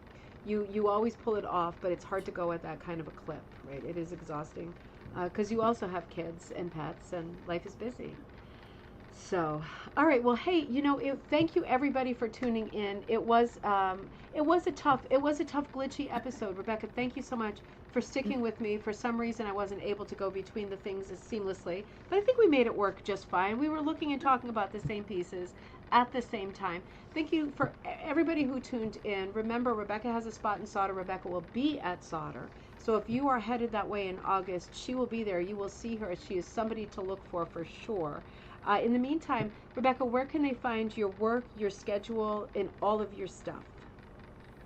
you always pull it off, but it's hard to go at that kind of a clip, right? It is exhausting because you also have kids and pets, and life is busy. So, all right. Well, hey, thank you everybody for tuning in. It was a tough glitchy episode. Rebecca, thank you so much for sticking with me. For some reason, I wasn't able to go between the things as seamlessly, but I think we made it work just fine. We were looking and talking about the same pieces at the same time. Thank you for everybody who tuned in. Remember, Rebecca has a spot in Solder. Rebecca will be at Solder. So if you are headed that way in August, she will be there. You will see her. She is somebody to look for sure. In the meantime, Rebecca, where can they find your work, your schedule, and all of your stuff?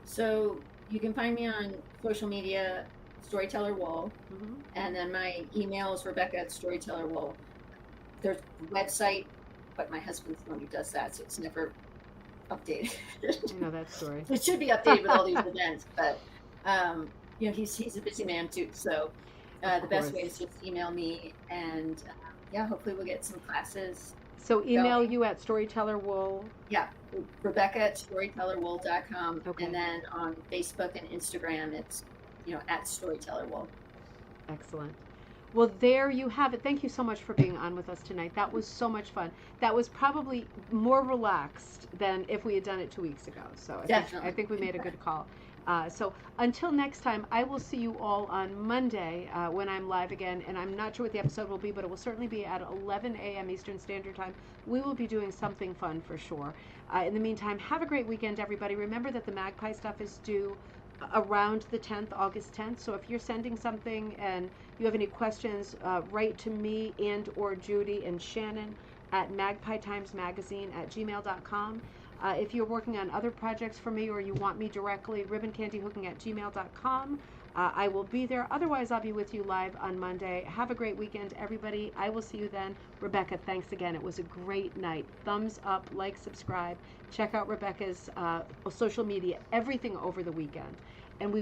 So you can find me on social media, Storyteller Wool, Mm-hmm. and then my email is Rebecca at Storyteller Wool. There's a website, but my husband's the one who does that, so it's never updated. I know that story. It should be updated with all these events, but he's a busy man too. So the best way is just email me, and hopefully we'll get some classes. So email going. you at StorytellerWool. Yeah, Rebecca at storytellerwool.com, Okay. and then on Facebook and Instagram, it's at Storyteller Wool. Excellent. Well, there you have it. Thank you so much for being on with us tonight. That was so much fun. That was probably more relaxed than if we had done it 2 weeks ago. So I Definitely. think we made a good call. So until next time, I will see you all on Monday when I'm live again. And I'm not sure what the episode will be, but it will certainly be at 11 a.m. Eastern Standard Time. We will be doing something fun for sure. In the meantime, have a great weekend, everybody. Remember that the Magpie stuff is due around the 10th, August 10th. So if you're sending something and you have any questions, write to me and or Judy and Shannon at magpietimesmagazine@gmail.com. If you're working on other projects for me or you want me directly, ribboncandyhooking@gmail.com. I will be there. Otherwise, I'll be with you live on Monday. Have a great weekend, everybody. I will see you then. Rebecca, thanks again. It was a great night. Thumbs up, like, subscribe. Check out Rebecca's social media, everything over the weekend. And we will